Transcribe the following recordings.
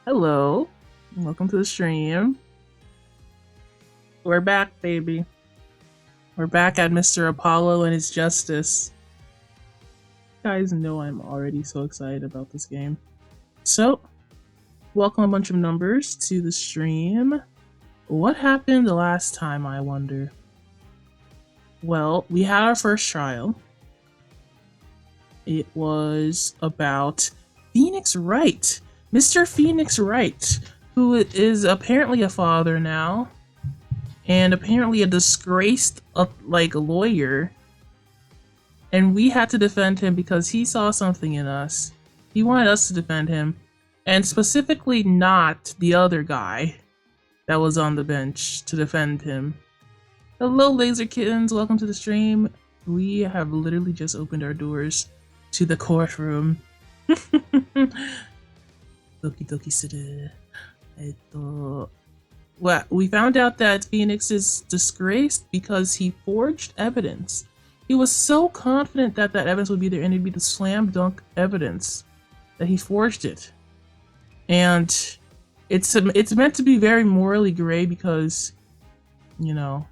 Hello. Welcome to the stream. We're back, baby. We're back at Mr. Apollo and his justice. You guys know I'm already so excited about this game. So, welcome a bunch of numbers to the stream. What happened the last time, I wonder? Well, we had our first trial. It was about Pheonix Wright. Mr. Pheonix Wright, who is apparently a father now, and apparently a disgraced lawyer. And we had to defend him because he saw something in us. He wanted us to defend him, and specifically not the other guy that was on the bench to defend him. Hello, laser kittens. Welcome to the stream. We have literally just opened our doors to the courtroom. Doki doki suru. Well, we found out that Pheonix is disgraced because he forged evidence. He was so confident that that evidence would be there, and it'd be the slam dunk evidence that he forged it. And it's meant to be very morally gray because, you know,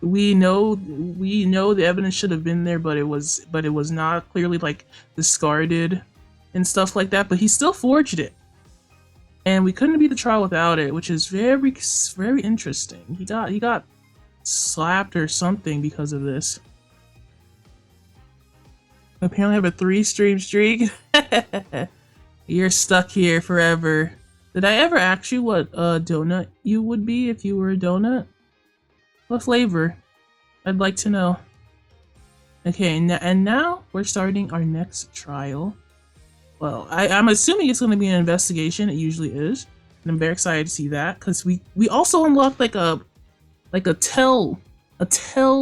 we know the evidence should have been there, but it was not clearly like discarded and stuff like that. But he still forged it, and we couldn't beat the trial without it, which is very interesting. He got slapped or something because of this. Apparently, I have a 3-stream streak. You're stuck here forever. Did I ever ask you what donut you would be if you were a donut? What flavor? I'd like to know. Okay, and now we're starting our next trial. Well, I'm assuming it's going to be an investigation. It usually is, and I'm very excited to see that because we also unlocked like a tell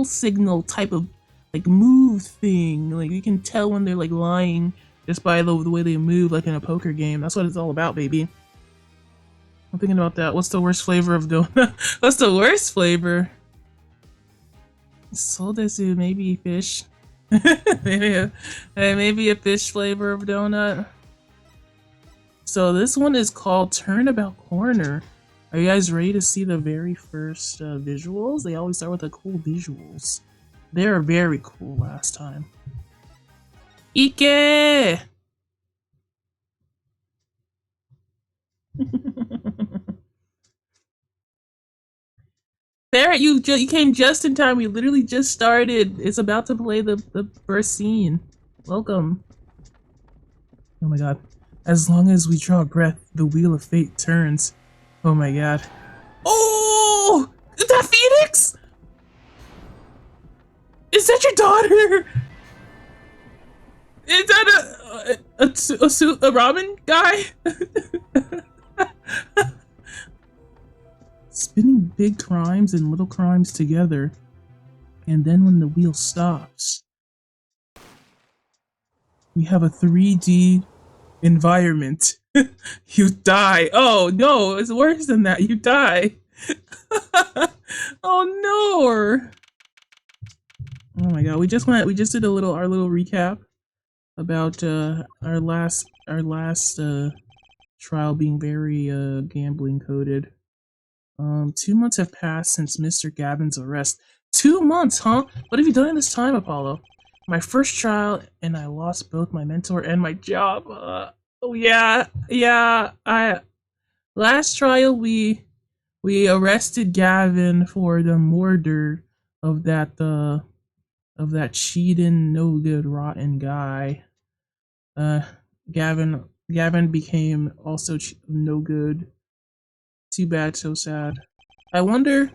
signal type of like move thing. Like you can tell when they're like lying just by the way they move, like in a poker game. That's what it's all about, baby. I'm thinking about that. What's the worst flavor of donut? What's the worst flavor? Soldesu, maybe fish. maybe a fish flavor of donut. So this one is called Turnabout Corner. Are you guys ready to see the very first visuals? They always start with the cool visuals. They were very cool last time. Ike! Barrett, you came just in time. We literally just started. It's about to play the first scene. Welcome. Oh my god. As long as we draw a breath, the wheel of fate turns. Oh my god. Oh! Is that Pheonix? Is that your daughter? Is that a Robin guy? Spinning big crimes and little crimes together, and then when the wheel stops, we have a 3D environment. You die. Oh no, it's worse than that. You die. Oh no. Oh my god, we just did our little recap about our last trial being very gambling coded. 2 months have passed since Mr. Gavin's arrest. 2 months, huh? What have you done in this time, Apollo? My first trial, and I lost both my mentor and my job. Oh yeah. Last trial, we arrested Gavin for the murder of that cheating, no good, rotten guy. Gavin became also no good. Too bad, so sad. I wonder.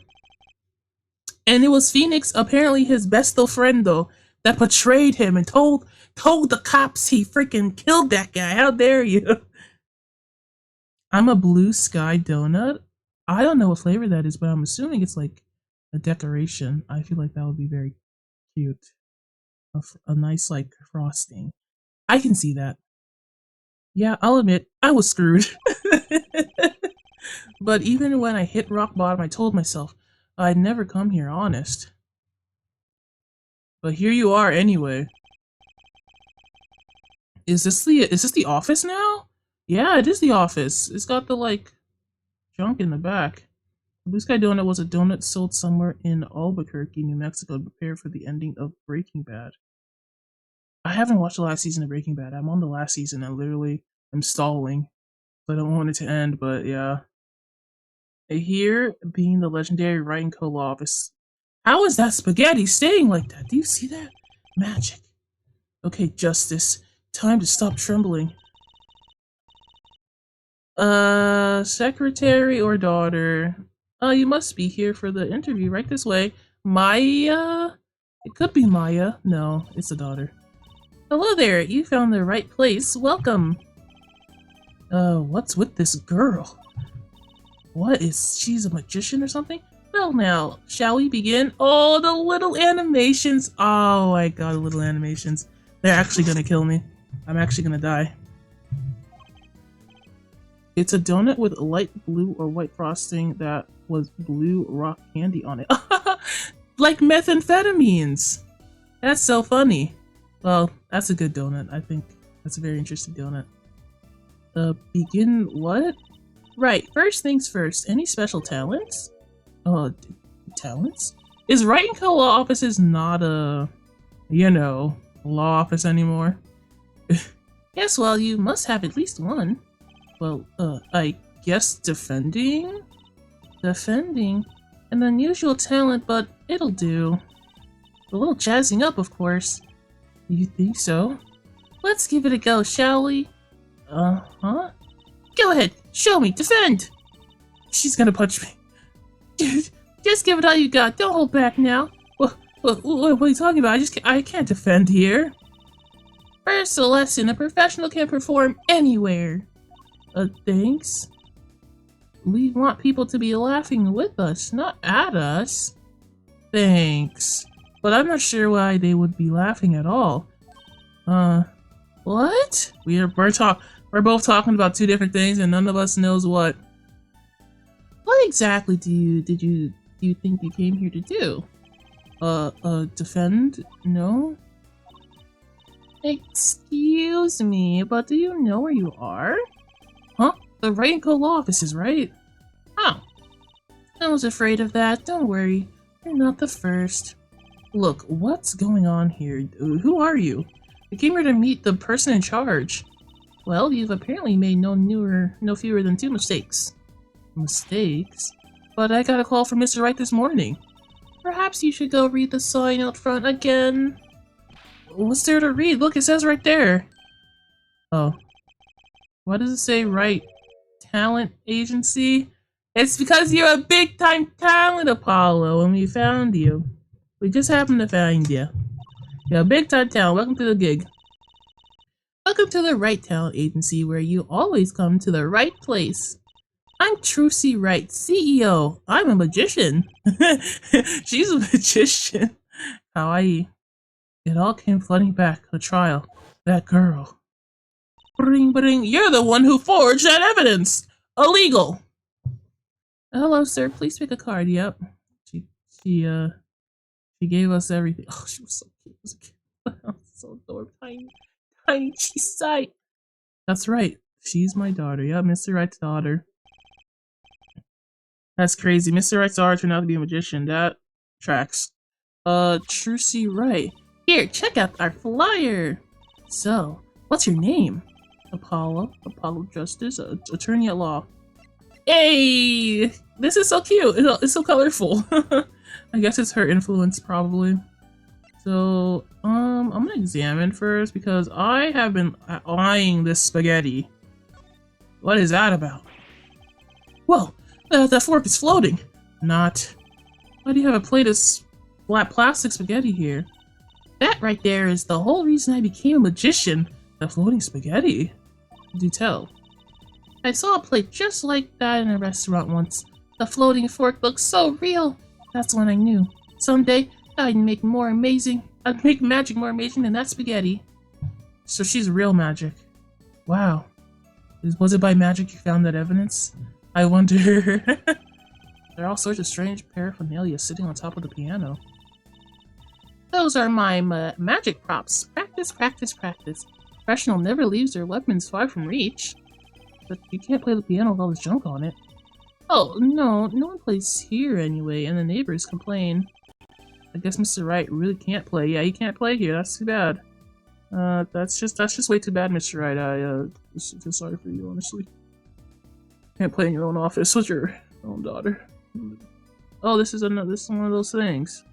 And it was Pheonix, apparently his besto friendo, that betrayed him and told the cops he freaking killed that guy. How dare you? I'm a blue sky donut. I don't know what flavor that is, but I'm assuming it's like a decoration. I feel like that would be very cute. A nice like frosting. I can see that. Yeah, I'll admit, I was screwed. But even when I hit rock bottom, I told myself I'd never come here honest. But here you are anyway. Is this the office now? Yeah, it is the office. It's got the like junk in the back. The Blue Sky Donut was a donut sold somewhere in Albuquerque, New Mexico, to prepare for the ending of Breaking Bad. I haven't watched the last season of Breaking Bad. I'm on the last season. I literally am stalling. So I don't want it to end, but yeah. Here being the legendary writing co office. How is that spaghetti staying like that? Do you see that? Magic. Okay, Justice. Time to stop trembling. Secretary or daughter? Oh, you must be here for the interview. Right this way. Maya? It could be Maya. No, it's a daughter. Hello there. You found the right place. Welcome. What's with this girl? What is she's a magician or something? Well now, shall we begin? Oh, the little animations. Oh my god, the little animations. They're actually gonna kill me. I'm actually gonna die. It's a donut with light blue or white frosting that was blue rock candy on it. Like methamphetamines! That's so funny. Well, that's a good donut. I think that's a very interesting donut. Begin what? Right, first things first. Any special talents? Talents? Is writing co-law offices not a, you know, law office anymore? Yes, well, you must have at least one. Well, I guess defending? Defending? An unusual talent, but it'll do. A little jazzing up, of course. You think so? Let's give it a go, shall we? Huh? Go ahead, show me, defend! She's gonna punch me. Just give it all you got, don't hold back now. What are you talking about? I can't defend here. First a lesson, a professional can perform anywhere. Thanks? We want people to be laughing with us, not at us. Thanks. But I'm not sure why they would be laughing at all. What? We're both talking about two different things and none of us knows what. What exactly do you think you came here to do? Defend? No? Excuse me, but do you know where you are? Huh? The Writing Co-Law offices, right? Oh. I was afraid of that. Don't worry. You're not the first. Look, what's going on here? Who are you? I came here to meet the person in charge. Well, you've apparently made no fewer than 2 mistakes. Mistakes? But I got a call from Mr. Wright this morning. Perhaps you should go read the sign out front again. What's there to read? Look, it says right there. Oh. Why does it say Wright Talent Agency? It's because you're a big-time talent, Apollo, and we found you. We just happened to find you. You're a big-time talent. Welcome to the gig. Welcome to the Wright Talent Agency, where you always come to the right place. I'm Trilogy Wright, CEO. I'm a magician. She's a magician. Kawaii. It all came flooding back. The trial. That girl. Bring, bring. You're the one who forged that evidence. Illegal. Hello, sir. Please pick a card. Yep. She gave us everything. Oh, she was so cute. So adorable. Tiny. She's tight. That's right. She's my daughter. Yep, Mr. Wright's daughter. That's crazy. Mr. Wright's daughter turned out to be a magician. That tracks. Trilogy Wright. Here, check out our flyer. So, what's your name? Apollo Justice, attorney at law. Hey! This is so cute. It's so colorful. I guess it's her influence, probably. So, I'm gonna examine first because I have been eyeing this spaghetti. What is that about? Whoa! That fork is floating! Not. Why do you have a plate of flat plastic spaghetti here? That right there is the whole reason I became a magician. The floating spaghetti. Do tell. I saw a plate just like that in a restaurant once. The floating fork looked so real. That's when I knew. Someday, I'd make magic more amazing than that spaghetti. So she's real magic. Wow. Was it by magic you found that evidence? I wonder. There are all sorts of strange paraphernalia sitting on top of the piano. Those are my magic props. Practice, practice, practice. professional never leaves their weapons far from reach. But you can't play the piano with all this junk on it. Oh, no, no one plays here anyway, and the neighbors complain. I guess Mr. Wright really can't play. Yeah, he can't play here. That's too bad. That's just way too bad, Mr. Wright. I just feel sorry for you, honestly. Can't play in your own office with your own daughter. Oh, this is one of those things.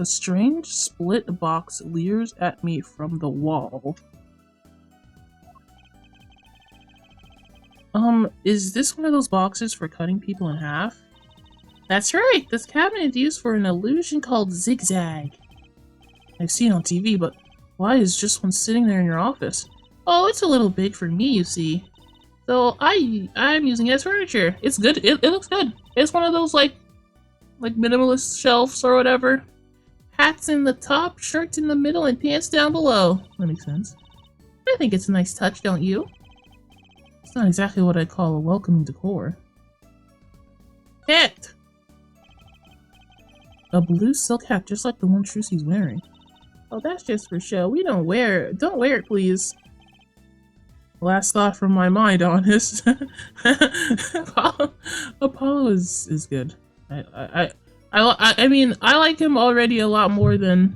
A strange split box leers at me from the wall. Is this one of those boxes for cutting people in half? That's right! This cabinet is used for an illusion called zigzag. I've seen it on TV, but why is just one sitting there in your office? Oh, it's a little big for me, you see. So I'm using it as furniture. It's good. It looks good. It's one of those like minimalist shelves or whatever. Hats in the top, shirts in the middle, and pants down below. That makes sense. I think it's a nice touch, don't you? It's not exactly what I'd call a welcoming decor. Hat! A blue silk hat just like the one Trucy's wearing. Oh, that's just for show. We don't wear it. Don't wear it, please. Last thought from my mind, honest. Apollo is good. I mean, I like him already a lot more than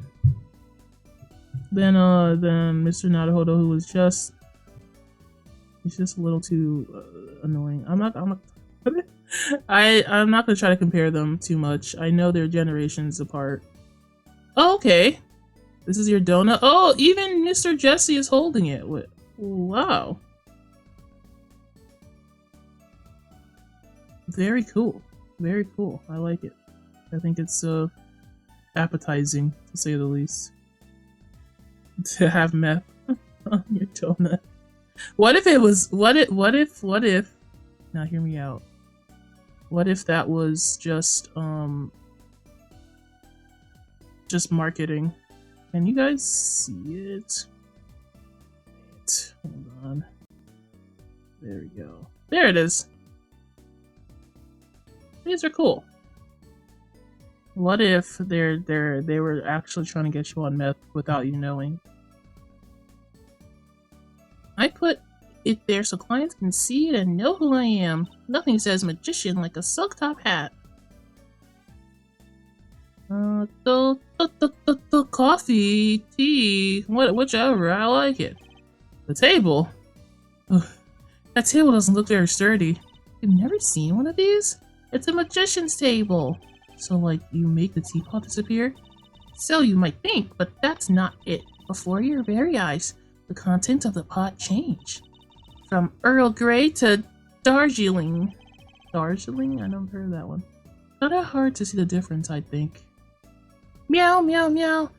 Mr. Naruhodo, who was just he's just a little too annoying. I'm not gonna try to compare them too much. I know they're generations apart. Oh, okay. This is your donut. Oh, even Mr. Jesse is holding it. Wow. Very cool. Very cool. I like it. I think it's appetizing, to say the least. To have meth on your donut. What if it was what if now hear me out. What if that was just marketing? Can you guys see it? Wait, hold on. There we go. There it is. These are cool. What if they were actually trying to get you on meth without you knowing? I put it there so clients can see it and know who I am. Nothing says magician like a silk top hat. The coffee, tea, whichever, I like it. The table? Ugh, that table doesn't look very sturdy. You've never seen one of these? It's a magician's table. So, like, you make the teapot disappear? So you might think, but that's not it. Before your very eyes, the contents of the pot change. From Earl Grey to Darjeeling. Darjeeling? I never heard of that one. Not that hard to see the difference, I think. Meow, meow, meow.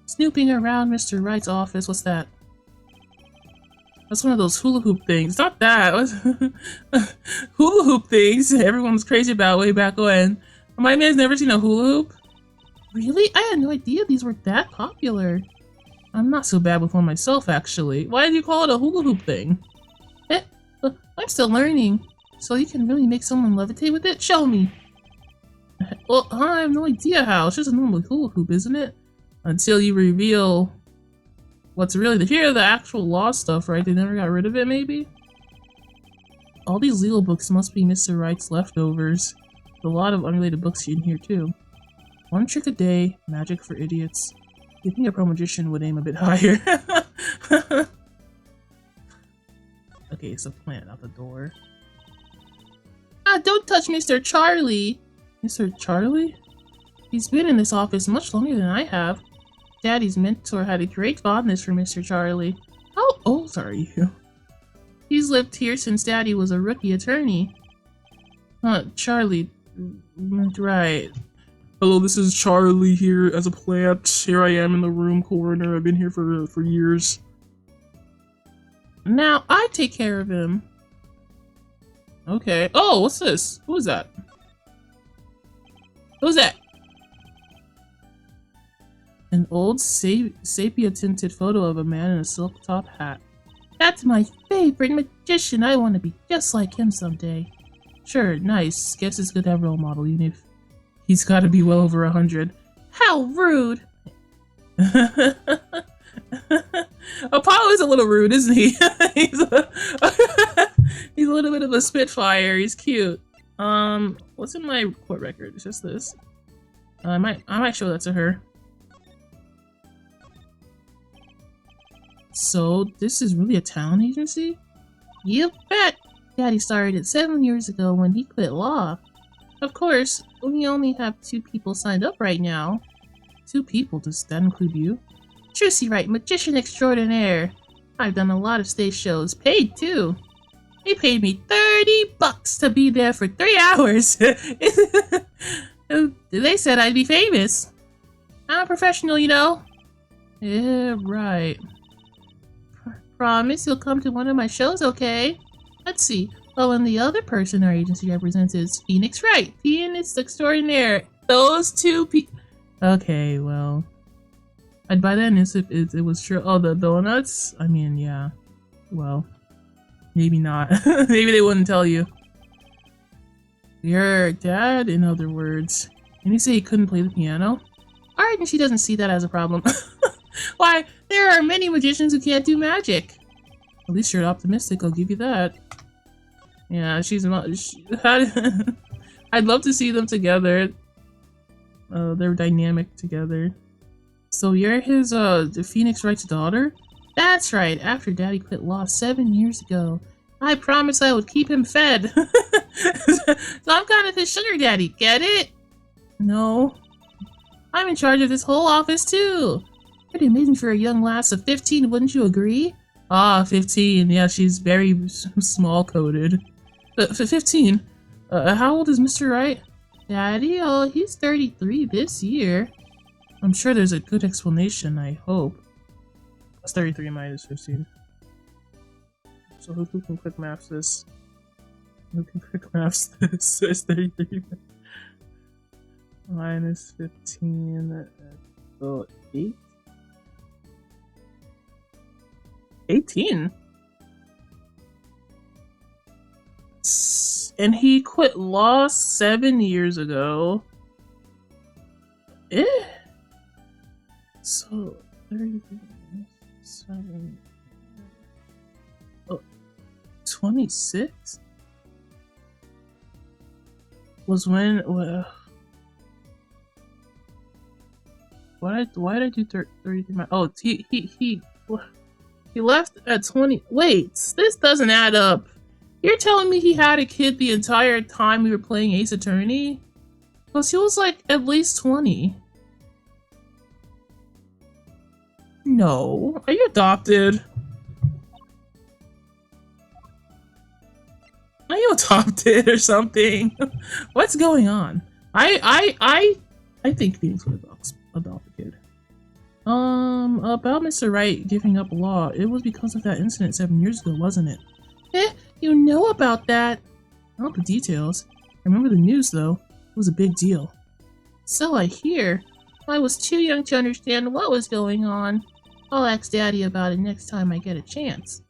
Snooping around Mr. Wright's office. What's that? That's one of those hula hoop things. Not that. Hula hoop things everyone was crazy about way back when. My man's never seen a hula hoop? Really? I had no idea these were that popular. I'm not so bad with one myself, actually. Why did you call it a hula hoop thing? I'm still learning. So you can really make someone levitate with it? Show me. Well, I have no idea how. It's just a normal hula hoop, isn't it? Until you reveal what's really the actual law stuff, right? They never got rid of it, maybe? All these legal books must be Mr. Wright's leftovers. A lot of unrelated books in here, too. One trick a day, magic for idiots. You think a pro magician would aim a bit higher. Okay, it's a plant out the door. Ah, don't touch Mr. Charlie! Mr. Charlie? He's been in this office much longer than I have. Daddy's mentor had a great fondness for Mr. Charlie. How old are you? He's lived here since Daddy was a rookie attorney. Charlie. Right. Hello, this is Charlie here as a plant. Here I am in the room corner. I've been here for years. Now I take care of him. Okay. Oh, what's this? Who is that? Who's that? An old sepia-tinted photo of a man in a silk top hat. That's my favorite magician. I want to be just like him someday. Sure, nice. Guess it's good to have a role model, even if he's got to be well over 100. How rude! Apollo is a little rude, isn't he? he's, a, he's a little bit of a spitfire. He's cute. What's in my court record? It's just this. I might show that to her. So this is really a talent agency? You bet. Daddy started it 7 years ago when he quit law. Of course, we only have 2 people signed up right now. 2 people? Does that include you? Trucy right, magician extraordinaire. I've done a lot of stage shows, paid too. They paid me $30 to be there for 3 hours. They said I'd be famous. I'm a professional, you know. Yeah, right. Promise you'll come to one of my shows, okay? Let's see. Oh, and the other person our agency represents is Pheonix Wright. Pheonix extraordinaire. Those 2 people. Okay, well. I'd buy that news if it was true. Oh, the donuts? I mean, yeah. Well, maybe not. Maybe they wouldn't tell you. Your dad, in other words. Didn't he say he couldn't play the piano? Our agency doesn't see that as a problem. Why, there are many magicians who can't do magic. At least you're optimistic, I'll give you that. Yeah, I'd love to see them together. They're dynamic together. So you're his, the Pheonix Wright's daughter? That's right, after Daddy quit law 7 years ago. I promised I would keep him fed. So I'm kind of his sugar daddy, get it? No. I'm in charge of this whole office too. Pretty amazing for a young lass of 15, wouldn't you agree? Ah, 15. Yeah, she's very small-coded. 15? How old is Mr. Wright? Daddy? Oh, he's 33 this year. I'm sure there's a good explanation, I hope. That's 33 minus 15. So who can quick maths this? Who can quick maths this? It's 33 minus 15. So 8? 18? And he quit law 7 years ago. So 37. Oh, 26 was when. Why did I do 33? Oh, he left at 20. Wait, this doesn't add up. You're telling me he had a kid the entire time we were playing Ace Attorney? Because he was like at least 20. No. Are you adopted? Are you adopted or something? What's going on? I think Pheonix would adopt a kid. About Mr. Wright giving up law, it was because of that incident 7 years ago, wasn't it? You know about that. Not the details. I remember the news, though. It was a big deal. So I hear. I was too young to understand what was going on. I'll ask Daddy about it next time I get a chance.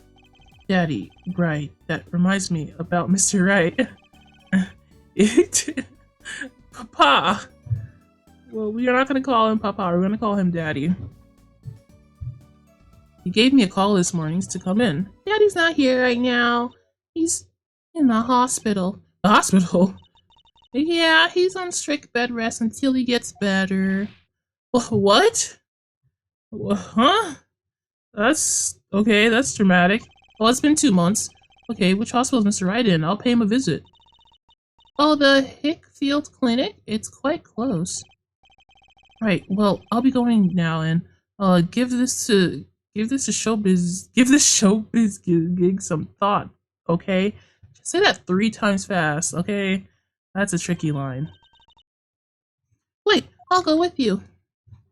Daddy, right. That reminds me about Mr. Wright. Papa! Well, we are not going to call him Papa. We're going to call him Daddy. He gave me a call this morning to come in. Daddy's not here right now. He's in the hospital. The hospital? Yeah, he's on strict bed rest until he gets better. What? Huh? That's... okay, that's dramatic. Well, it's been 2 months. Okay, which hospital is Mr. Wright in? I'll pay him a visit. Oh, the Hickfield Clinic? It's quite close. Right, well, I'll be going now and give this showbiz gig some thought, okay? Just say that 3 times fast, okay? That's a tricky line. Wait, I'll go with you.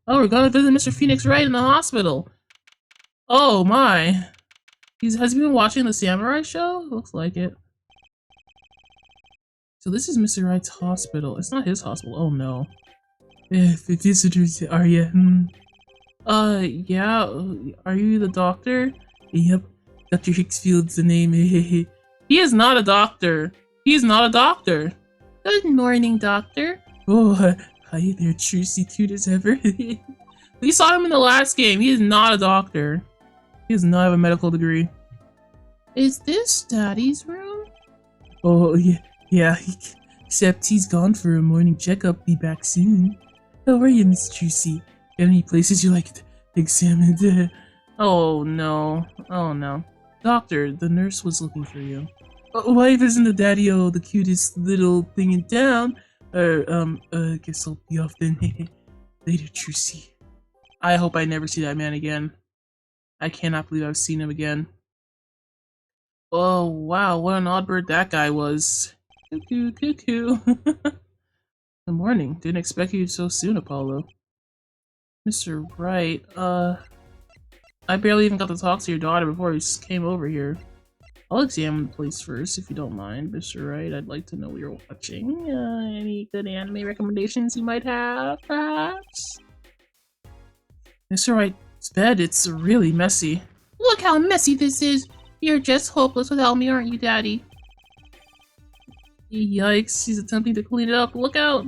Oh, we're gonna visit Mr. Pheonix Wright in the hospital. Oh my. Has he been watching the Samurai show? Looks like it. So this is Mr. Wright's hospital. It's not his hospital. Oh no. If visitors are you? Yeah. Are you the doctor? Yep. Dr. Hicksfield's the name. He is not a doctor. He's not a doctor. Good morning, doctor. Oh, hi there, Trucy, cute as ever. We saw him in the last game. He is not a doctor. He does not have a medical degree. Is this Daddy's room? Oh, yeah. Except he's gone for a morning checkup. Be back soon. How are you, Miss Juicy? Got any places you like examined? Oh no. Doctor, the nurse was looking for you. Why isn't the daddy-o the cutest little thing in town? Guess I'll be off then. Later, Juicy. I hope I never see that man again. I cannot believe I've seen him again. Oh, wow, what an odd bird that guy was. Cuckoo, cuckoo. Good morning. Didn't expect you so soon, Apollo. Mr. Wright, I barely even got to talk to your daughter before he came over here. I'll examine the place first, if you don't mind, Mr. Wright. I'd like to know what you're watching. Any good anime recommendations you might have, perhaps? Mr. Wright's bed, it's really messy. Look how messy this is! You're just hopeless without me, aren't you, Daddy? Yikes, he's attempting to clean it up. Look out!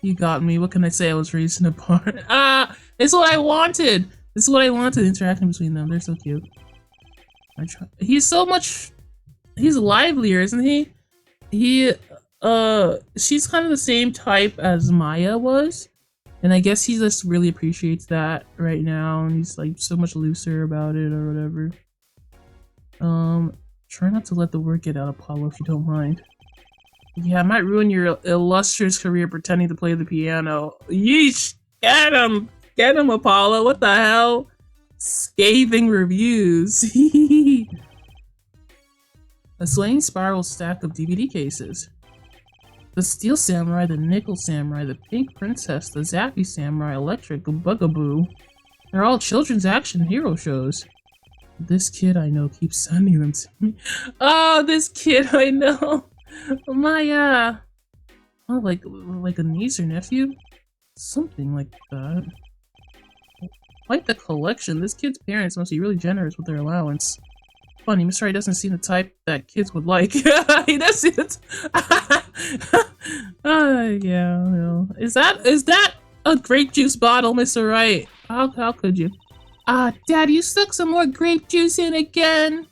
You got me. What can I say? I was raised in a barn. Ah! It's what I wanted! This is what I wanted, interaction between them. They're so cute. He's so much... He's livelier, isn't he? She's kind of the same type as Maya was. And I guess he just really appreciates that right now. And he's like so much looser about it or whatever. Try not to let the word get out, Apollo, if you don't mind. Yeah, I might ruin your illustrious career pretending to play the piano. Yeesh! Get him! Get him, Apollo! What the hell? Scathing reviews. A swaying spiral stack of DVD cases. The Steel Samurai, the Nickel Samurai, the Pink Princess, the Zappy Samurai, Electric Bugaboo. They're all children's action hero shows. This kid I know keeps sending them to me. Oh, this kid I know. Maya. Oh, like a niece or nephew? Something like that. Quite the collection. This kid's parents must be really generous with their allowance. Funny, Mr. Wright doesn't seem the type that kids would like. He doesn't. Yeah, no. Is that a grape juice bottle, Mr. Wright? How could you? Dad, you stuck some more grape juice in again.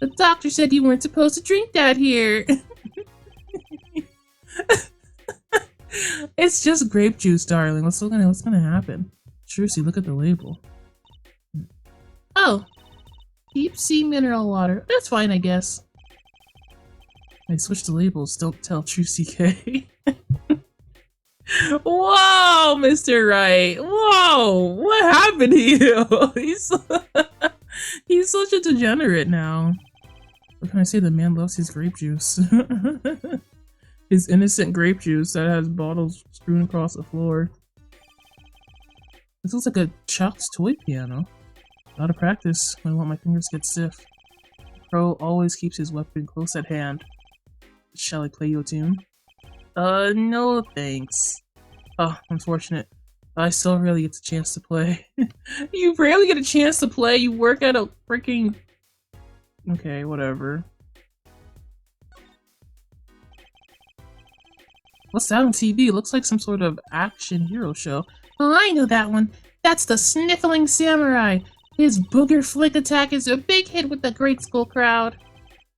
The doctor said you weren't supposed to drink that here. It's just grape juice, darling. What's gonna happen? Trucy, look at the label. Oh, deep sea mineral water. That's fine, I guess. I switched the labels. Don't tell Trucy K. Whoa, Mr. Wright. Whoa, what happened to you? He's such a degenerate now. What can I say? The man loves his grape juice. His innocent grape juice that has bottles strewn across the floor. This looks like a child's toy piano. Out of practice, I want my fingers get stiff. Crow always keeps his weapon close at hand. Shall I play you a tune? No thanks. Oh, unfortunate. I still rarely get a chance to play. You rarely get a chance to play? You work at a freaking... Okay, whatever. What's that on TV? It looks like some sort of action hero show. Oh, I know that one. That's the Sniffling Samurai. His booger flick attack is a big hit with the grade school crowd.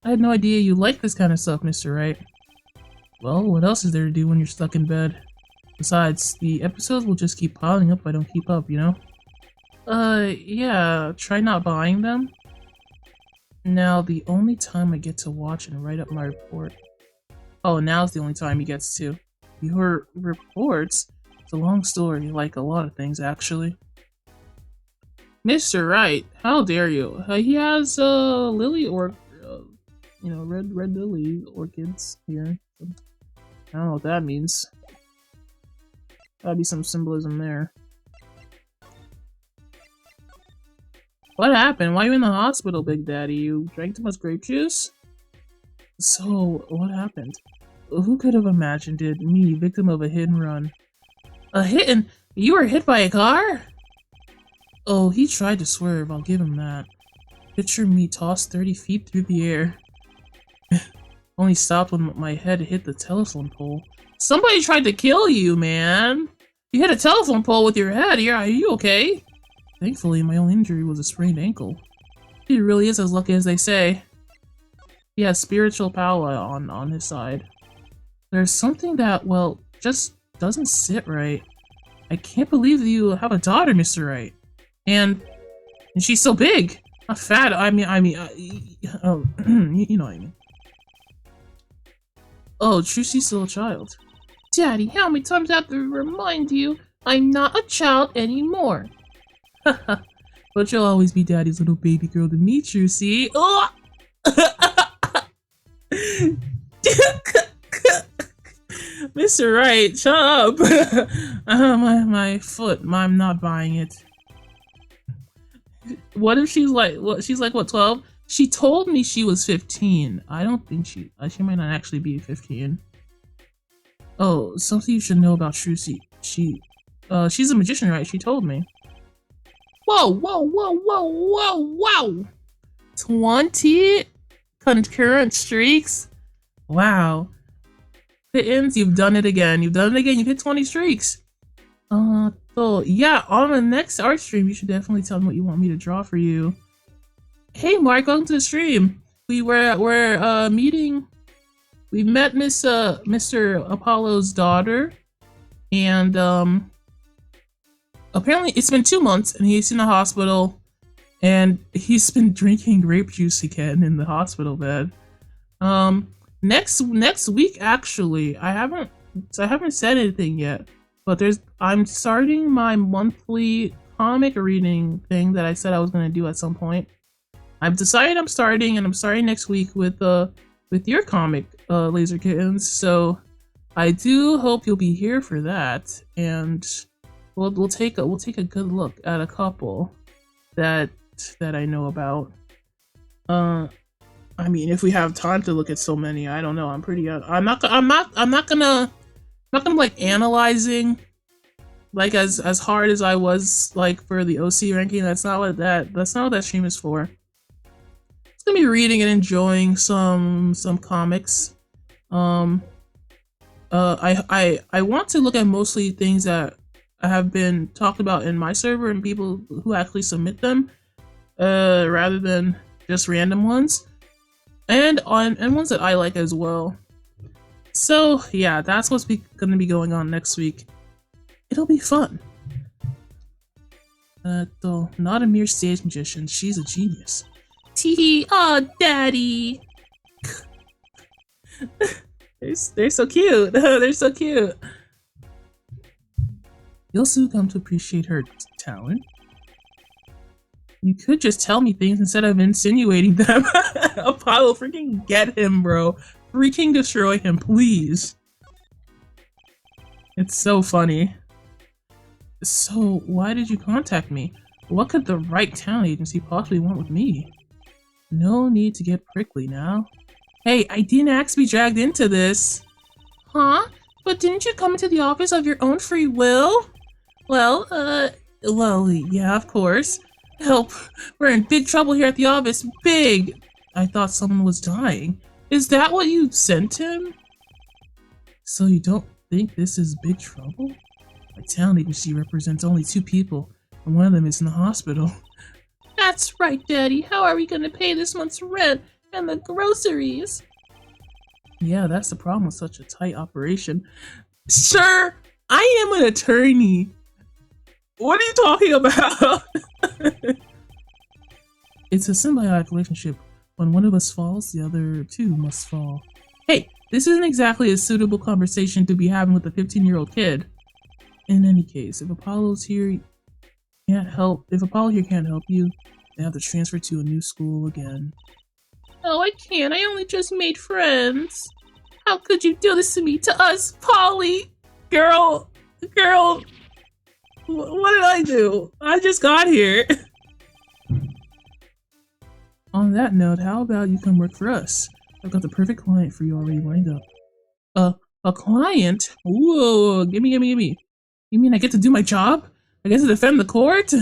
I had no idea you like this kind of stuff, Mr. Wright. Well, what else is there to do when you're stuck in bed? Besides, the episodes will just keep piling up if I don't keep up, you know? Yeah, try not buying them. Now, the only time I get to watch and write up my report... Oh, now's the only time he gets to. Your reports? It's a long story, like a lot of things, actually. Mr. Wright, how dare you? He has, lily or... you know, red lily orchids here. I don't know what that means. Gotta be some symbolism there. What happened? Why are you in the hospital, Big Daddy? You drank too much grape juice? So, what happened? Who could have imagined it? Me, victim of a hit and run. A hit and... You were hit by a car? Oh, he tried to swerve, I'll give him that. Picture me tossed 30 feet through the air. Only stopped when my head hit the telephone pole. Somebody tried to kill you, man! You hit a telephone pole with your head. Are you okay? Thankfully, my only injury was a sprained ankle. He really is as lucky as they say. He has spiritual power on his side. There's something that, well, just doesn't sit right. I can't believe you have a daughter, Mr. Wright. And she's so big. Not fat, you know what I mean. Oh, Trucy's still a child. Daddy, how many times I have to remind you I'm not a child anymore? But you'll always be Daddy's little baby girl to me, Trucy. Oh! Mr. Wright, shut up! My foot. I'm not buying it. What if she's like, what? She's like, what, 12? She told me she was 15. I don't think she might not actually be 15. Oh, something you should know about Trucy. She's a magician, right? She told me. Whoa, whoa, whoa, whoa, whoa, whoa! 20 concurrent streaks? Wow. Kittens, you've done it again. You've done it again. You've hit 20 streaks. So yeah, on the next art stream, you should definitely tell me what you want me to draw for you. Hey, Mark, welcome to the stream. We're meeting. We met Mr. Apollo's daughter, and apparently it's been 2 months, and he's in the hospital, and he's been drinking grape juice again in the hospital bed. Next week, actually, I haven't said anything yet, but I'm starting my monthly comic reading thing that I said I was gonna do at some point. I've decided I'm starting, and I'm starting next week with your comic, Laser Kittens. So I do hope you'll be here for that, and we'll take a good look at a couple that I know about. I mean, if we have time to look at so many, I don't know. I'm not gonna like analyzing like as hard as I was like for the OC ranking. That's not what that stream is for. It's gonna be reading and enjoying some comics. I want to look at mostly things that have been talked about in my server and people who actually submit them, rather than just random ones. And ones that I like as well. So yeah, that's what's gonna be going on next week. It'll be fun. Though not a mere stage magician, she's a genius. Teehee, oh daddy. They're so cute. They're so cute. You'll soon come to appreciate her talent. You could just tell me things instead of insinuating them. Apollo, freaking get him, bro. Freaking destroy him, please. It's so funny. So, why did you contact me? What could the right talent agency possibly want with me? No need to get prickly now. Hey, I didn't ask to be dragged into this. Huh? But didn't you come into the office of your own free will? Well, yeah, of course. Help! We're in big trouble here at the office. Big! I thought someone was dying. Is that what you sent him? So you don't think this is big trouble? My talent agency represents only 2 people, and one of them is in the hospital. That's right, Daddy. How are we gonna pay this month's rent and the groceries? Yeah, that's the problem with such a tight operation. Sir, I am an attorney. What are you talking about? It's a symbiotic relationship. When one of us falls, the other 2 must fall. Hey, this isn't exactly a suitable conversation to be having with a 15-year-old kid. In any case, if Apollo here can't help you, they have to transfer to a new school again. No, I can't. I only just made friends. How could you do this to me, to us, Polly? Girl. What did I do? I just got here. On that note, how about you come work for us? I've got the perfect client for you already lined up. A client? Whoa, gimme. You mean I get to do my job? I get to defend the court?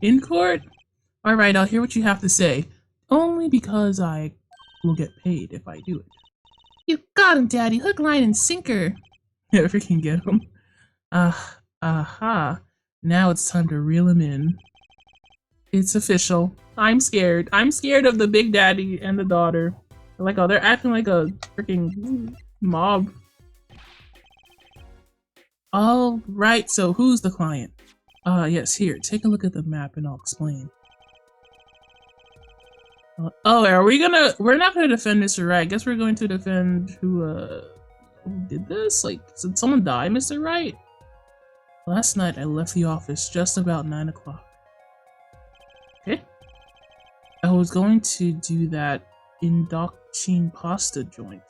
In court? Alright, I'll hear what you have to say. Only because I will get paid if I do it. You got him, Daddy. Hook, line, and sinker. Yeah, freaking get him. Aha. Now it's time to reel him in. It's official. I'm scared. I'm scared of the big daddy and the daughter. Like, oh, they're acting like a freaking mob. All right, so who's the client? Yes, here, take a look at the map and I'll explain. Oh, we're not gonna defend Mr. Right. I guess we're going to defend who did this? Like, did someone die, Mr. Right? Last night I left the office just about 9 o'clock. Okay. I was going to do that Indochin pasta joint.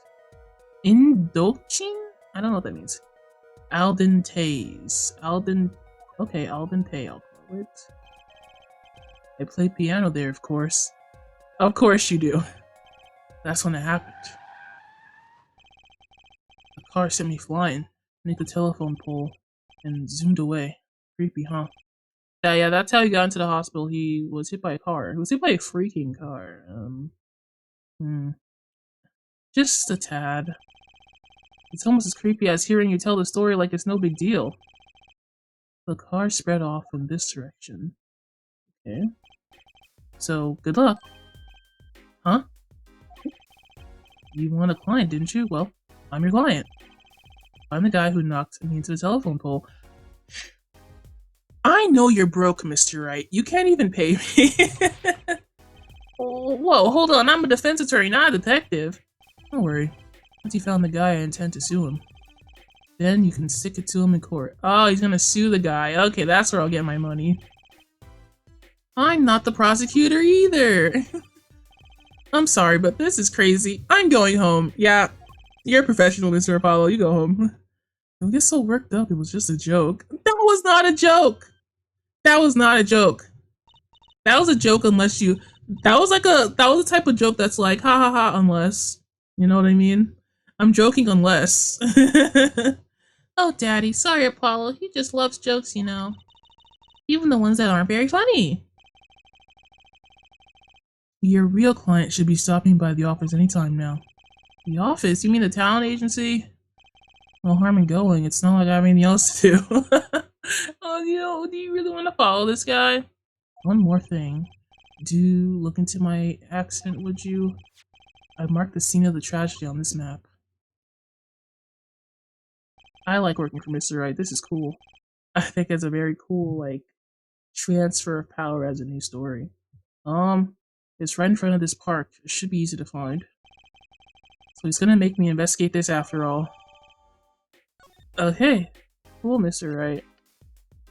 Indochin? I don't know what that means. Aldente's. Okay, Aldente, I'll call it. I play piano there, of course. Of course you do. That's when it happened. The car sent me flying, beneath the telephone pole, and zoomed away. Creepy, huh? Yeah, that's how he got into the hospital. He was hit by a car. He was hit by a freaking car. Just a tad. It's almost as creepy as hearing you tell the story like it's no big deal. The car spread off in this direction. Okay. So, good luck. Huh? You want a client, didn't you? Well, I'm your client. I'm the guy who knocked me into the telephone pole. I know you're broke, Mr. Wright. You can't even pay me. Whoa, hold on. I'm a defense attorney, not a detective. Don't worry. Once you found the guy, I intend to sue him. Then you can stick it to him in court. Oh, he's gonna sue the guy. Okay, that's where I'll get my money. I'm not the prosecutor either. I'm sorry, but this is crazy. I'm going home. Yeah, you're a professional, Mr. Apollo. You go home. Don't get so worked up. It was just a joke. That was not a joke. That was not a joke. That was a joke unless you... That was a type of joke that's like, ha ha ha, unless. You know what I mean? I'm joking unless. Oh, Daddy. Sorry, Apollo. He just loves jokes, you know. Even the ones that aren't very funny. Your real client should be stopping by the office anytime now. The office? You mean the talent agency? No harm in going. It's not like I have anything else to do. Oh, do you really want to follow this guy? One more thing. Do look into my accent, would you? I marked the scene of the tragedy on this map. I like working for Mr. Right. This is cool. I think it's a very cool, like, transfer of power as a new story. It's right in front of this park. It should be easy to find. So he's gonna make me investigate this after all. Okay. Cool, Mr. Right.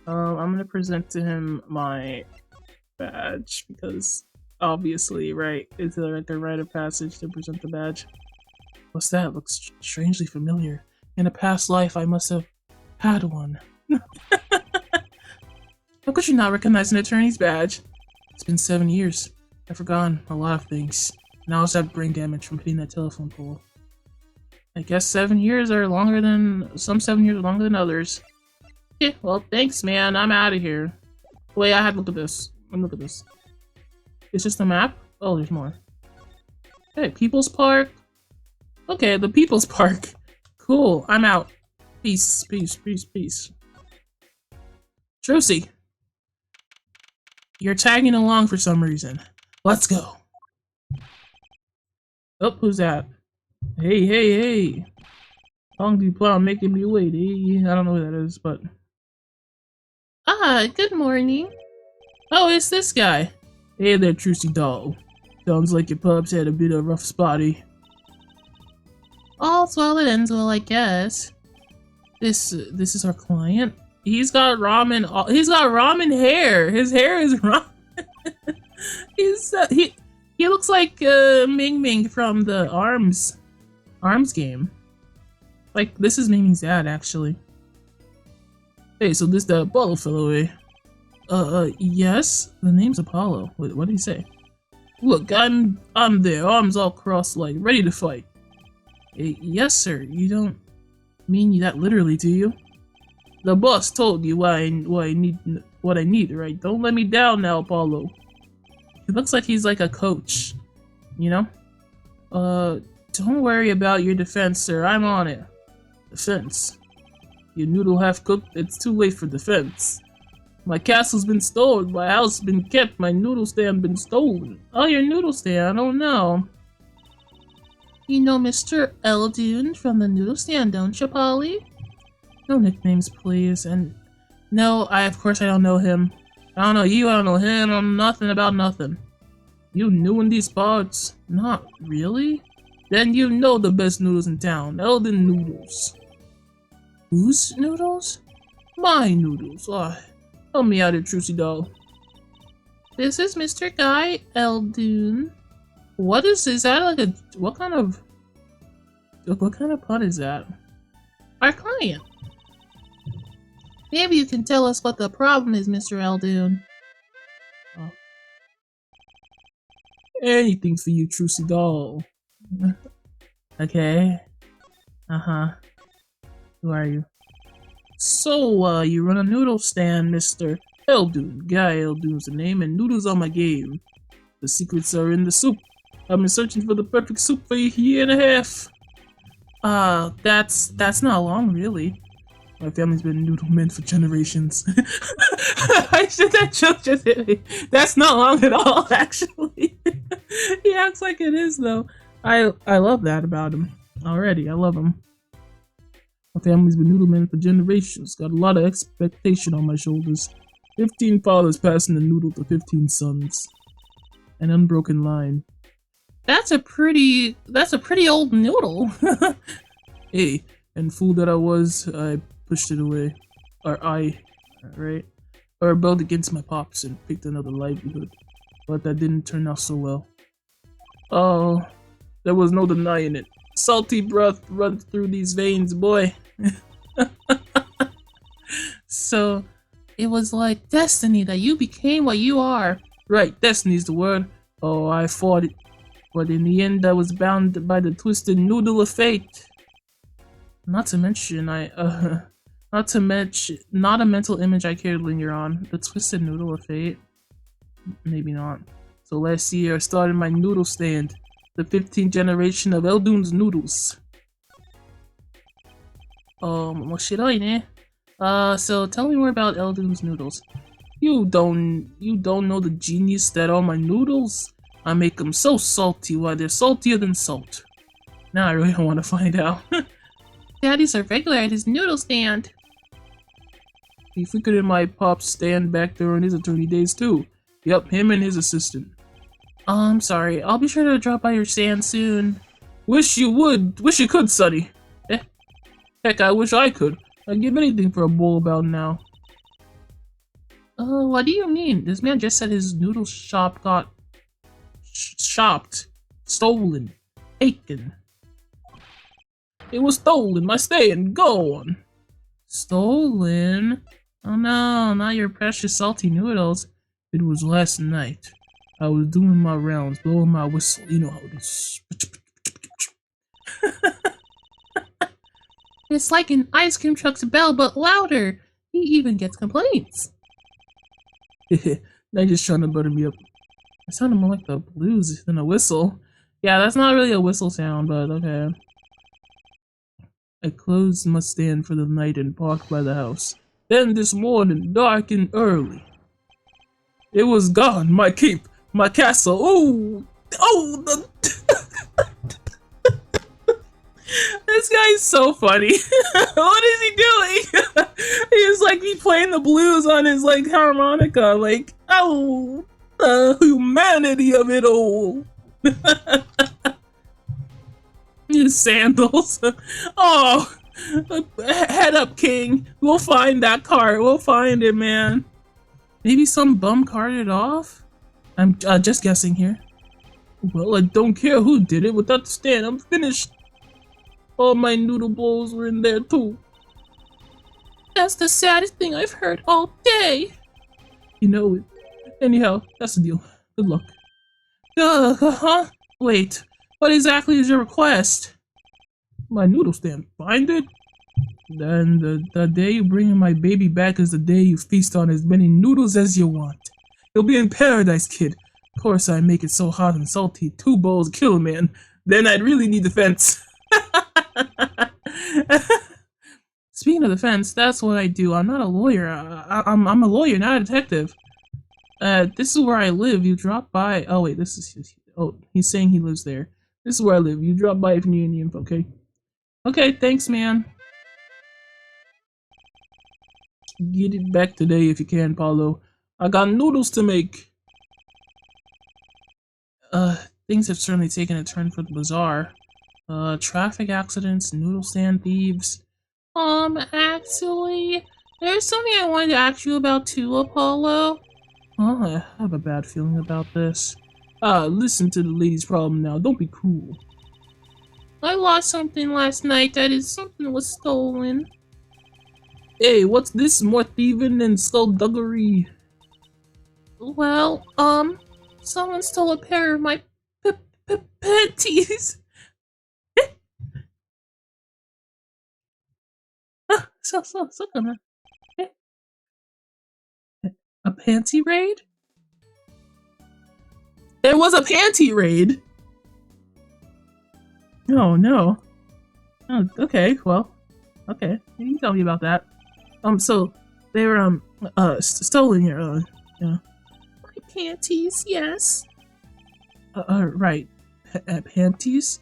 I'm gonna present to him my badge, because obviously, right, it's like a rite of passage to present the badge. What's that? Looks strangely familiar. In a past life, I must have had one. How could you not recognize an attorney's badge? It's been 7 years. I've forgotten a lot of things. And I also have brain damage from hitting that telephone pole. I guess 7 years are longer than... Some 7 years are longer than others. Yeah, well, thanks, man. I'm out of here. Wait, I had to look at this. Let me look at this. It's just a map? Oh, there's more. Hey, People's Park? Okay, the People's Park. Cool, I'm out. Peace, peace, peace, peace. Josie. You're tagging along for some reason. Let's go. Oh, who's that? Hey, hey, hey. How long do you plan on making me wait? I don't know who that is, but... Ah, good morning. Oh, it's this guy. Hey there, Trucy doll. Sounds like your pup's had a bit of a rough spotty. All's well that ends well, I guess. This is our client. He's got ramen. He's got ramen hair. His hair is ramen. He looks like Ming Ming from the Arms game. Like, this is Ming Ming's dad, actually. Hey, so this the Apollo fellow, eh? Yes. The name's Apollo. What did he say? Look, I'm there, arms all crossed, like ready to fight. Yes, sir. You don't mean that literally, do you? The boss told you what I need, right? Don't let me down now, Apollo. He looks like he's like a coach, you know? Don't worry about your defense, sir. I'm on it. Defense. Your noodle half cooked, it's too late for defense. My castle's been stolen, my house has been kept, my noodle stand been stolen. Oh, your noodle stand, oh no. You know Mr. Eldoon from the noodle stand, don't you, Polly? No nicknames, please, and no, of course I don't know him. I don't know you, I don't know him, I don't know nothing about nothing. You new in these parts? Not really? Then you know the best noodles in town, Elden Noodles. Whose noodles? My noodles. Oh, help me out here, Trucy doll. This is Mr. Guy Eldoon. What is that like a what kind of pun is that? Our client. Maybe you can tell us what the problem is, Mr. Eldoon. Oh. Anything for you, Trucy doll. Okay. Uh-huh. Who are you? So, you run a noodle stand, Mr. Eldoon. Guy Eldoon's the name, and noodles are my game. The secrets are in the soup. I've been searching for the perfect soup for a year and a half. That's not long, really. My family's been noodle men for generations. That joke just hit me. That's not long at all, actually. He acts like it is, though. I love that about him. Already, I love him. My family's been noodle men for generations. Got a lot of expectation on my shoulders. 15 fathers passing the noodle to 15 sons. An unbroken line. That's a pretty old noodle. Hey, and fool that I was, I pushed it away. Right? Or rebelled against my pops and picked another livelihood. But that didn't turn out so well. Oh, there was no denying it. Salty breath runs through these veins, boy. So, it was like destiny that you became what you are. Right, destiny's the word. Oh, I fought it. But in the end, I was bound by the twisted noodle of fate. Not a mental image I care to linger on. The twisted noodle of fate? Maybe not. So last year, I started my noodle stand. The 15th generation of Eldoon's noodles. So tell me more about Eldoon's noodles. You don't know the genius that are my noodles? I make them so salty, why they're saltier than salt. Now I really want to find out. Daddy's a regular at his noodle stand. He frequented my pop's stand back during his attorney days too. Yep, him and his assistant. I'm sorry, I'll be sure to drop by your stand soon. Wish you could, Sonny. Heck, I wish I could. I'd give anything for a bowl about now. What do you mean? This man just said his noodle shop got stolen, taken. It was stolen, my stand, gone. Stolen? Oh no, not your precious salty noodles. It was last night. I was doing my rounds, blowing my whistle. You know how it is. It's like an ice cream truck's bell, but louder. He even gets complaints. They're just trying to butter me up. It sounded more like the blues than a whistle. Yeah, that's not really a whistle sound, but okay. I closed my stand for the night and parked by the house. Then this morning, dark and early, it was gone. My cape, my castle. This guy's so funny. What is he doing? He's like playing the blues on his harmonica. The humanity of it all. His sandals. Oh, head up, King. We'll find that cart. We'll find it, man. Maybe some bum carted it off? I'm just guessing here. Well, I don't care who did it. Without the stand, I'm finished. All my noodle bowls were in there too. That's the saddest thing I've heard all day. You know it. Anyhow, that's the deal. Good luck. Wait, what exactly is your request? My noodle stand. Find it? Then the day you bring my baby back is the day you feast on as many noodles as you want. You'll be in paradise, kid. Of course I make it so hot and salty, 2 bowls kill a man. Then I'd really need defense. Speaking of defense, that's what I do. I'm not a lawyer. I'm a lawyer, not a detective. This is where I live. You drop by. Oh wait, this is. Oh, he's saying he lives there. This is where I live. You drop by if you need any info. Okay. Okay. Thanks, man. Get it back today if you can, Paulo. I got noodles to make. Uh, things have certainly taken a turn for the bazaar. Traffic accidents, noodle stand thieves. Actually, there's something I wanted to ask you about too, Apollo. Oh, I have a bad feeling about this. Listen to the lady's problem now. Don't be cruel. I lost something last night. Something was stolen. Hey, what's this? More thieving and skullduggery? Well, someone stole a pair of my panties. So gonna. A panty raid? There was a panty raid! Oh, no. Oh, okay, well. Okay, you can tell me about that. So, they were, stolen your, My panties, yes. Right. Panties?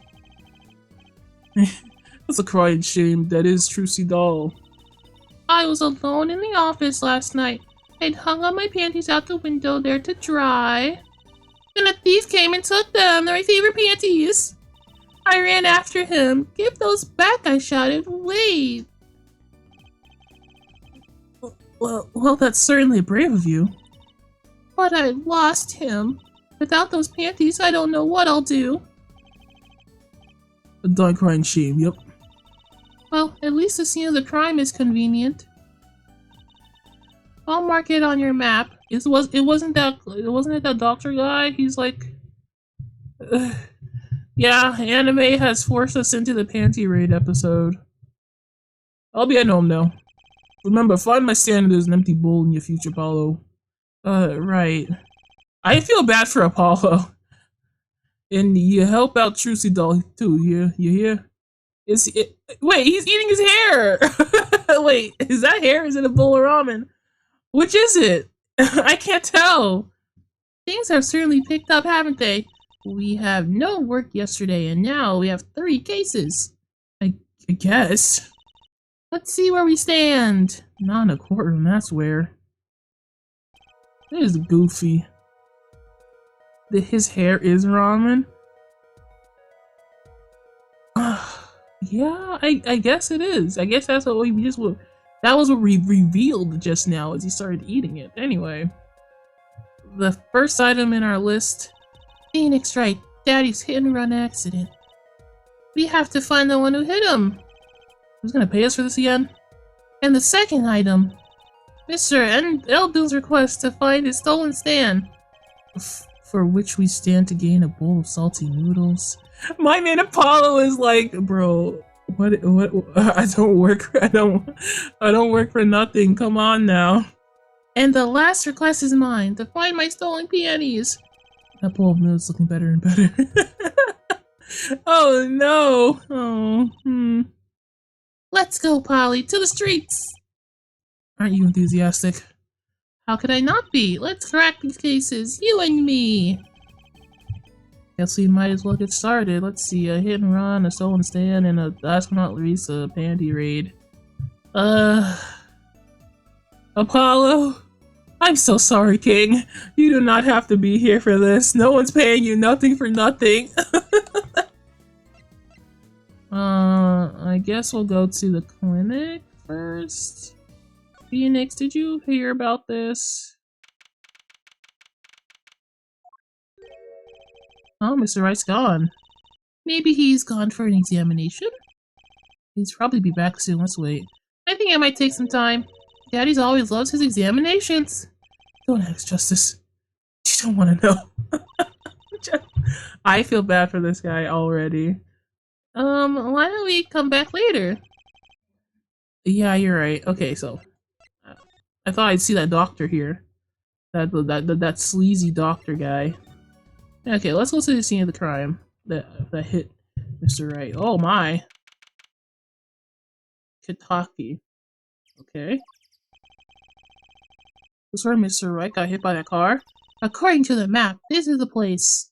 That's a crying shame. That is Trucy Doll. I was alone in the office last night. I'd hung up my panties out the window there to dry. And a thief came and took them. They're my favorite panties. I ran after him. Give those back, I shouted. Wait. Well, that's certainly brave of you. But I lost him. Without those panties, I don't know what I'll do. A darn crying shame, yep. Well, at least the scene of the crime is convenient. I'll mark it on your map. It wasn't that doctor guy? He's like, yeah, anime has forced us into the panty raid episode. I'll be at home now. Remember, find my stand as an empty bowl in your future, Apollo. Right. I feel bad for Apollo. And you help out Trucy Doll too. You hear? Wait, he's eating his hair. Wait, is that hair? Is it a bowl of ramen? Which is it? I can't tell. Things have certainly picked up, haven't they? We have no work yesterday, and now we have 3 cases. I guess. Let's see where we stand. Not in a courtroom, that's where. It is goofy. His hair is ramen? Yeah, I guess it is. I guess that's what we just were. That was what we revealed just now as he started eating it. Anyway, the first item in our list, Pheonix right, Daddy's hit and run accident. We have to find the one who hit him. Who's gonna pay us for this again? And the second item, Mr. Elbill's request to find his stolen stand, for which we stand to gain a bowl of salty noodles. My man Apollo is like, bro, what, I don't work for nothing, come on now. And the last request is mine, to find my stolen peonies. That bowl of noodles looking better and better. Oh no, Let's go, Polly, to the streets! Aren't you enthusiastic? How could I not be? Let's crack these cases, you and me! Guess we might as well get started. Let's see, a hit and run, a stolen stand, and last but not least, a panty raid. Apollo? I'm so sorry, King. You do not have to be here for this. No one's paying you nothing for nothing. I guess we'll go to the clinic first. Pheonix, did you hear about this? Oh, Mr. Wright's gone. Maybe he's gone for an examination? He's probably be back soon, let's wait. I think it might take some time. Daddy's always loves his examinations. Don't ask, Justice. You don't want to know. I feel bad for this guy already. Why don't we come back later? Yeah, you're right. Okay, so I thought I'd see that doctor here. That sleazy doctor guy. Okay, let's go to the scene of the crime that hit Mr. Wright. Oh my. Kitaki. Okay. This is where Mr. Right got hit by that car. According to the map, this is the place.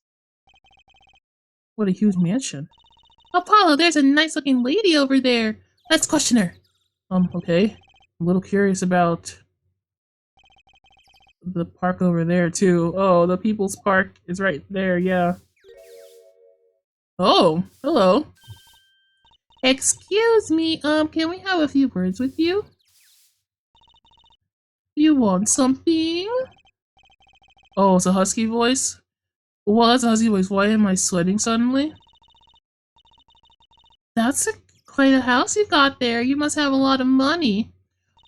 What a huge mansion. Apollo, there's a nice looking lady over there. Let's question her. Okay. I'm a little curious about the park over there, too. Oh, the People's Park is right there, yeah. Oh, hello. Excuse me, can we have a few words with you? You want something? Oh, it's a husky voice? Well, that's a husky voice. Why am I sweating suddenly? That's quite a house you got there. You must have a lot of money.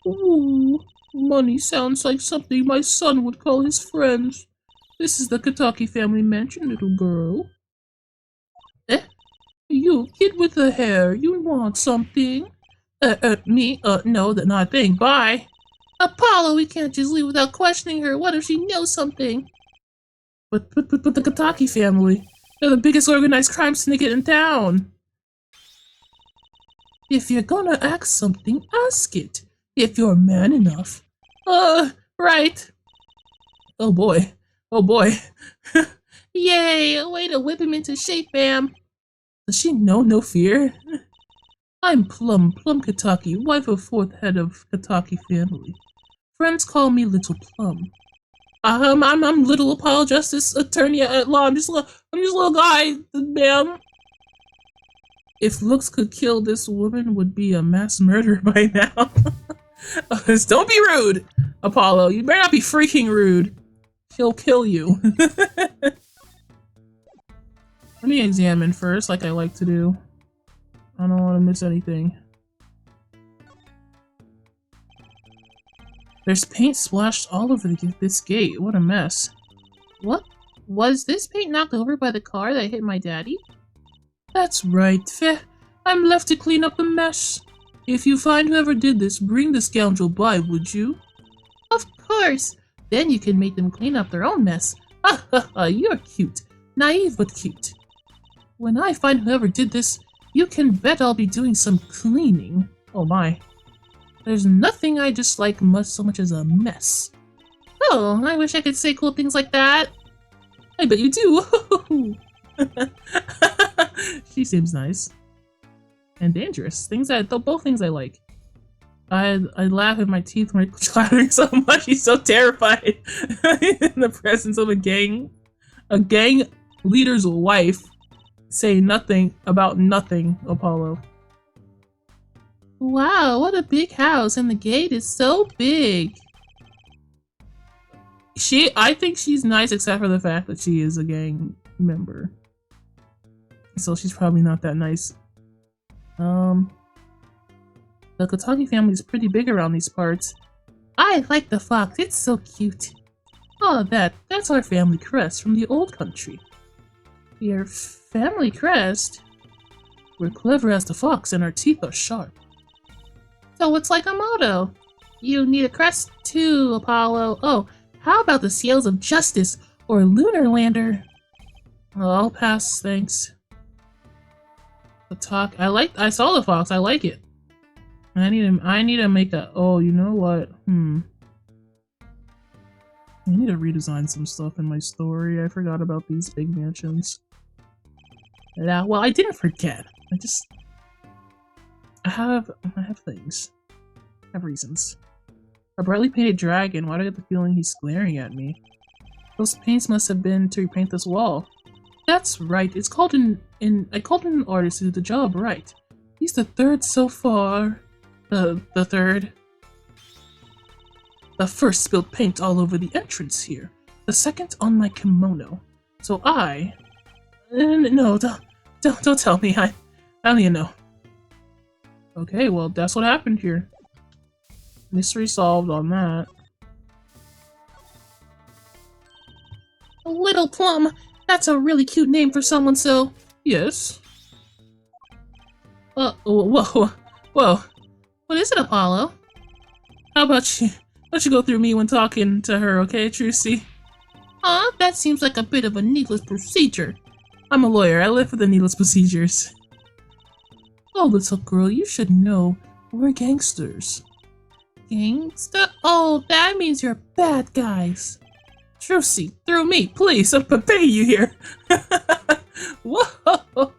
Ooh, money sounds like something my son would call his friends. This is the Kataki family mansion, little girl. Eh? You, kid with the hair, you want something? Me? No, that's not a thing. Bye. Apollo, we can't just leave without questioning her. What if she knows something? But the Kataki family, they're the biggest organized crime syndicate in town. If you're gonna ask something, ask it. If you're man enough. Right. Oh boy. Oh boy. Yay, a way to whip him into shape, fam. Does she know no fear? I'm Plum Kataki, wife of 4th head of Kataki family. Friends call me Little Plum. I'm Little Apollo Justice Attorney at Law. I'm just a little guy, ma'am. If looks could kill, this woman would be a mass murderer by now. Don't be rude, Apollo. You better not be freaking rude. She'll kill you. Let me examine first, like I like to do. I don't want to miss anything. There's paint splashed all over this gate. What a mess. What? Was this paint knocked over by the car that hit my daddy? That's right. I'm left to clean up the mess. If you find whoever did this, bring the scoundrel by, would you? Of course. Then you can make them clean up their own mess. You're cute. Naive but cute. When I find whoever did this, you can bet I'll be doing some cleaning. Oh my. There's nothing I dislike so much as a mess. Oh, I wish I could say cool things like that. I bet you do. She seems nice. And dangerous. Both things I like. I laugh and my teeth were clattering so much. He's so terrified in the presence of a gang leader's wife. Say nothing about nothing, Apollo. Wow, what a big house, and the gate is so big. I think she's nice except for the fact that she is a gang member. So she's probably not that nice. The Kataki family is pretty big around these parts. I like the fox, it's so cute. Oh, that's our family crest from the old country. Your family crest? We're clever as the fox and our teeth are sharp. So it's like a motto. You need a crest too, Apollo. Oh, how about the Seals of Justice or Lunar Lander? Oh, I'll pass, thanks. I saw the fox, I like it. I need to make a, oh, you know what? I need to redesign some stuff in my story. I forgot about these big mansions. Yeah, well, I didn't forget. I have things. I have reasons. A brightly painted dragon. Why do I get the feeling he's glaring at me? Those paints must have been to repaint this wall. That's right. I called in an artist to do the job right. He's the third so far. The third. The first spilled paint all over the entrance here. The second on my kimono. So no, don't tell me. I don't even know. Okay, well, that's what happened here. Mystery solved on that. Little Plum! That's a really cute name for someone so... Yes? Whoa. What is it, Apollo? How about you go through me when talking to her, okay, Trucy? That seems like a bit of a needless procedure. I'm a lawyer, I live for the needless procedures. Oh, little girl, you should know. We're gangsters. Gangsta? Oh, that means you're bad guys. Trucy, through me, please. I'm paying you here. Whoa!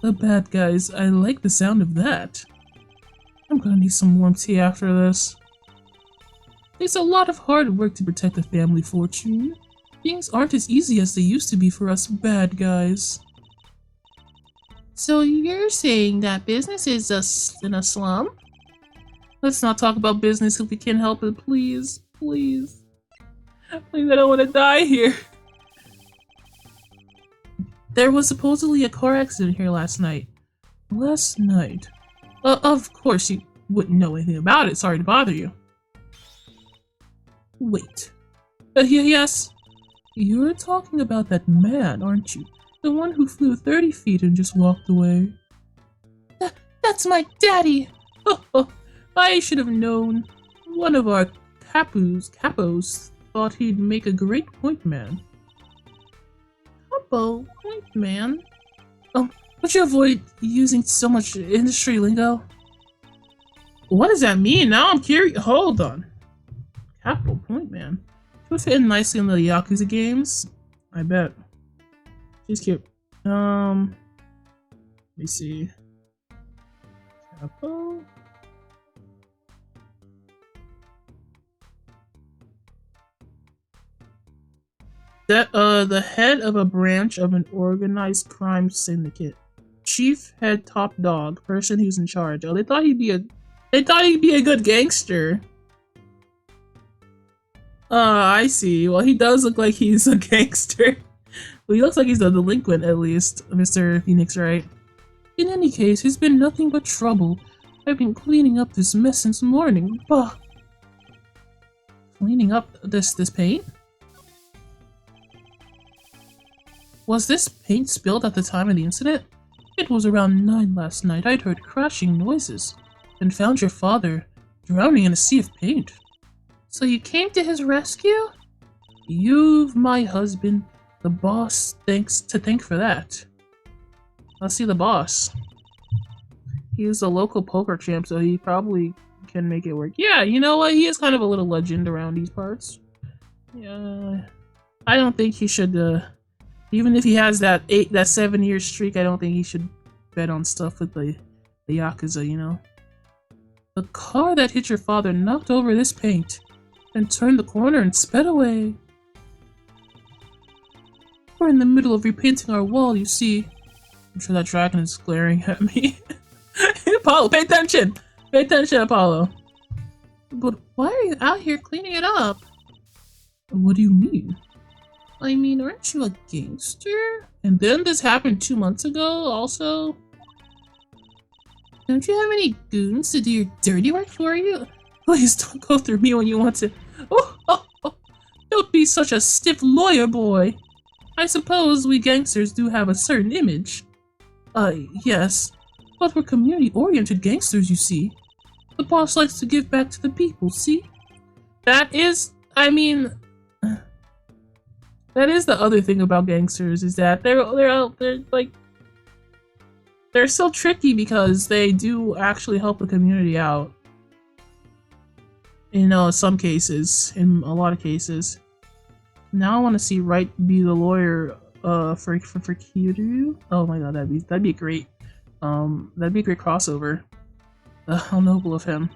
The bad guys. I like the sound of that. I'm gonna need some warm tea after this. It's a lot of hard work to protect the family fortune. Things aren't as easy as they used to be for us bad guys. So you're saying that business is in a slum? Let's not talk about business if we can help it, please. Please. Please, I don't want to die here. There was supposedly a car accident here last night. Last night? Of course you wouldn't know anything about it. Sorry to bother you. Wait. Yes. You're talking about that man, aren't you? The one who flew 30 feet and just walked away. That's my daddy! Oh, I should have known. One of our capos thought he'd make a great point man. Capo? Point man? Would you avoid using so much industry lingo? What does that mean? Now I'm curious. Hold on. Capo point man. She would fit in nicely in the Yakuza games. I bet. She's cute. Let me see. Capo? That, the head of a branch of an organized crime syndicate. Chief, head, top dog, person who's in charge. Oh, they thought he'd be a good gangster. I see. Well, he does look like he's a gangster. Well, he looks like he's a delinquent, at least. Mr. Pheonix, right? In any case, he's been nothing but trouble. I've been cleaning up this mess since morning. Bah! Cleaning up this paint? Was this paint spilled at the time of the incident? It was around 9 last night. I'd heard crashing noises and found your father drowning in a sea of paint. So you came to his rescue? You've my husband, the boss, to thank for that. Let's see the boss. He's a local poker champ, so he probably can make it work. Yeah, you know what? He is kind of a little legend around these parts. Yeah, I don't think he should, even if he has that 7-year streak, I don't think he should bet on stuff with the Yakuza, you know? The car that hit your father knocked over this paint and turned the corner and sped away. We're in the middle of repainting our wall, you see. I'm sure that dragon is glaring at me. Apollo, pay attention! Pay attention, Apollo. But why are you out here cleaning it up? What do you mean? I mean, aren't you a gangster? And then this happened 2 months ago, also? Don't you have any goons to do your dirty work for you? Please don't go through me when you want to. Oh, don't be such a stiff lawyer boy. I suppose we gangsters do have a certain image. Yes. But we're community-oriented gangsters, you see. The boss likes to give back to the people, see? That is, I mean... That is the other thing about gangsters, is that they're so tricky because they do actually help the community out. In some cases, in a lot of cases. Now I want to see Wright be the lawyer for Kiryu. Oh my god, that'd be great. That'd be a great crossover. How noble of him.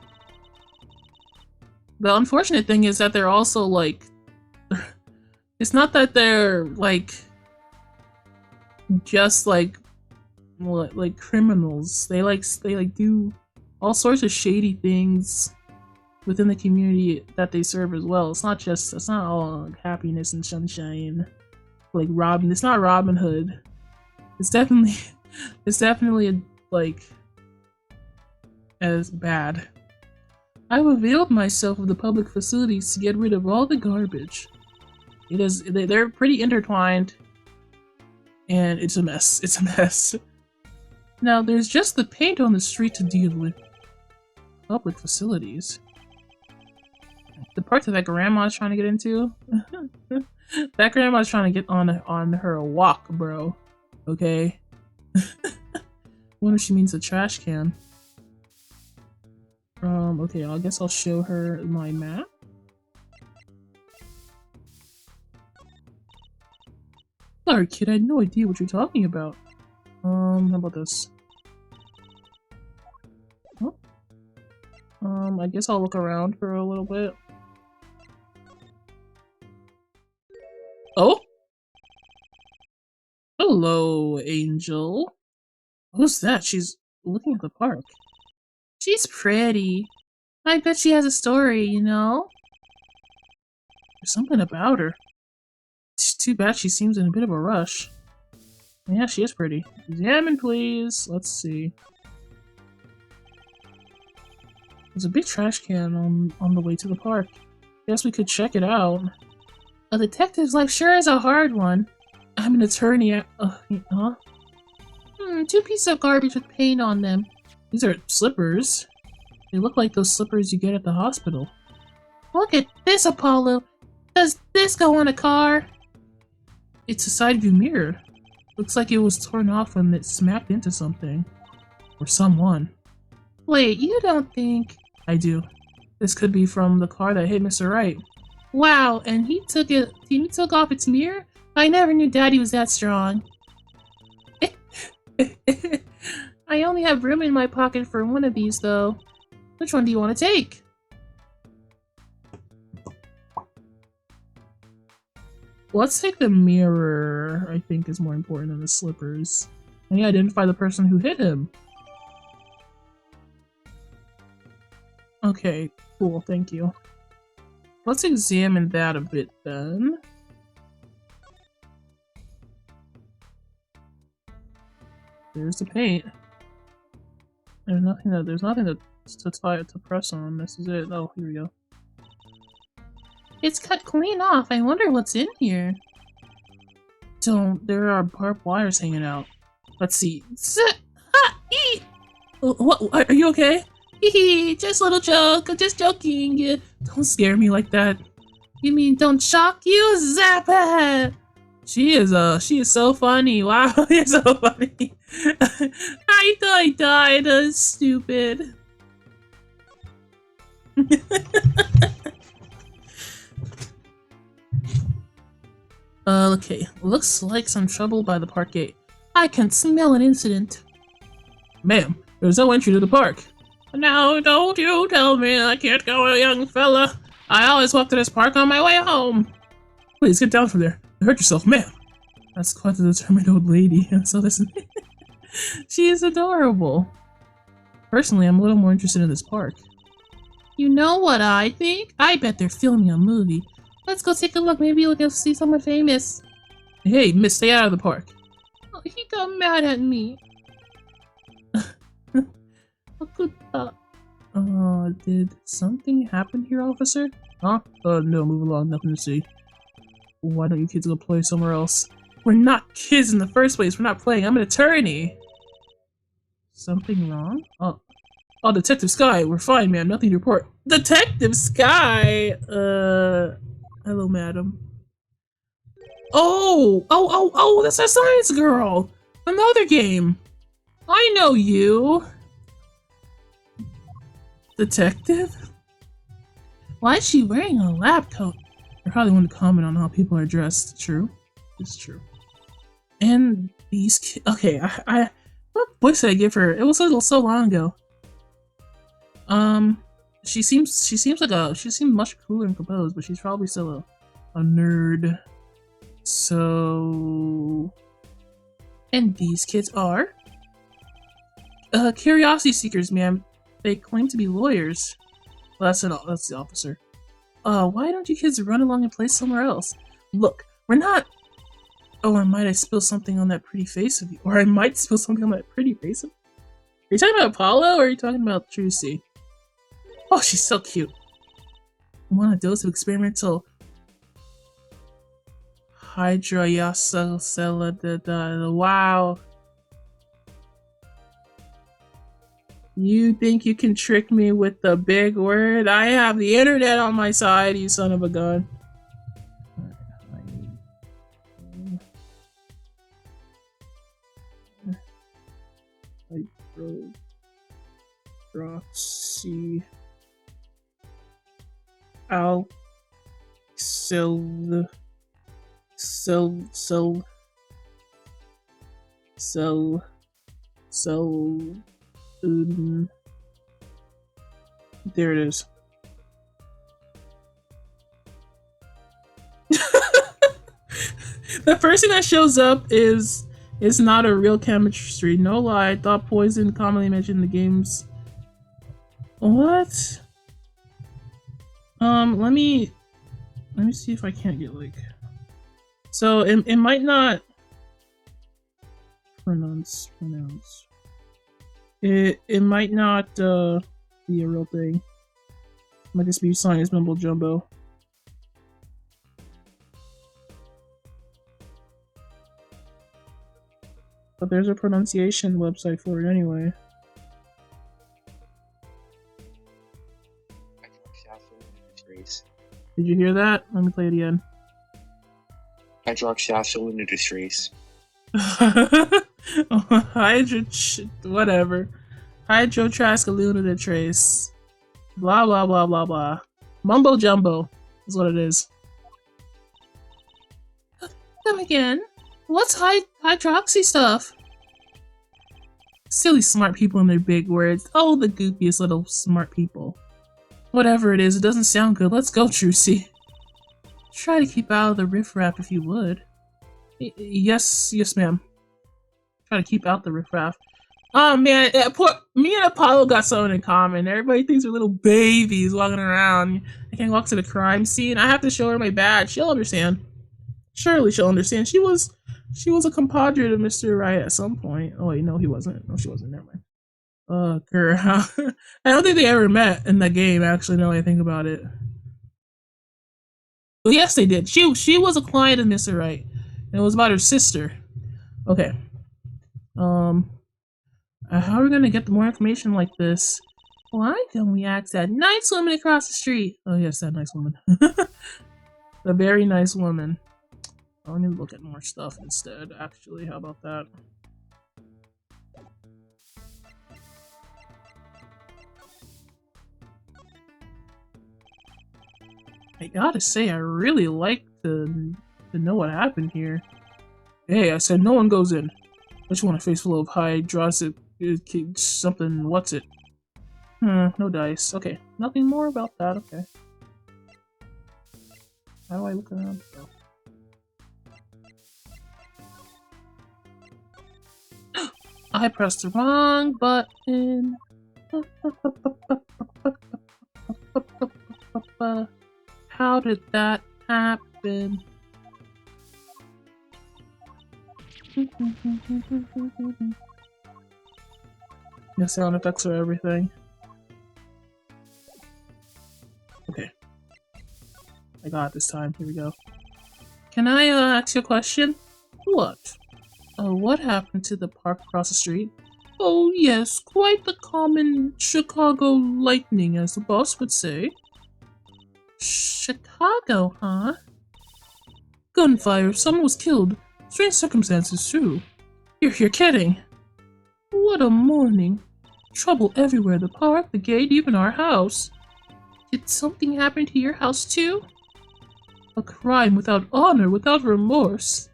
The unfortunate thing is that they're also like, it's not that they're like just like criminals. They do all sorts of shady things within the community that they serve as well. It's not all like, happiness and sunshine. Like it's not Robin Hood. It's definitely like as bad. I've availed myself of the public facilities to get rid of all the garbage. They're pretty intertwined, and it's a mess. It's a mess. Now there's just the paint on the street to deal with. Public facilities. The part that grandma's trying to get into. That grandma's trying to get on her walk, bro. Okay. Wonder if she means a trash can. Okay, I guess I'll show her my map. Sorry, kid, I had no idea what you're talking about. How about this? Huh? I guess I'll look around for a little bit. Oh? Hello, Angel. Who's that? She's looking at the park. She's pretty. I bet she has a story, you know? There's something about her. It's too bad she seems in a bit of a rush. Yeah, she is pretty. Examine, please. Let's see. There's a big trash can on the way to the park. Guess we could check it out. A detective's life sure is a hard one. I'm an attorney at, huh? Two pieces of garbage with paint on them. These are slippers. They look like those slippers you get at the hospital. Look at this, Apollo! Does this go on a car? It's a side view mirror. Looks like it was torn off when it smacked into something. Or someone. Wait, you don't think... I do. This could be from the car that hit Mr. Wright. Wow, and he took off its mirror? I never knew Daddy was that strong. I only have room in my pocket for one of these, though. Which one do you want to take? Let's take the mirror, I think is more important than the slippers. And identify the person who hit him. Okay, cool, thank you. Let's examine that a bit then. There's the paint. There's nothing to press on. This is it. Oh, here we go. It's cut clean off. I wonder what's in here. There are barbed wires hanging out. Let's see. What? Are you okay? Just a little joke. I'm just joking. Don't scare me like that. You mean don't shock you? Zappa! She is so funny. Wow, you're so funny. I thought I died. That's stupid. Okay. Looks like some trouble by the park gate. I can smell an incident. Ma'am, there's no entry to the park. No, don't you tell me I can't go, young fella. I always walk to this park on my way home. Please get down from there. You hurt yourself, ma'am. That's quite the determined old lady. So listen. She is adorable. Personally, I'm a little more interested in this park. You know what I think? I bet they're filming a movie. Let's go take a look. Maybe we'll go see someone famous. Hey, miss, stay out of the park. Oh, he got mad at me. Did something happen here, officer? Huh? No, move along, nothing to see. Why don't you kids go play somewhere else? We're not kids in the first place, we're not playing, I'm an attorney! Something wrong? Oh, Detective Sky, we're fine, man, nothing to report. Detective Sky! Hello, madam. Oh, that's our science girl! Another game! I know you! Detective? Why is she wearing a lab coat? I probably want to comment on how people are dressed. True. It's true. And these kids. Okay, what voice did I give her? It was so long ago. She seemed much cooler and composed, but she's probably still a nerd. So, and these kids are curiosity seekers, ma'am. They claim to be lawyers. Well, that's the officer. Why don't you kids run along and play somewhere else? Look, we're not. Oh, or might I spill something on that pretty face of you? Or I might spill something on that pretty face of you? Are you talking about Apollo, or are you talking about Trucy? Oh, she's so cute. Want a dose of experimental hydroxycella? Wow. You think you can trick me with the big word? I have the internet on my side, you son of a gun. Roxy. Al. Sel. Sel. Sel. Sel. Sel. There it is. The first thing that shows up is it's not a real chemistry. No lie, I thought poison commonly mentioned in the games. What? Let me see if I can't get like. So it might not pronounce. It might not be a real thing. It might just be science mumbo jumbo. But there's a pronunciation website for it anyway. Did you hear that? Let me play it again. Hydroxyacetylinitrace. Whatever. Hydroxyacetylinitrace. Blah blah blah blah blah. Mumbo jumbo is what it is. Come again? What's hydroxy stuff? Silly smart people and their big words. Oh, the goofiest little smart people. Whatever it is, it doesn't sound good. Let's go, Trucy. Try to keep out of the riffraff if you would. Yes, ma'am. Try to keep out the riffraff. Oh man, me and Apollo got something in common. Everybody thinks we're little babies walking around. I can't walk to the crime scene. I have to show her my badge. She'll understand. Surely she'll understand. She was a compadre to Mr. Right at some point. Oh wait, no, he wasn't. No, she wasn't. Never mind. Girl. I don't think they ever met in that game, actually, now that I think about it. Well, yes, they did. She was a client of Mr. Right. And it was about her sister. Okay. How are we gonna get more information like this? Why don't we ask that nice woman across the street? Oh yes, that nice woman. The very nice woman. I need to look at more stuff instead, actually. How about that? I gotta say, I really like to know what happened here. Hey, I said no one goes in. I just want a face full of hydroxy something. What's it? No dice. Okay, nothing more about that. Okay. How do I look around? Oh. I pressed the wrong button. How did that happen? The sound effects are everything. Okay. I got it this time. Here we go. Can I ask you a question? What? What happened to the park across the street? Oh yes, quite the common Chicago lightning, as the boss would say. Chicago, huh? Gunfire, someone was killed. Strange circumstances, too. You're kidding. What a morning. Trouble everywhere, the park, the gate, even our house. Did something happen to your house, too? A crime without honor, without remorse.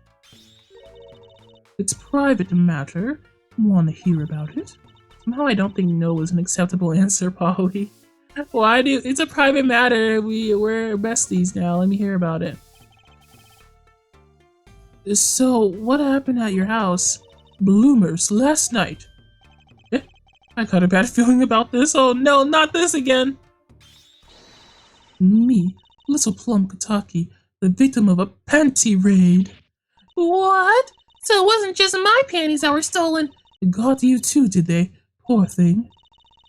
It's private matter. Want to hear about it? Somehow I don't think no is an acceptable answer, Polly. Why do it's a private matter? We're besties now. Let me hear about it. So, what happened at your house? Bloomers last night. I got a bad feeling about this. Oh no, not this again. Me, little Plum Kataki, the victim of a panty raid. What? So it wasn't just my panties that were stolen. They got you too, did they? Poor thing.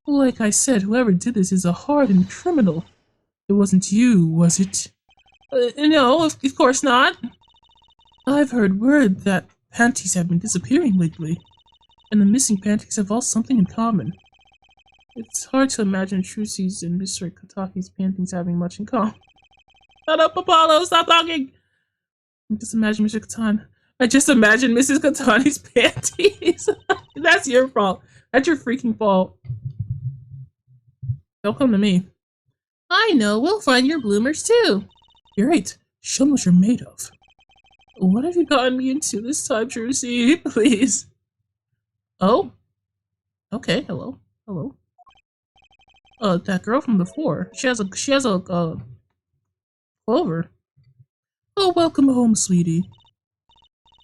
Like I said, whoever did this is a hardened criminal. It wasn't you, was it? No, of course not. I've heard word that panties have been disappearing lately, and the missing panties have all something in common. It's hard to imagine Trucy's and Mr. Kataki's panties having much in common. Shut up, Apollo! Stop talking! Just imagine Mr. Katan. I just imagine Mrs. Katani's panties. That's your fault. That's your freaking fault. Don't come to me. I know, we'll find your bloomers too. You're right. Show me what you're made of. What have you gotten me into this time, Trucy? Please. Oh? Okay, hello. Hello. That girl from before. She has a clover. Oh, welcome home, sweetie.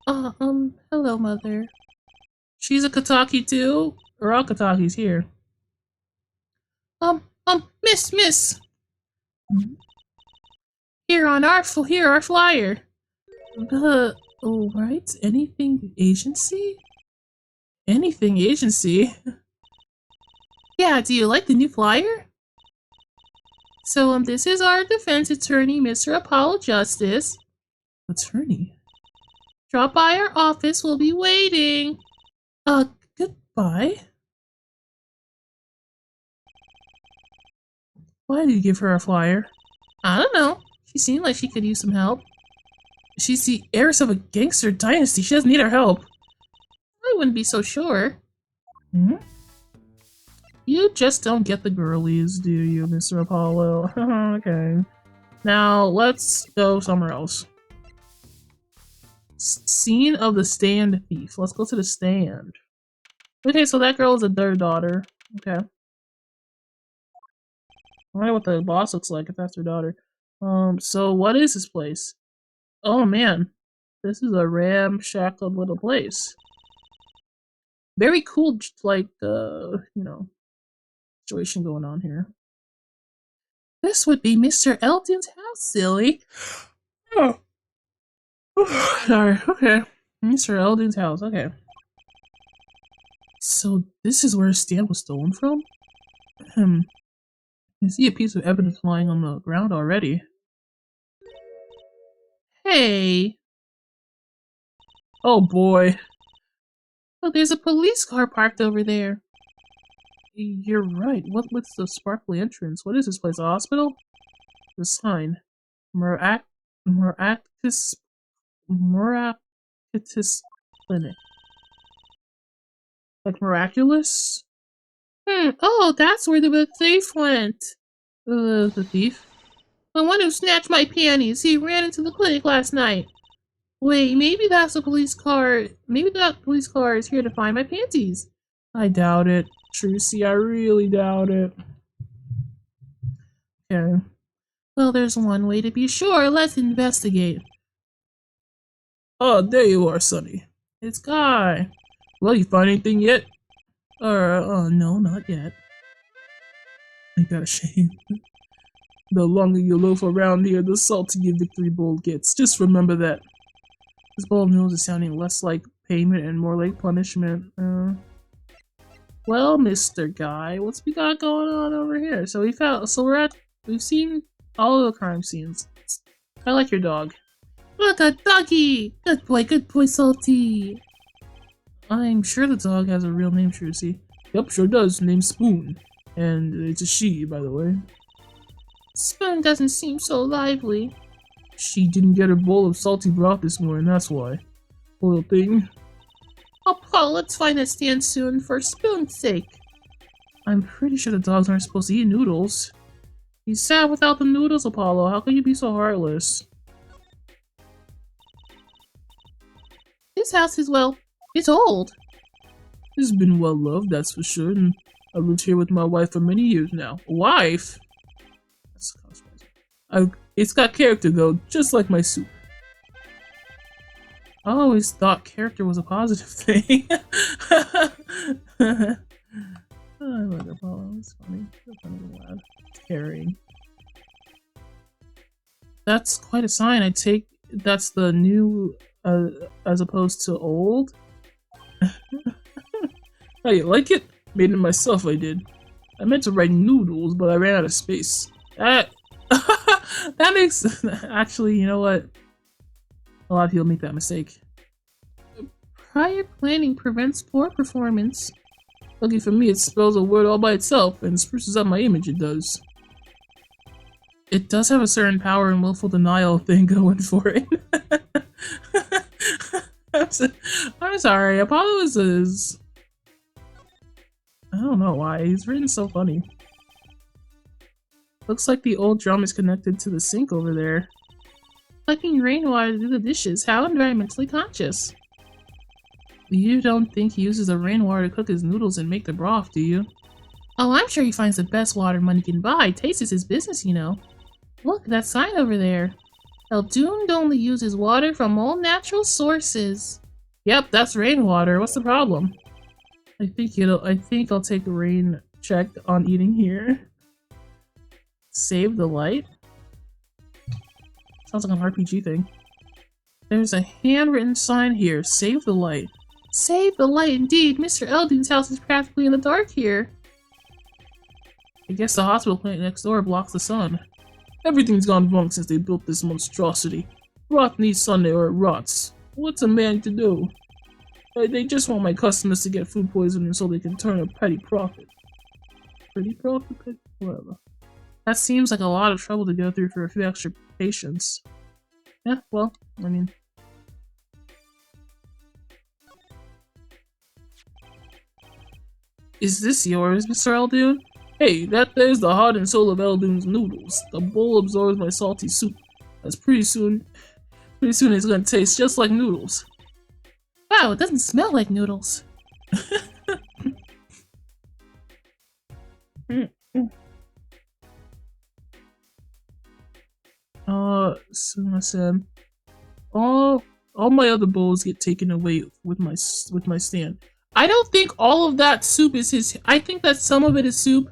Hello, mother. She's a Kataki too? Or all Katakis here. Miss! Here our flyer. Right, anything agency? Anything agency? Yeah, do you like the new flyer? So, this is our defense attorney, Mr. Apollo Justice. Attorney? Drop by our office, we'll be waiting. Goodbye? Why did you give her a flyer? I don't know. She seemed like she could use some help. She's the heiress of a gangster dynasty. She doesn't need our help. I wouldn't be so sure. Hmm? You just don't get the girlies, do you, Mr. Apollo? Okay. Now, let's go somewhere else. Scene of the stand thief. Let's go to the stand. Okay, so that girl is their daughter. Okay. I wonder what the boss looks like if that's her daughter. So what is this place? Oh man. This is a ramshackle little place. Very cool, like, situation going on here. This would be Mr. Eldon's house, silly. Oh. Sorry, okay. Mr. Eldon's house, okay. So this is where his stand was stolen from? I see a piece of evidence lying on the ground already. Hey! Oh boy. Oh, there's a police car parked over there. You're right. What's the sparkly entrance? What is this place? A hospital? The sign. Miraculous Clinic. Like miraculous? Oh, that's where the thief went. The thief? The one who snatched my panties. He ran into the clinic last night. Wait, maybe that's a police car. Maybe that police car is here to find my panties. I doubt it. Trucy, I really doubt it. Okay. Well, there's one way to be sure. Let's investigate. Oh, there you are, Sonny. It's Guy. Well, you find anything yet? No, not yet. Ain't that a shame? The longer you loaf around here, the saltier your victory bowl gets. Just remember that. This bowl of noodles is sounding less like payment and more like punishment. Well, Mr. Guy, what's we got going on over here? So we've seen all of the crime scenes. I like your dog. Look, a doggy! Good boy, Salty. I'm sure the dog has a real name, Trucy. Yep, sure does. Named Spoon. And it's a she, by the way. Spoon doesn't seem so lively. She didn't get her bowl of salty broth this morning, that's why. Little thing. Oh, Paul, let's find a stand soon for Spoon's sake. I'm pretty sure the dogs aren't supposed to eat noodles. He's sad without the noodles, Apollo. How can you be so heartless? This house is, well, it's old. It's been well loved, that's for sure, and I've lived here with my wife for many years now. Wife? That's kind of spicy. It's got character though, just like my soup. I always thought character was a positive thing. I like Apollo, it's funny. It's funny lad. Caring. That's quite a sign. I take that's the new as opposed to old. How you like it? Made it myself, I did. I meant to write noodles, but I ran out of space. That makes actually, you know what? A lot of people make that mistake. Prior planning prevents poor performance. Lucky for me, it spells a word all by itself and spruces up my image, it does. It does have a certain power and willful denial thing going for it. I'm sorry, Apollo is I don't know why, he's written so funny. Looks like the old drum is connected to the sink over there. Collecting rainwater to do the dishes. How environmentally conscious. You don't think he uses the rainwater to cook his noodles and make the broth, do you? Oh, I'm sure he finds the best water money can buy. Taste is his business, you know. Look, that sign over there. Eldoon only uses water from all natural sources. Yep, that's rainwater. What's the problem? I think I'll take a rain check on eating here. Save the light? Sounds like an RPG thing. There's a handwritten sign here. Save the light. Save the light indeed. Mr. Eldoon's house is practically in the dark here. I guess the hospital clinic next door blocks the sun. Everything's gone wrong since they built this monstrosity. Rot needs sunlight or it rots. What's a man to do? They just want my customers to get food poisoning so they can turn a petty profit. Petty profit? Whatever. That seems like a lot of trouble to go through for a few extra patients. Yeah, well, I mean... Is this yours, Mr. Eldoon? Hey, there's the heart and soul of Eldoon's noodles. The bowl absorbs my salty soup. That's pretty soon it's gonna taste just like noodles. Wow, it doesn't smell like noodles. Suma-san. All my other bowls get taken away with my stand. I don't think all of that soup is his. I think that some of it is soup,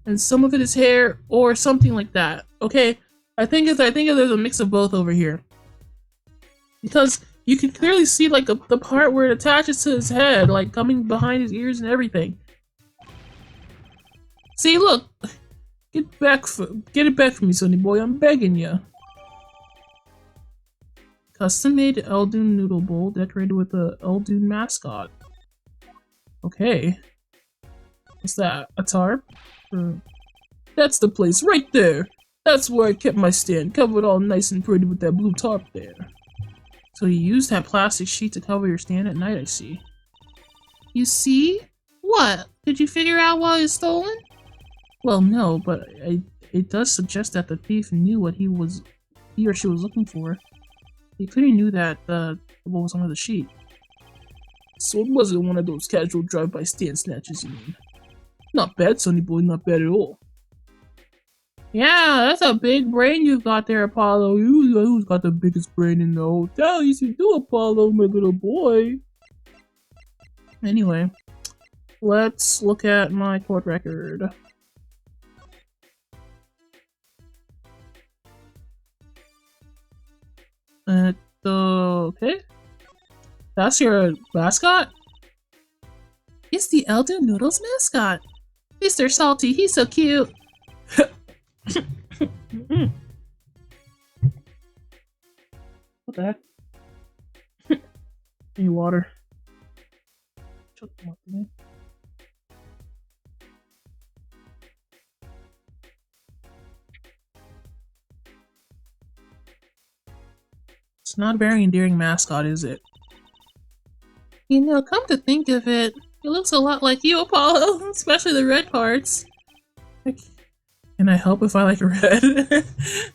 and some of it is hair, or something like that. Okay, I think there's a mix of both over here, because you can clearly see like the part where it attaches to his head, like coming behind his ears and everything. See, look, get it back from me, Sonny boy. I'm begging you. Custom-made Eldoon noodle bowl decorated with the Eldoon mascot. Okay. What's that? A tarp? That's the place right there. That's where I kept my stand, covered all nice and pretty with that blue tarp there. So you used that plastic sheet to cover your stand at night, I see. You see? What? Did you figure out why it was stolen? Well, no, but it does suggest that the thief knew what he or she was looking for. He clearly knew that what was under the sheet. So it wasn't one of those casual drive-by stand snatches, you mean? Not bad, Sonny boy, not bad at all. Yeah, that's a big brain you've got there, Apollo. Who's got the biggest brain in the hotel? You should do, Apollo, my little boy. Anyway, let's look at my court record. Okay. That's your mascot? It's the Eldoon Noodles mascot. Mr. Salty, he's so cute. What the heck? Any water? Chuck them up to me. It's not a very endearing mascot, is it? You know, come to think of it, it looks a lot like you, Apollo, especially the red parts. Can I help if I like red?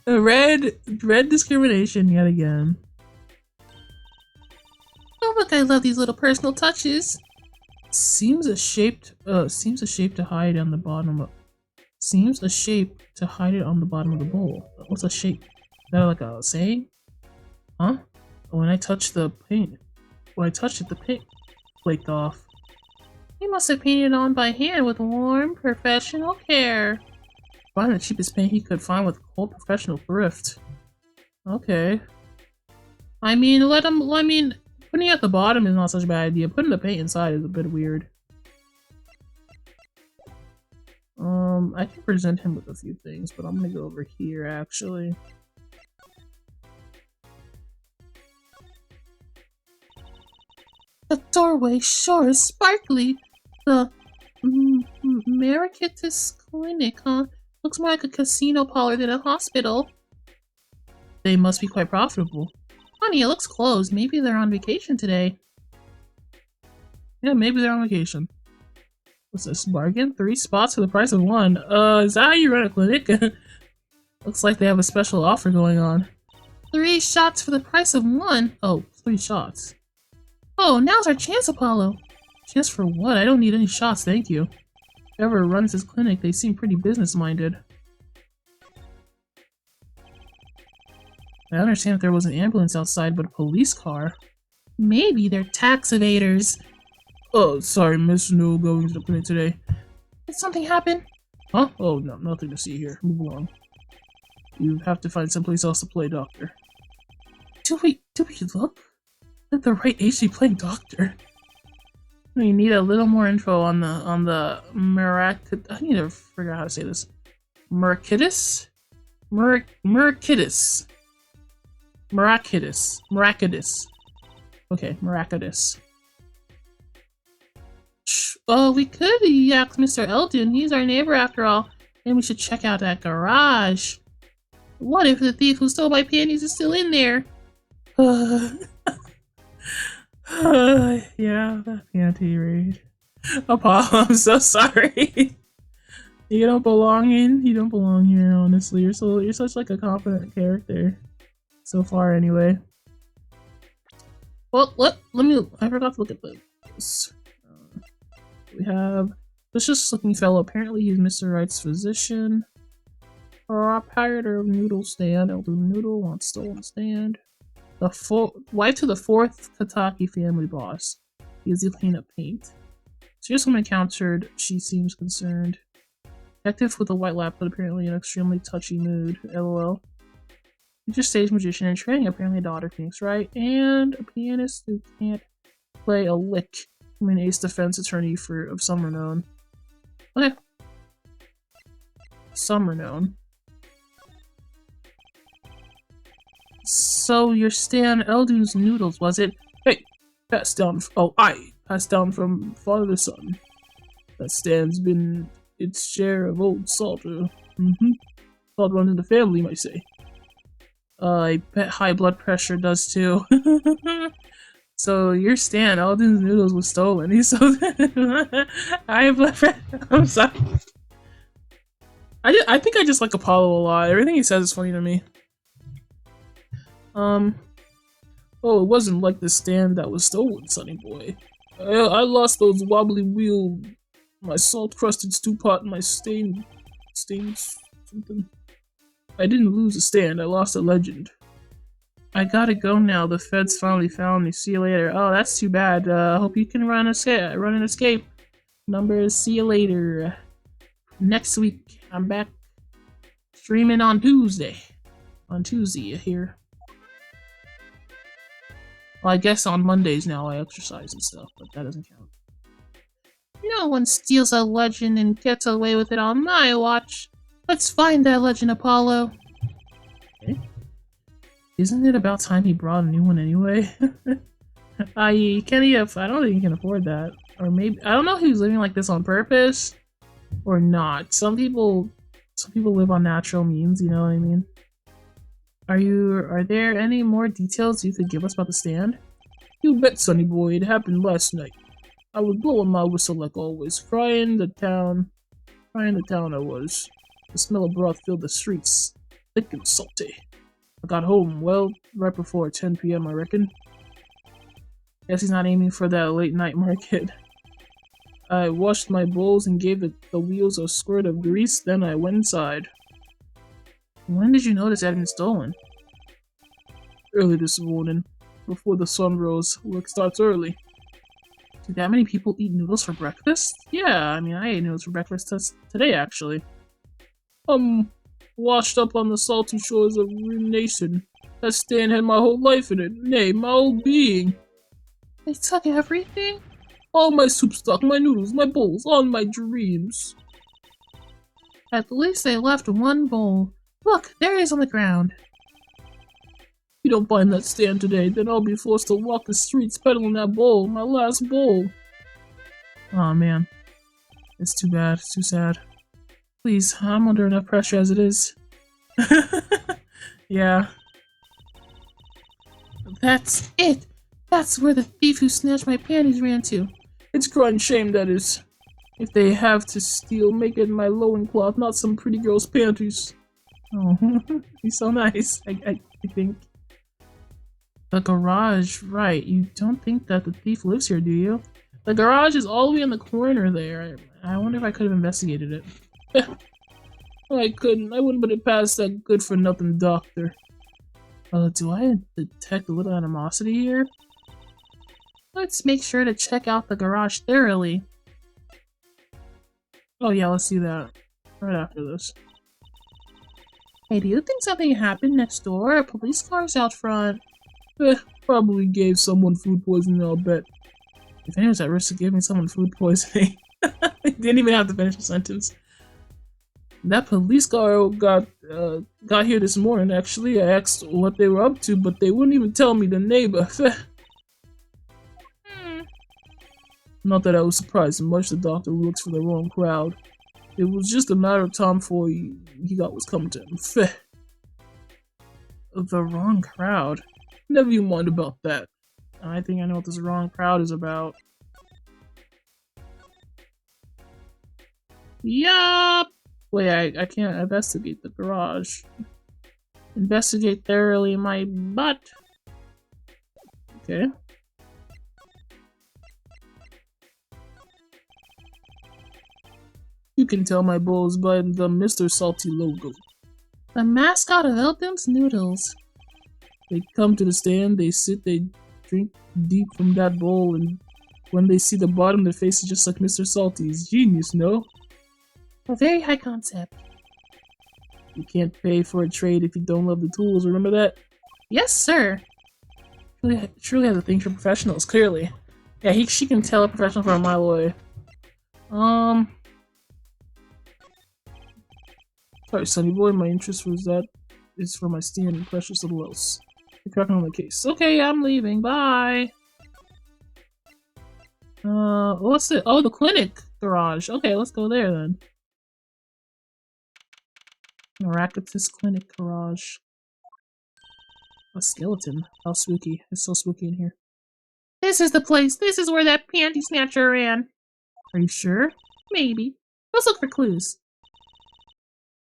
red discrimination yet again. Oh look, I love these little personal touches. Seems a shape to hide on the bottom of. Seems a shape to hide it on the bottom of the bowl. What's a shape? Is that like a saying? Huh? When I touched the paint. When I touched it, the paint flaked off. He must have painted it on by hand with warm, professional care. Find the cheapest paint he could find with cold professional thrift. Okay. I mean, putting it at the bottom is not such a bad idea. Putting the paint inside is a bit weird. I can present him with a few things, but I'm gonna go over here, actually. The doorway sure is sparkly. The Marikitis Clinic, huh? Looks more like a casino parlor than a hospital. They must be quite profitable. Honey, it looks closed. Maybe they're on vacation today. Yeah, maybe they're on vacation. What's this? Bargain? 3 spots for the price of 1. Is that how you run a clinic? Looks like they have a special offer going on. 3 shots for the price of 1? Oh, 3 shots. Oh, now's our chance, Apollo. Chance for what? I don't need any shots, thank you. Whoever runs this clinic, they seem pretty business-minded. I understand if there was an ambulance outside, but a police car? Maybe they're tax evaders. Oh, sorry, miss. No going to the clinic today. Did something happen? Huh? Oh, no, nothing to see here. Move along. You have to find someplace else to play doctor. Do we look at the right age to be playing doctor? We need a little more info on the I need to figure out how to say this. Miracidus? Miracidus. Okay, Miracidus. Oh, we could ask Mr. Eldon. He's our neighbor after all. And we should check out that garage. What if the thief who stole my panties is still in there? Yeah, that panty raid. Apollo, I'm so sorry. You don't belong here, honestly. You're such like a confident character. So far, anyway. Well, I forgot to look at this. We have suspicious looking fellow. Apparently he's Mr. Wright's physician. Proprietor of noodle stand. Eldon Noodle wants stolen stand. The wife to the 4th Kataki family boss. Easy clean up paint. Serious woman encountered. She seems concerned. Detective with a white lap, but apparently in an extremely touchy mood. LOL. Future stage magician in training. Apparently a daughter Pheonix, right? And a pianist who can't play a lick. I mean, ace defense attorney of some renown. Okay. Some renown. So your stand Eldon's Noodles, was it? Hey, passed down. I passed down from father to son. That stand's been its share of old salt. Salt runs in the family, you might say. I bet high blood pressure does too. So your stand, Eldon's Noodles, was stolen. He sold high blood pressure. I'm sorry. I think I just like Apollo a lot. Everything he says is funny to me. Oh, it wasn't like the stand that was stolen, sonny boy. I lost those wobbly wheel, my salt-crusted stew pot, and my stained something. I didn't lose a stand, I lost a legend. I gotta go now, the feds finally found me. See you later. Oh, that's too bad. Hope you can run an escape. Numbers, see you later. Next week, I'm back streaming on Tuesday. On Tuesday, here. Well, I guess on Mondays now I exercise and stuff, but that doesn't count. No one steals a legend and gets away with it on my watch. Let's find that legend, Apollo. Okay. Isn't it about time he brought a new one anyway? I don't think he can afford that. Or maybe, I don't know if he's living like this on purpose or not. Some people live on natural means, you know what I mean? Are there any more details you could give us about the stand? You bet, sonny boy, it happened last night. I was blowing my whistle like always, frying the town I was. The smell of broth filled the streets, thick and salty. I got home, well, right before 10 p.m. I reckon. Guess he's not aiming for that late night market. I washed my bowls and gave the wheels a squirt of grease, then I went inside. When did you notice it had been stolen? Early this morning, before the sun rose. Work starts early. Do that many people eat noodles for breakfast? Yeah, I mean, I ate noodles for breakfast today, actually. Washed up on the salty shores of ruination. That stand had my whole life in it, nay, my whole being. They took everything? All my soup stock, my noodles, my bowls, all my dreams. At least they left one bowl. Look, there it is on the ground. If you don't find that stand today, then I'll be forced to walk the streets peddling that bowl, my last bowl. Aw, man. It's too bad, it's too sad. Please, I'm under enough pressure as it is. Yeah. That's it! That's where the thief who snatched my panties ran to. It's crying shame, that is. If they have to steal, make it my loincloth, not some pretty girl's panties. Oh, he's so nice. I think. The garage, right. You don't think that the thief lives here, do you? The garage is all the way in the corner there. I wonder if I could have investigated it. I couldn't. I wouldn't put it past that good-for-nothing doctor. Do I detect a little animosity here? Let's make sure to check out the garage thoroughly. Oh yeah, let's do that. Right after this. Hey, do you think something happened next door? A police car's out front. Probably gave someone food poisoning, I'll bet. If anyone's at risk of giving someone food poisoning. I didn't even have to finish the sentence. That police car got here this morning, actually. I asked what they were up to, but they wouldn't even tell me the neighbor. Not that I was surprised much the doctor looks for the wrong crowd. It was just a matter of time before he got what's coming to him. The wrong crowd? Never you mind about that. I think I know what this wrong crowd is about. Yup! Wait, I can't investigate the garage. Investigate thoroughly my butt. Okay. You can tell my bowls by the Mr. Salty logo. The mascot of Elton's Noodles. They come to the stand, they sit, they drink deep from that bowl, and when they see the bottom, their face is just like Mr. Salty's. Genius, no? A very high concept. You can't pay for a trade if you don't love the tools, remember that? Yes, sir. Truly has a thing for professionals, clearly. Yeah, she can tell a professional from a mile away. Sorry, Sonny Boy, my interest was that is for my stand and precious little else. You're cracking on the case. Okay, I'm leaving, bye! What's it? Oh, the clinic garage. Okay, let's go there then. Miraculous Clinic Garage. A skeleton. How spooky. It's so spooky in here. This is the place. This is where that panty snatcher ran. Are you sure? Maybe. Let's look for clues.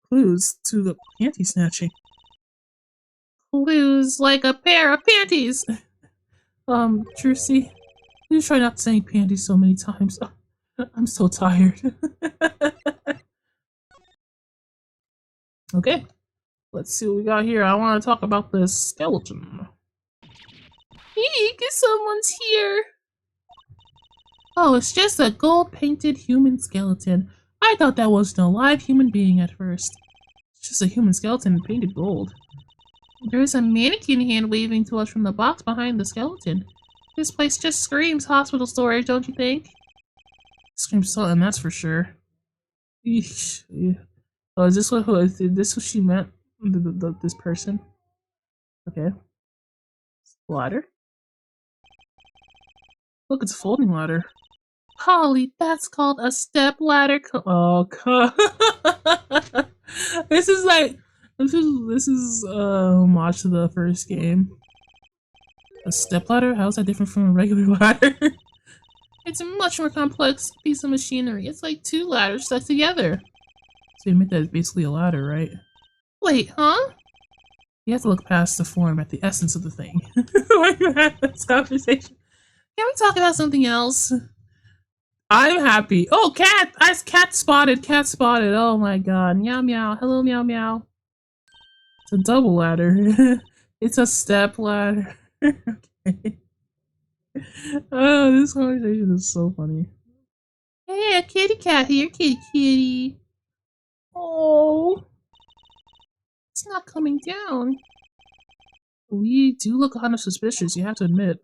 Clues to the panty snatching. Clues like a pair of panties. Trucy, you try not saying panties so many times. I'm so tired. Okay. Let's see what we got here. I want to talk about this skeleton. Eek, someone's here. Oh, it's just a gold-painted human skeleton. I thought that was an alive human being at first. It's just a human skeleton painted gold. There's a mannequin hand waving to us from the box behind the skeleton. This place just screams hospital storage, don't you think? Screams something, that's for sure. Eesh. Yeah. Oh, is this what she meant? This person? Okay. Ladder? Look, it's a folding ladder. Holly, that's called a step ladder. Oh, God. This is like homage to the first game. A step ladder? How is that different from a regular ladder? It's a much more complex piece of machinery. It's like two ladders stuck together. So you admit that it's basically a ladder, right? Wait, huh? You have to look past the form at the essence of the thing. Why you have this conversation? Can we talk about something else? I'm happy. Oh, cat! Cat spotted. Cat spotted. Oh my god. Meow meow. Hello, meow meow. It's a double ladder. It's a step ladder. Okay. Oh, this conversation is so funny. Hey, a kitty cat here, kitty kitty. Oh, it's not coming down. We do look kind of suspicious, you have to admit.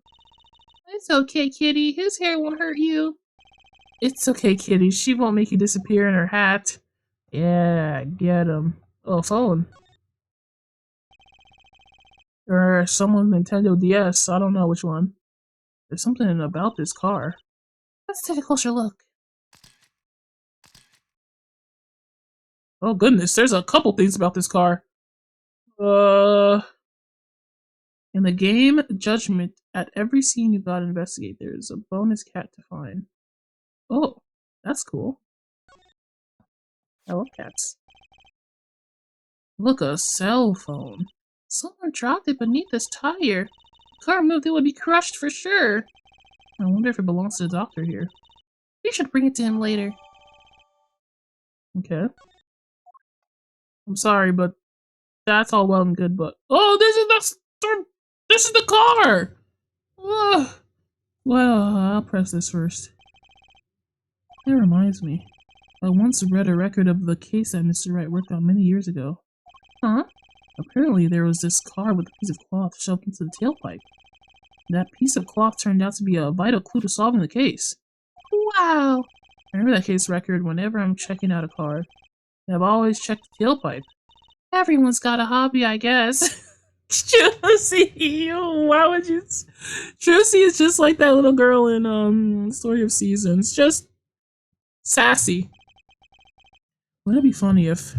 It's okay, kitty. His hair won't hurt you. It's okay, kitty. She won't make you disappear in her hat. Yeah, get him. Oh, phone. Or someone Nintendo DS. I don't know which one. There's something about this car. Let's take a closer look. Oh goodness, there's a couple things about this car. In the game Judgment, at every scene you gotta investigate, there's a bonus cat to find. Oh, that's cool. I love cats. Look, a cell phone. Someone dropped it beneath this tire. If the car moved, it would be crushed for sure. I wonder if it belongs to the doctor here. We should bring it to him later. Okay. I'm sorry, but that's all well and good, but... Oh, this is the car! Ugh. Well, I'll press this first. That reminds me. I once read a record of the case that Mr. Wright worked on many years ago. Huh? Apparently there was this car with a piece of cloth shoved into the tailpipe. That piece of cloth turned out to be a vital clue to solving the case. Wow! I remember that case record whenever I'm checking out a car. I've always checked the tailpipe. Everyone's got a hobby, I guess. Josie, why would you? Josie is just like that little girl in Story of Seasons, just sassy. Wouldn't it be funny if?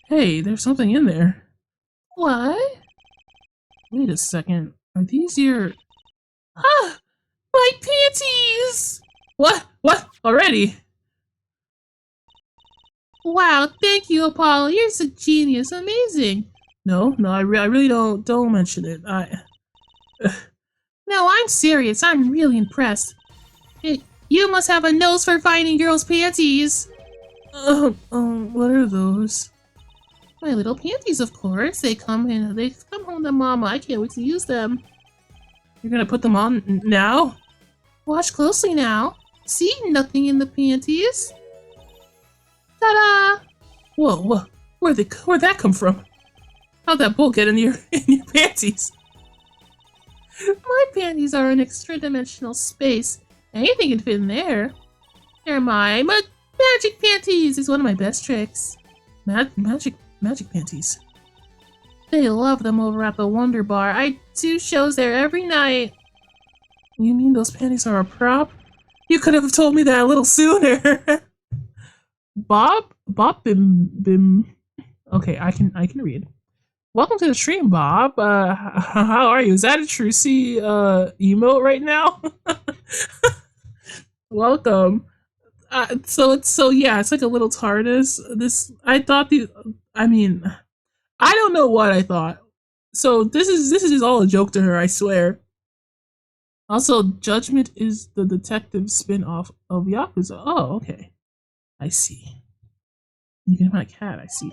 Hey, there's something in there. What? Wait a second. Are these your? Ah, my panties! What? What? Already? Wow! Thank you, Apollo. You're a genius. Amazing. No, I really don't mention it. No, I'm serious. I'm really impressed. You must have a nose for finding girls' panties. What are those? My little panties, of course. They come home to Mama. I can't wait to use them. You're gonna put them on now? Watch closely now. See, nothing in the panties. Ta-da! Whoa! Where'd that come from? How'd that bolt get in your panties? My panties are an extra-dimensional space. Anything can fit in there. They're my magic panties is one of my best tricks. Magic panties. They love them over at the Wonder Bar. I do shows there every night. You mean those panties are a prop? You could have told me that a little sooner. Bob Bim. Okay, I can read. Welcome to the stream, Bob. How are you? Is that a Trucy emote right now? Welcome. It's like a little TARDIS. I don't know what I thought. So this is just all a joke to her, I swear. Also, Judgment is the detective spin-off of Yakuza. Oh, okay. I see. You can find a cat, I see.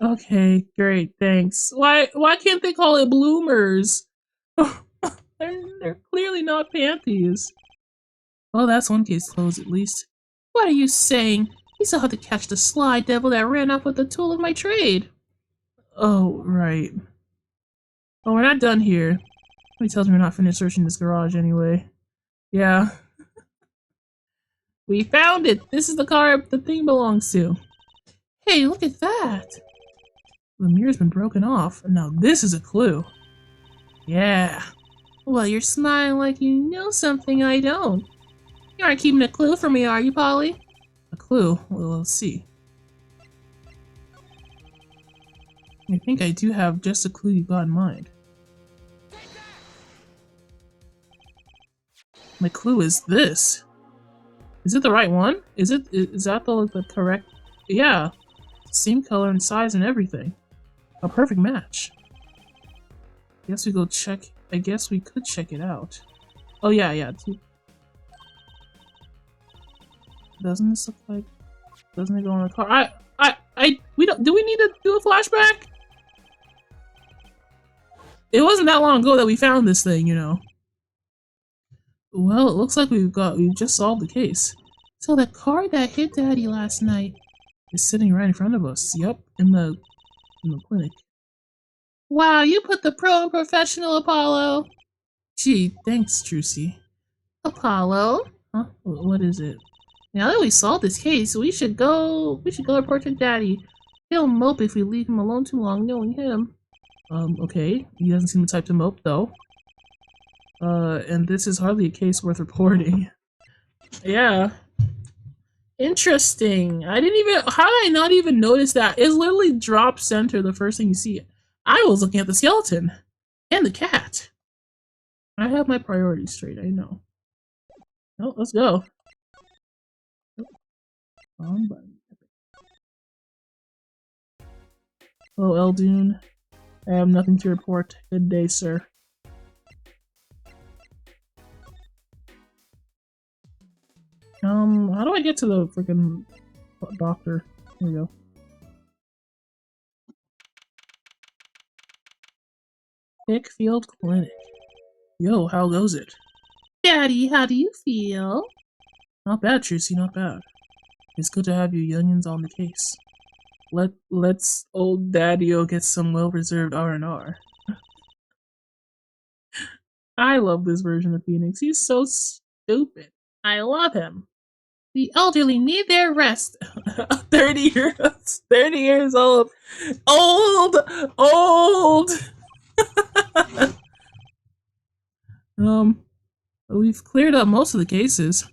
Okay, great, thanks. Why can't they call it bloomers? they're clearly not panties. Well, that's one case closed at least. What are you saying? You still have to catch the sly devil that ran off with the tool of my trade. Oh, right. Oh, we're not done here. He tells me we're not finished searching this garage anyway. Yeah. We found it! This is the car the thing belongs to. Hey, look at that! The mirror's been broken off. Now this is a clue. Yeah. Well, you're smiling like you know something I don't. You aren't keeping a clue for me, are you, Polly? A clue? Well, let's see. I think I do have just a clue you've got in mind. My clue is this. Is it the right one? Is that the correct? Yeah. Same color and size and everything. A perfect match. I guess we could check it out. Oh yeah. Doesn't this look like? Doesn't it go on the car? Do we need to do a flashback? It wasn't that long ago that we found this thing, you know. Well, it looks like we've just solved the case. So the car that hit Daddy last night is sitting right in front of us. Yep, in the clinic. Wow, you put the pro and professional, Apollo. Gee, thanks, Trucy. Apollo? Huh? What is it? Now that we solved this case, we should go report to Daddy. He'll mope if we leave him alone too long, knowing him. Okay. He doesn't seem the type to mope, though. And this is hardly a case worth reporting. Yeah. Interesting. How did I not even notice that? It's literally drop center, the first thing you see. I was looking at the skeleton. And the cat. I have my priorities straight, I know. Oh, let's go. Button. Hello, Eldoon. I have nothing to report. Good day, sir. How do I get to the freaking doctor? Here we go. Hickfield Clinic. Yo, how goes it? Daddy, how do you feel? Not bad, Trucy, not bad. It's good to have you youngins on the case. Let's old Daddy-o get some well-reserved R&R. I love this version of Pheonix. He's so stupid. I love him. The elderly need their rest. 30 years old. Old! We've cleared up most of the cases.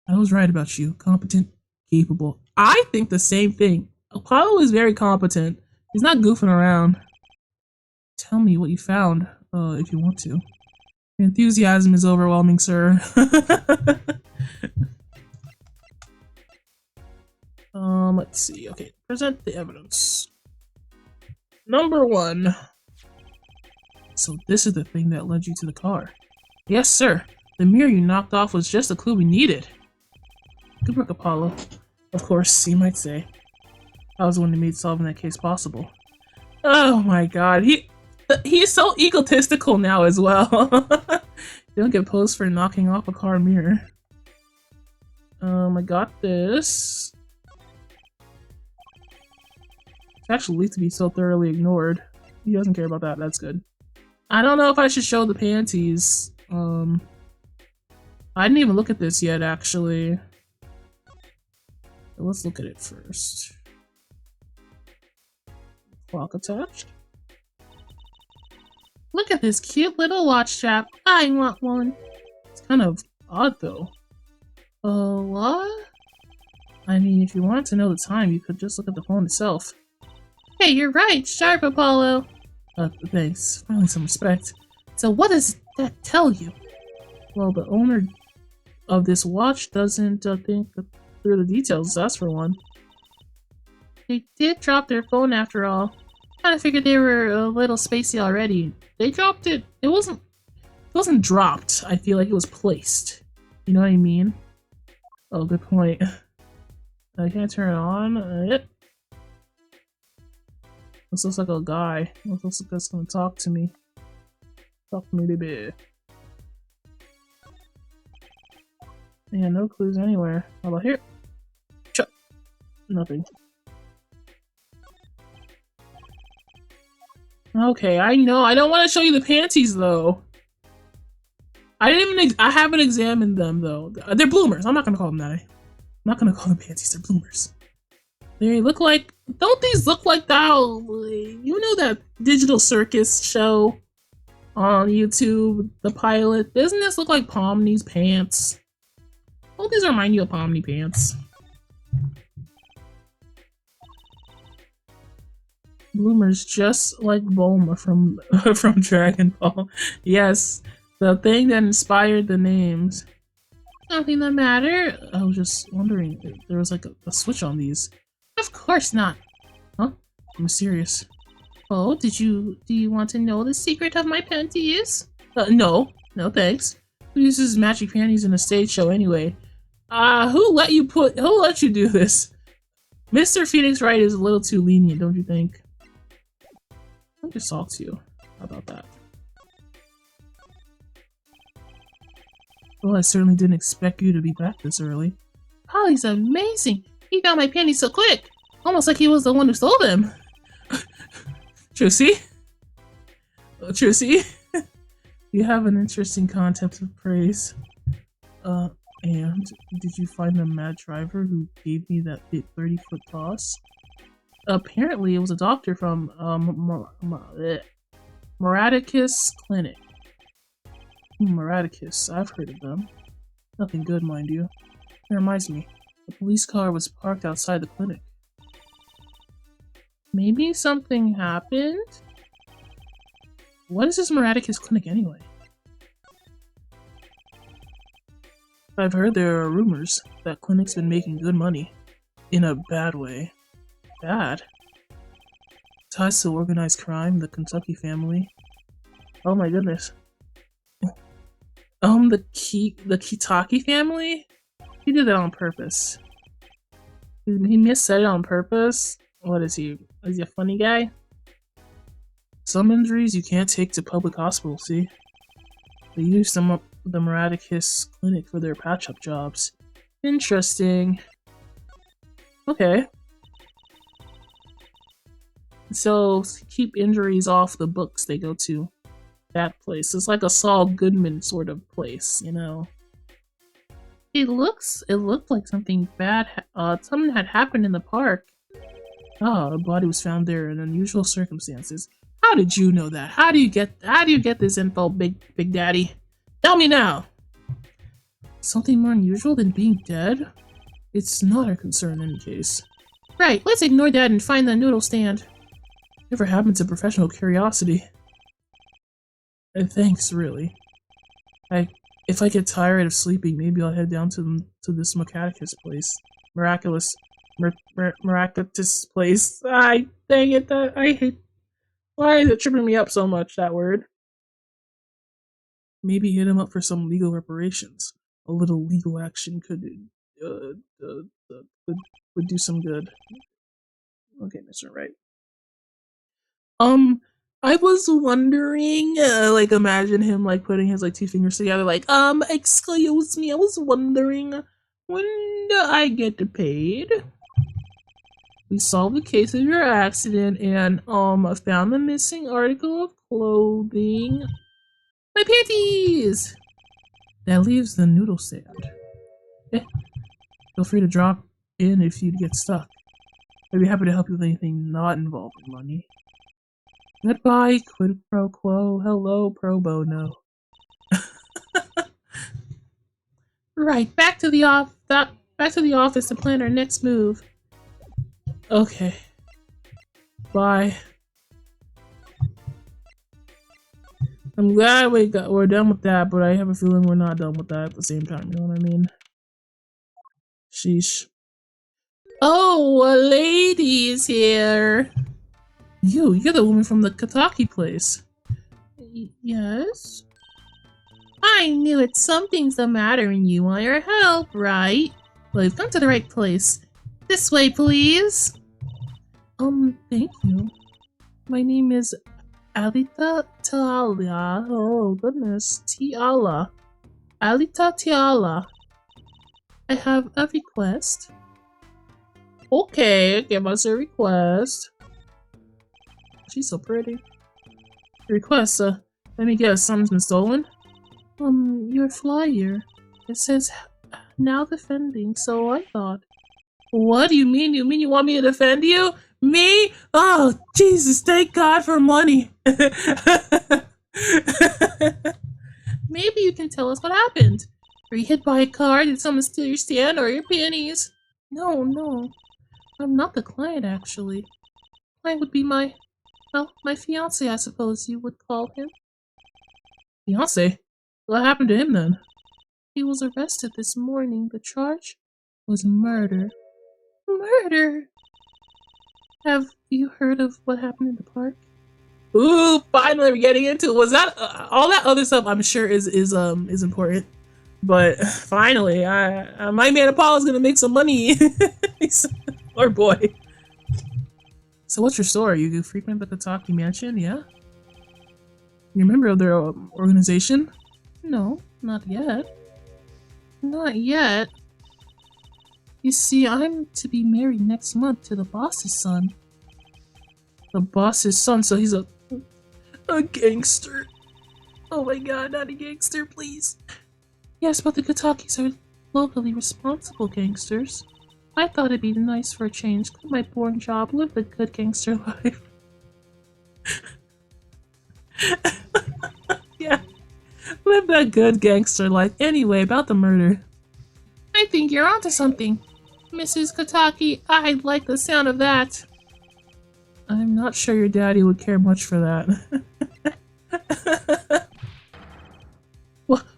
I was right about you. Competent, capable. I think the same thing. Apollo is very competent. He's not goofing around. Tell me what you found, if you want to. Your enthusiasm is overwhelming, sir. Let's see. Okay, present the evidence. Number 1. So this is the thing that led you to the car. Yes, sir. The mirror you knocked off was just the clue we needed. Good work, Apollo. Of course, you might say. I was the one who made solving that case possible. Oh my god, he's so egotistical now as well. You don't get posed for knocking off a car mirror. I got this. It's actually leaked to be so thoroughly ignored. He doesn't care about that, that's good. I don't know if I should show the panties. I didn't even look at this yet, actually. Let's look at it first. Clock attached. Look at this cute little watch strap. I want one. It's kind of odd, though. What? I mean, if you wanted to know the time, you could just look at the phone itself. Hey, you're right. Sharp, Apollo. Thanks. Finally some respect. So what does that tell you? Well, the owner of this watch doesn't think through the details. That's for one. They did drop their phone after all. I figured they were a little spacey already. They dropped it. It wasn't dropped. I feel like it was placed. You know what I mean? Oh, good point. I can't turn it on. Yep. This looks like a guy. This looks like it's gonna talk to me. Talk to me, baby. Yeah, no clues anywhere. How about here? Chuck. Nothing. Okay, I know. I don't want to show you the panties though. I haven't examined them though. They're bloomers. I'm not gonna call them that. I'm not gonna call them panties. They're bloomers. They look like. Don't these look like that? You know that Digital Circus show on YouTube, the pilot? Doesn't this look like Pomni's pants? Don't these remind you of Pomni pants? Bloomers just like Bulma from from Dragon Ball. Yes, the thing that inspired the names. Nothing the matter? I was just wondering if there was like a switch on these. Of course not. Huh? I'm serious. Oh, do you want to know the secret of my panties? No. No thanks. Who uses magic panties in a stage show anyway? Who let you do this? Mr. Pheonix Wright is a little too lenient, don't you think? I'll just talk to you. How about that? Well, I certainly didn't expect you to be back this early. Polly's amazing! He found my panties so quick! Almost like he was the one who stole them! Trucy? Oh, Trucy? You have an interesting concept of praise. And did you find the mad driver who gave me that 30-foot toss? Apparently it was a doctor from, Moradicus Clinic. Moradicus, I've heard of them. Nothing good, mind you. It reminds me, the police car was parked outside the clinic. Maybe something happened? What is this Moradicus Clinic anyway? I've heard there are rumors that clinic's been making good money. In a bad way. Bad? Ties to organized crime, the Kentucky family. Oh my goodness. The Kitaki family? He did that on purpose. He missaid it on purpose? What is he? Is he a funny guy? Some injuries you can't take to public hospital, see? They use the Meraticus clinic for their patch-up jobs. Interesting. Okay. So, to keep injuries off the books, they go to that place. It's like a Saul Goodman sort of place, you know? It looked like something bad, something had happened in the park. Oh, a body was found there in unusual circumstances. How did you know that? How do you get this info, Big Daddy? Tell me now! Something more unusual than being dead? It's not our concern in any case. Right, let's ignore that and find the noodle stand. Never happened to professional curiosity. Thanks, really. If I get tired of sleeping, maybe I'll head down to this Meraticus place. Miraculous place. Dang it, I hate... Why is it tripping me up so much, that word? Maybe hit him up for some legal reparations. A little legal action could do some good. Okay, Mr. Right. I was wondering, like, imagine him, like, putting his, like, two fingers together, like, excuse me, I was wondering, when do I get paid? We solved the case of your accident and, found the missing article of clothing. My panties! That leaves the noodle stand. Feel free to drop in if you get stuck. I'd be happy to help you with anything not involving money. Goodbye, quid pro quo. Hello, pro bono. Right, back to the office to plan our next move. Okay. Bye. I'm glad we're done with that, but I have a feeling we're not done with that at the same time. You know what I mean? Sheesh. Oh, a lady is here. You're the woman from the Kataki place. Yes? I knew it. Something's the matter and you want your help, right? Well, you've come to the right place. This way, please. Thank you. My name is Alita Tiala. Oh, goodness. Tiala. Alita Tiala. I have a request. Okay, give us a request. She's so pretty. Request, let me guess, something's been stolen? Your flyer. It says, now defending, so I thought. What do you mean? You mean you want me to defend you? Me? Oh, Jesus, thank God for money. Maybe you can tell us what happened. Were you hit by a car? Did someone steal your stand or your panties? No. I'm not the client, actually. Client would be my fiance, I suppose you would call him. Fiance? What happened to him then? He was arrested this morning. The charge was murder. Murder? Have you heard of what happened in the park? Ooh, finally we're getting into it. Was that all that other stuff? I'm sure is important, but finally, my man Apollo's gonna make some money. Poor boy. So what's your story? You frequent the Kataki mansion, yeah? You're a member of their organization? No, not yet. Not yet. You see, I'm to be married next month to the boss's son. The boss's son, so he's a gangster. Oh my god, not a gangster, please. Yes, but the Katakis are locally responsible gangsters. I thought it'd be nice for a change. Quit my boring job, live the good gangster life. Yeah, live that good gangster life. Anyway, about the murder. I think you're onto something. Mrs. Kataki, I like the sound of that. I'm not sure your daddy would care much for that.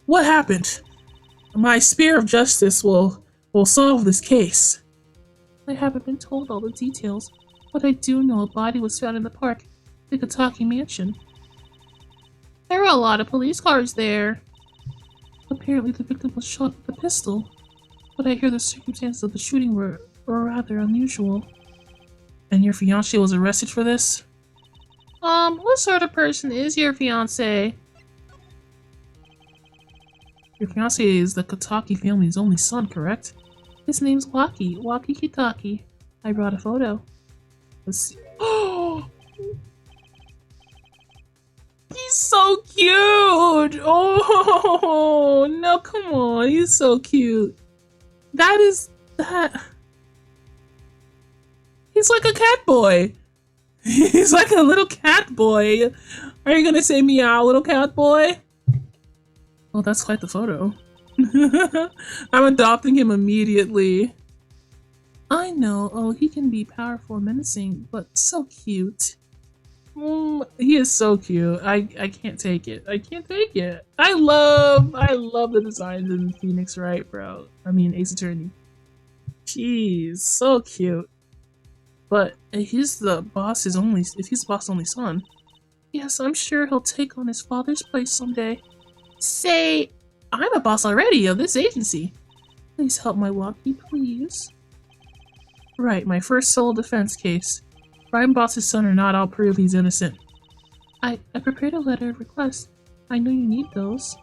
What happened? My spear of justice will solve this case. I haven't been told all the details. But I do know a body was found in the park, the Kataki mansion. There were a lot of police cars there. Apparently the victim was shot with a pistol, but I hear the circumstances of the shooting were rather unusual. And your fiancé was arrested for this? What sort of person is your fiancé? Your fiancé is the Kataki family's only son, correct? His name's Waki Kitaki. I brought a photo. Let's see. Oh! He's so cute! Oh, no, come on. He's so cute. That. He's like a cat boy. He's like a little cat boy. Are you gonna say meow, little cat boy? Oh, that's quite the photo. I'm adopting him immediately. I know. Oh, he can be powerful and menacing, but so cute. He is so cute. I can't take it. I can't take it. I love the designs in Pheonix, right, bro? I mean, Ace Attorney. Jeez, so cute. But if he's the boss's only son, yes, I'm sure he'll take on his father's place someday. Say, I'm a boss already of this agency. Please help my Waki, please. Right, my first sole defense case. Crime boss's son or not, I'll prove he's innocent. I prepared a letter of request. I know you need those.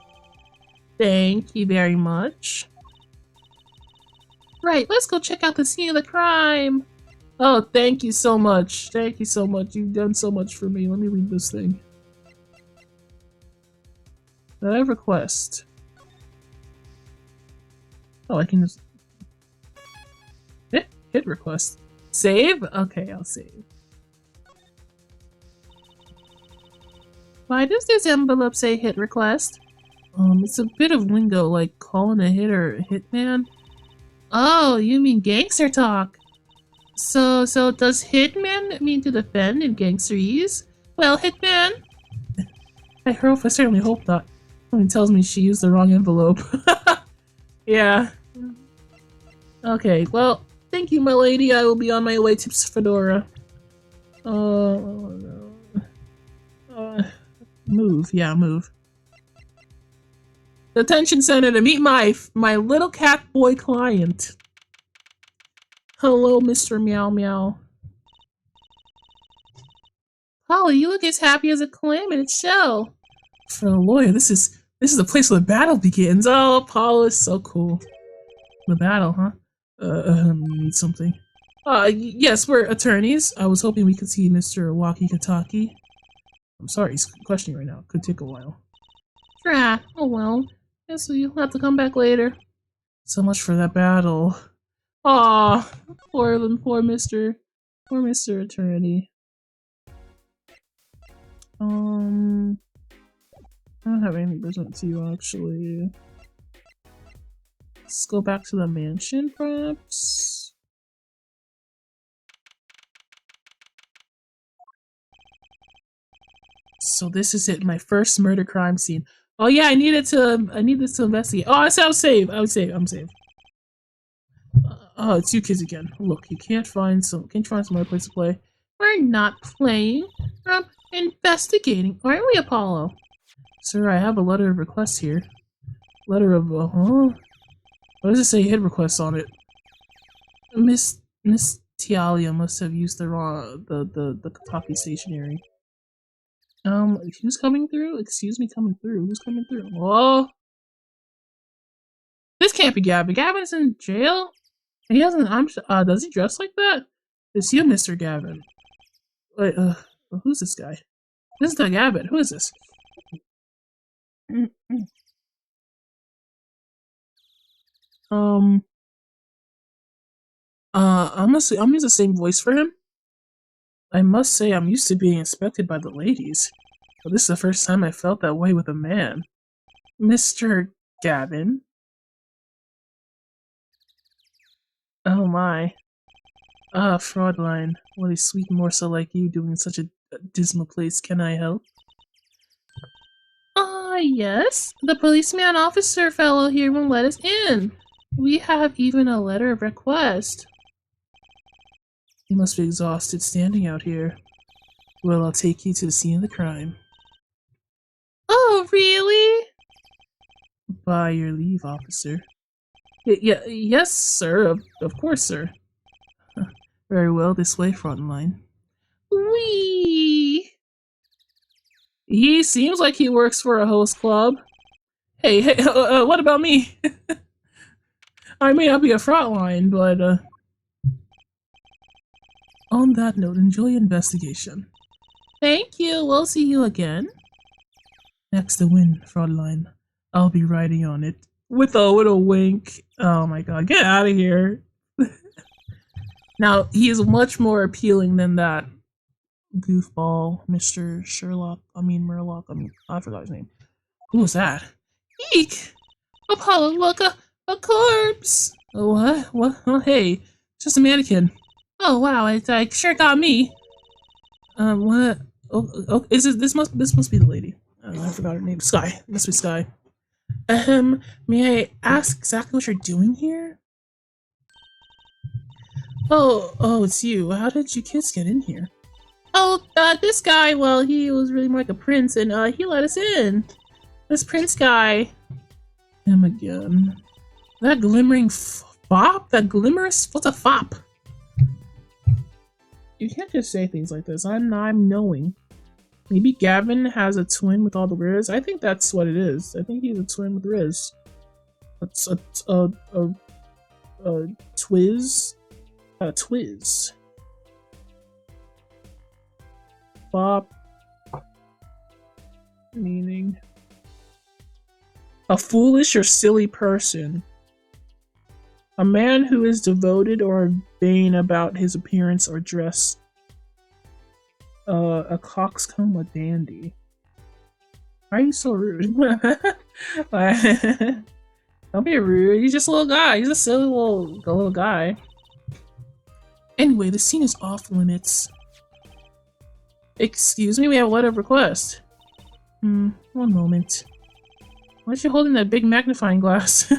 Thank you very much. Right, let's go check out the scene of the crime. Oh, thank you so much. Thank you so much. You've done so much for me. Let me read this thing. Letter of request. Oh, I can just... Hit request. Save? Okay, I'll save. Why does this envelope say hit request? It's a bit of lingo, like calling a hit or a hitman. Oh, you mean gangster talk. So does hitman mean to defend in gangsterese? Well, hitman. I certainly hope not. Someone tells me she used the wrong envelope. Yeah. Okay, well, thank you, my lady. I will be on my way to Fedora. Oh no. Move. Yeah, move. Detention center to meet my little cat boy client. Hello, Mr. Meow Meow. Polly, you look as happy as a clam in its shell. For a lawyer, this is the place where the battle begins. Oh, Paul is so cool. The battle, huh? Need something. Yes, we're attorneys. I was hoping we could see Mr. Waki Kataki. I'm sorry, he's questioning right now. Could take a while. Ah, oh well. Guess you'll have to come back later. So much for that battle. Aw, poor Mr. Attorney. I don't have anything present to you, actually. Let's go back to the mansion, perhaps? So this is it, my first murder crime scene. Oh yeah, I need this to investigate. Oh, I said I'm safe. I'm safe. Oh, it's you kids again. Look, can't you find some other place to play? We're not playing. We're investigating, aren't we, Apollo? Sir, I have a letter of request here. Letter of What does it say? Hit request on it. Miss Tialia must have used the wrong the Kataki stationery. Who's coming through? Excuse me, coming through. Who's coming through? Oh, this can't be Gavin. Gavin's in jail. He hasn't. Does he dress like that? Is he a Mr. Gavin? Wait, who's this guy? This is not Gavin. Who is this? I'm gonna use the same voice for him. I must say I'm used to being inspected by the ladies, but this is the first time I felt that way with a man. Mr. Gavin. Oh my. Fraudline. What a sweet morsel like you doing in such a dismal place. Can I help? Yes. The policeman officer fellow here won't let us in. We have even a letter of request. You must be exhausted standing out here. Well, I'll take you to the scene of the crime. Oh, really? By your leave, officer. Yes, sir. Of course, sir. Very well, this way, Frontline. Wee. He seems like he works for a host club. Hey, what about me? I may not be a Frontline, but on that note, enjoy your investigation. Thank you. We'll see you again. Next to win, Frontline. I'll be riding on it. With a wink. Oh my god, get out of here. Now, he is much more appealing than that goofball, Mr. Murloc. I forgot his name. Who was that? Eek! Apollo, look, a corpse! What? What? Oh, hey, just a mannequin. Oh wow, it sure got me. What? Oh, this must be the lady. I forgot her name. Sky. Must be Sky. May I ask exactly what you're doing here? Oh, it's you. How did you kids get in here? Oh, this guy, well, he was really more like a prince, and, he let us in. This prince guy. Him again. That glimmering fop? That glimmerous? What's a fop? You can't just say things like this. I'm knowing. Maybe Gavin has a twin with all the Riz. I think that's what it is. I think he's a twin with Riz. That's a twiz. A twiz. Fop. Meaning a foolish or silly person. A man who is devoted or vain about his appearance or dress. A coxcomb, a dandy. Why are you so rude? Don't be rude. He's just a little guy. He's a silly little guy. Anyway, the scene is off limits. Excuse me, we have a letter of request. One moment. Why is she holding that big magnifying glass?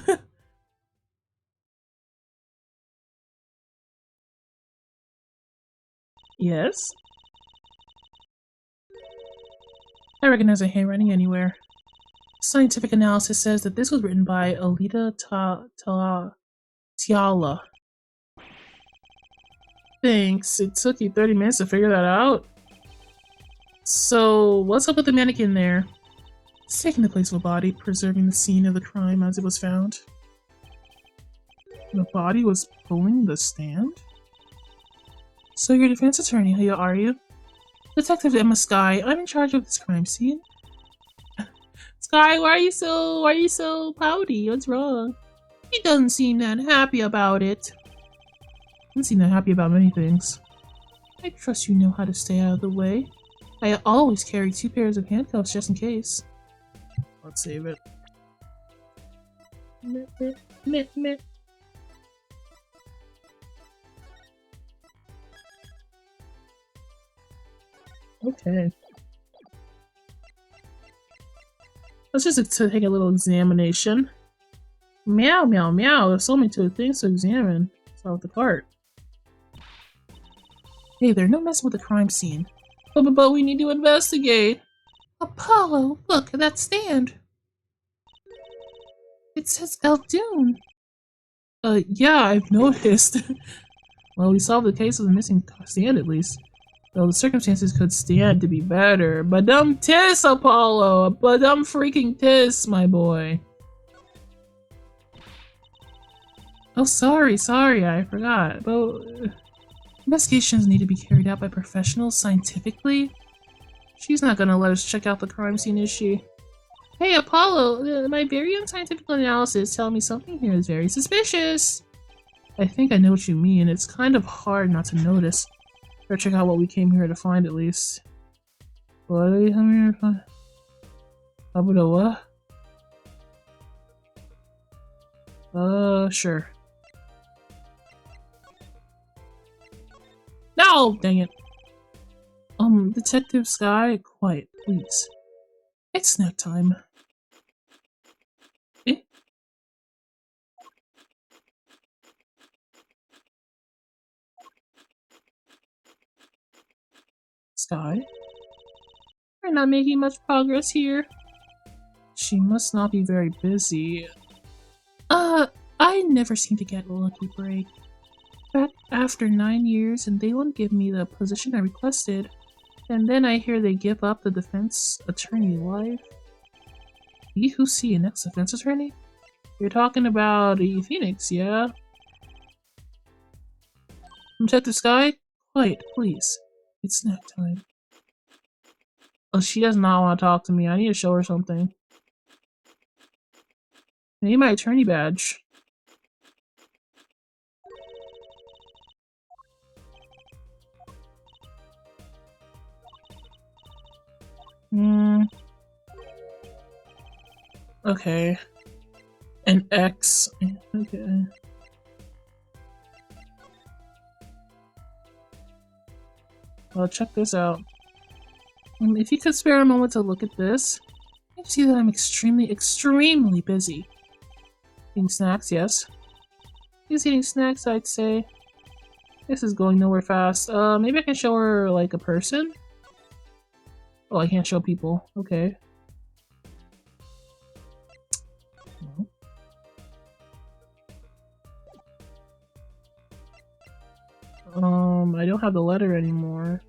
Yes? I recognize a handwriting anywhere. Scientific analysis says that this was written by Alita Tiala. Thanks. It took you 30 minutes to figure that out? So, what's up with the mannequin there? It's taking the place of a body, preserving the scene of the crime as it was found. The body was pulling the stand? So you're a defense attorney, who are you? Detective Emma Sky, I'm in charge of this crime scene. Sky, why are you so pouty? What's wrong? He doesn't seem that happy about it. Doesn't seem that happy about many things. I trust you know how to stay out of the way. I always carry 2 pairs of handcuffs just in case. Let's save it. Meh. Okay. Let's just take a little examination. Meow, meow, meow. There's so many things to examine. Start with the cart. Hey there, no messing with the crime scene. But we need to investigate. Apollo, look at that stand. It says Eldoon. Yeah, I've noticed. Well, we solved the case of the missing stand at least. Though the circumstances could stand to be better. Badum tis, Apollo! Badum freaking tis, my boy. Oh, sorry, I forgot. But investigations need to be carried out by professionals scientifically. She's not gonna let us check out the crime scene, is she? Hey, Apollo, my very unscientific analysis tells me something here is very suspicious. I think I know what you mean. It's kind of hard not to notice. Better check out what we came here to find, at least. What are you coming here to find? About a what? Sure. No! Dang it. Detective Sky, quiet, please. It's snack time. Eh? Sky? We're not making much progress here. She must not be very busy. I never seem to get a lucky break. Back after 9 years and they won't give me the position I requested. And then I hear they give up the defense attorney life. Who's the next defense attorney? You're talking about Pheonix, yeah? Detective Sky? Quiet, please. It's snack time. Oh, she does not want to talk to me. I need to show her something. I need my attorney badge. Okay. An X. Okay. Well, check this out. If you could spare a moment to look at this, you see that I'm extremely busy. Eating snacks, yes. He's eating snacks, I'd say. This is going nowhere fast. Maybe I can show her, like, a person? Oh, I can't show people. Okay. I don't have the letter anymore.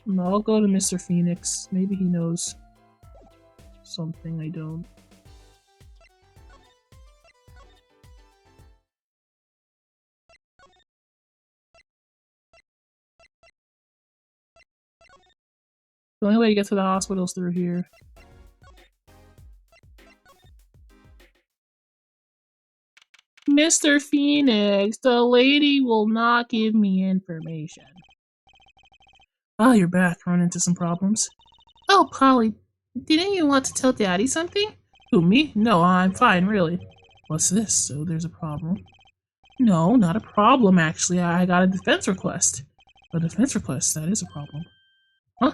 No, I'll go to Mr. Pheonix. Maybe he knows something I don't. The only way to get to the hospital is through here. Mr. Pheonix, the lady will not give me information. Ah, you're back. Run into some problems. Oh, Polly, didn't you want to tell Daddy something? Who, me? No, I'm fine, really. What's this? So there's a problem? No, not a problem, actually. I got a defense request. A defense request? That is a problem. Huh?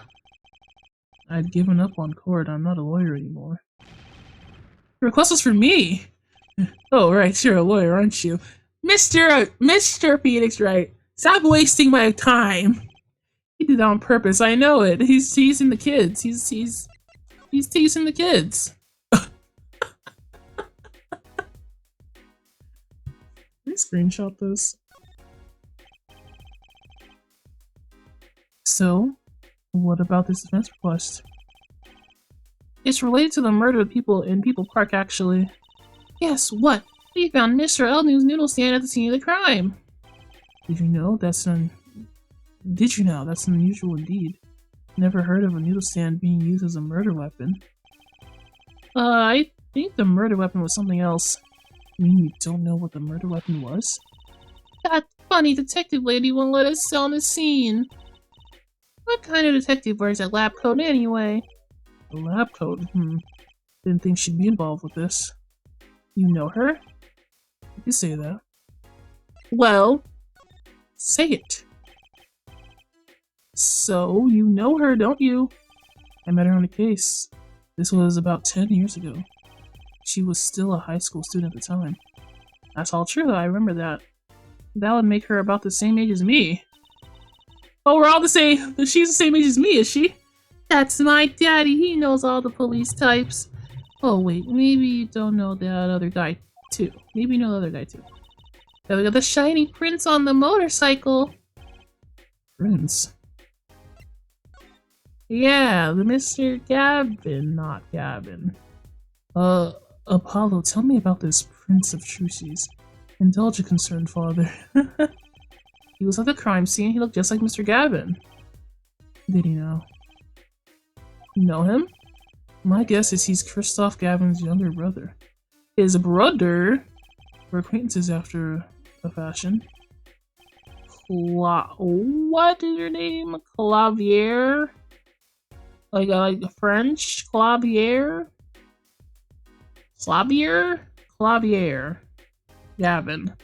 I'd given up on court. I'm not a lawyer anymore. The request was for me! Oh, right, you're a lawyer, aren't you? Mr. Pheonix, right? Stop wasting my time! He did that on purpose, I know it. He's teasing the kids. He's teasing the kids. Can I screenshot this? So, what about this defense request? It's related to the murder of people in People Park, actually. Yes, what? We found Mr. Elnew's noodle stand at the scene of the crime. Did you know? That's unusual indeed. Never heard of a noodle stand being used as a murder weapon. I think the murder weapon was something else. You mean you don't know what the murder weapon was? That funny detective lady won't let us on the scene. What kind of detective wears a lab coat anyway? A lab coat? Didn't think she'd be involved with this. You know her? You can say that. Well, say it. So, you know her, don't you? I met her on a case. This was about 10 years ago. She was still a high school student at the time. That's all true, I remember that. That would make her about the same age as me. Oh, we're all the same. She's the same age as me, is she? That's my daddy. He knows all the police types. Oh, wait. Maybe you don't know that other guy, too. Maybe you know the other guy, too. Yeah, we got the shiny prince on the motorcycle. Prince? Yeah, the Mr. Gavin, not Gavin. Apollo, tell me about this Prince of Trucies. Indulge a concerned father. He was at the crime scene. He looked just like Mr. Gavin. Did he know? You know him? My guess is he's Christoph Gavin's younger brother. His brother? We're acquaintances after a fashion. What is your name? Clavier? Like French? Clavier? Clavier. Gavin.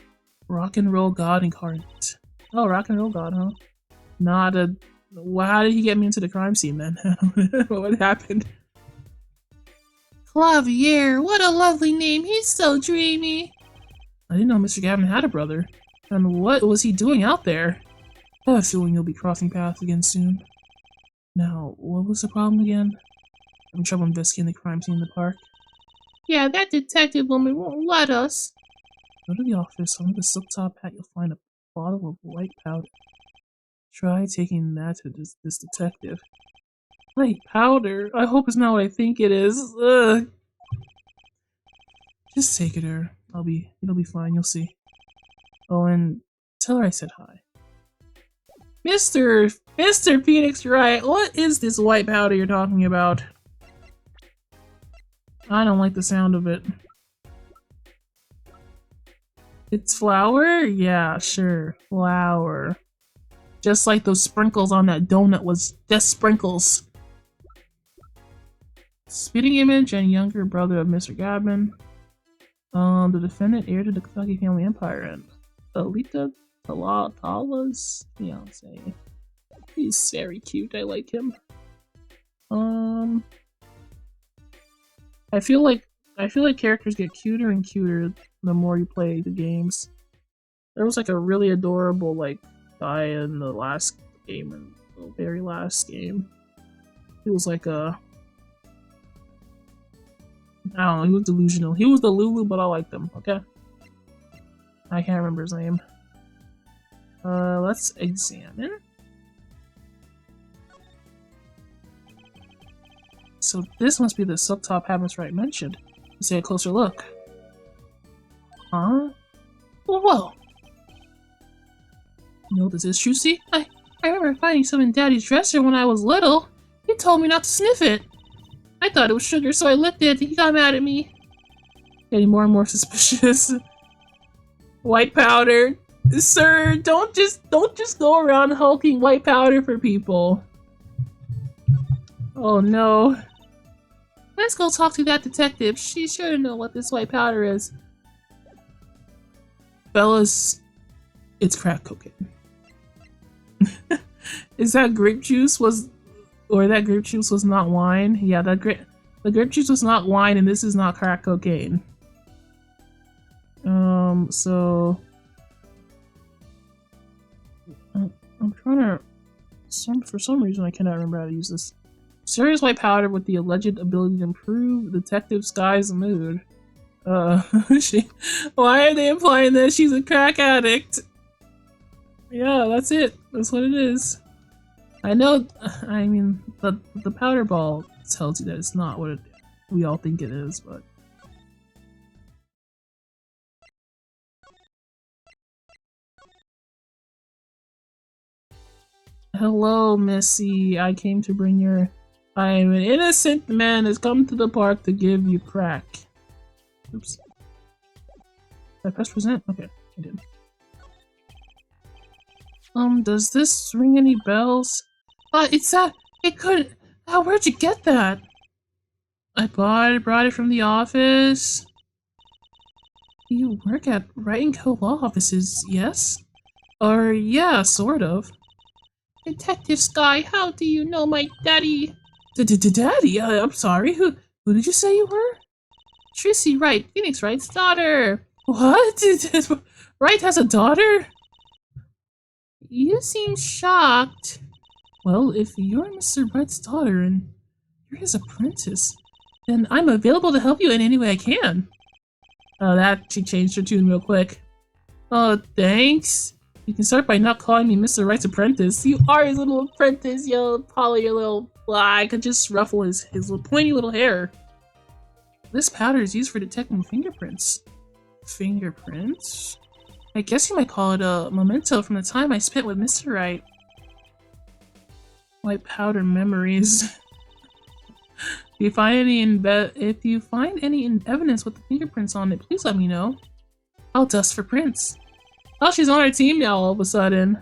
Rock and roll god incarnate. Oh, rock and roll god, huh? Not a... Well, how did he get me into the crime scene then? What happened? Clavier, what a lovely name. He's so dreamy. I didn't know Mr. Gavin had a brother. And what was he doing out there? I have a feeling you'll be crossing paths again soon. Now, what was the problem again? I'm in trouble investigating the crime scene in the park. Yeah, that detective woman won't let us. Go to the office. Under the silk top hat, you'll find a bottle of white powder. Try taking that to this detective. White powder? I hope it's not what I think it is. Ugh. Just take it to her. It'll be fine, you'll see. Oh, and tell her I said hi. Mr. Pheonix, right? What is this white powder you're talking about? I don't like the sound of it. It's flour? Yeah, sure. Flour. Just like those sprinkles on that donut was just sprinkles. Spitting image and younger brother of Mr. Gadman. The defendant heir to the Kentucky family empire and Alita Tala's fiance. He's very cute, I like him. I feel like characters get cuter and cuter the more you play the games. There was like a really adorable like guy in the last game and the very last game. He was like a I don't know, he was delusional. He was the Lulu, but I liked him, okay? I can't remember his name. Let's examine. So this must be the silk top hat Miss Wright mentioned. Let's take a closer look. Huh? Whoa! You know what this is, Trucy? I remember finding some in Daddy's dresser when I was little. He told me not to sniff it. I thought it was sugar, so I licked it. He got mad at me. Getting more and more suspicious. White powder, sir. Don't just go around hulking white powder for people. Oh no. Let's go talk to that detective. She's sure to know what this white powder is. Fellas, it's crack cocaine. Is that grape juice that grape juice was not wine? Yeah, the grape juice was not wine, and this is not crack cocaine. So I'm trying to. For some reason, I cannot remember how to use this. Serious white powder with the alleged ability to improve Detective Sky's mood. Why are they implying that she's a crack addict? Yeah, that's it. That's what it is. I know. I mean, the powder ball tells you that it's not what we all think it is, but. Hello, Missy. I came to bring your. I am an innocent man has come to the park to give you crack. Oops. Did I press present? Okay, I did. Does this ring any bells? It's that. It couldn't. Where'd you get that? I brought it from the office. You work at Wright & Co. law offices, yes? Or, yeah, sort of. Detective Sky, how do you know my daddy? Daddy? I'm sorry, who did you say you were? Tracy Wright, Pheonix Wright's daughter. What? Wright has a daughter? You seem shocked. Well, if you're Mr. Wright's daughter and you're his apprentice, then I'm available to help you in any way I can. She changed her tune real quick. Oh, thanks. You can start by not calling me Mr. Wright's apprentice. You are his little apprentice, yo. Polly, your little. I could just ruffle his little pointy little hair. This powder is used for detecting fingerprints. Fingerprints? I guess you might call it a memento from the time I spent with Mr. Wright. White powder memories. If you find any evidence with the fingerprints on it, please let me know. I'll dust for prints. Oh, she's on our team now all of a sudden.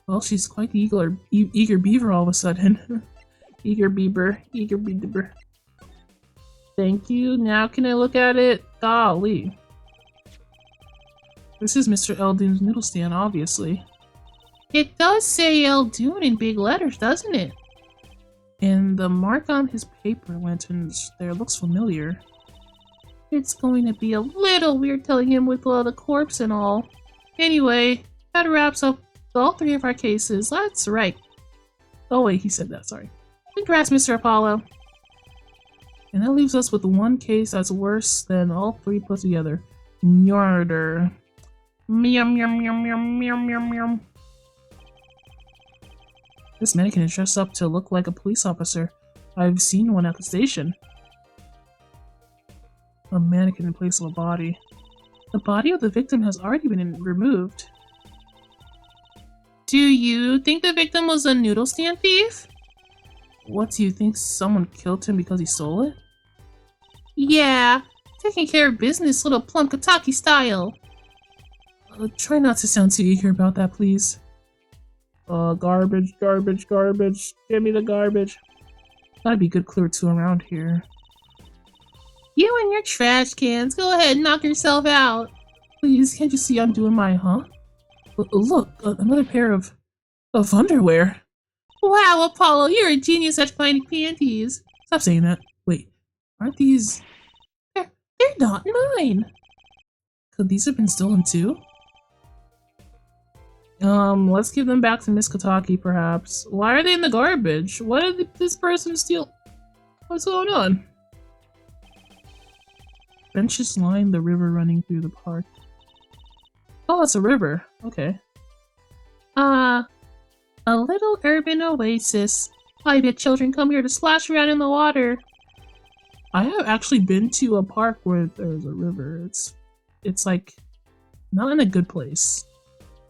Well, she's quite the eager beaver all of a sudden. Eager beaver. Thank you. Now can I look at it? Golly. This is Mr. Eldoon's noodle stand, obviously. It does say Eldoon in big letters, doesn't it? And the mark on his paper lanterns there looks familiar. It's going to be a little weird telling him with the corpse and all. Anyway, that wraps up all three of our cases. That's right. Oh wait, he said that, sorry. Congrats, Mr. Apollo. And that leaves us with one case that's worse than all three put together. Murder. Meow, meow, meow, meow, meow, meow, meow. This mannequin is dressed up to look like a police officer. I've seen one at the station. A mannequin in place of a body. The body of the victim has already been removed. Do you think the victim was a noodle stand thief? What, do you think someone killed him because he stole it? Yeah, taking care of business, little plump Kataki style. Try not to sound too eager about that, please. Garbage, garbage, garbage. Give me the garbage. Gotta be good clear to around here. You and your trash cans, go ahead and knock yourself out. Please, can't you see I'm doing my, huh? Look, another pair of underwear. Wow, Apollo, you're a genius at finding panties. Stop saying that. Wait, aren't these... They're not mine. Could these have been stolen too? Let's give them back to Miss Kataki, perhaps. Why are they in the garbage? Why did this person steal? What's going on? Benches line the river running through the park. Oh, it's a river. Okay. A little urban oasis. I bet children come here to splash around in the water. I have actually been to a park where there's a river. It's like not in a good place.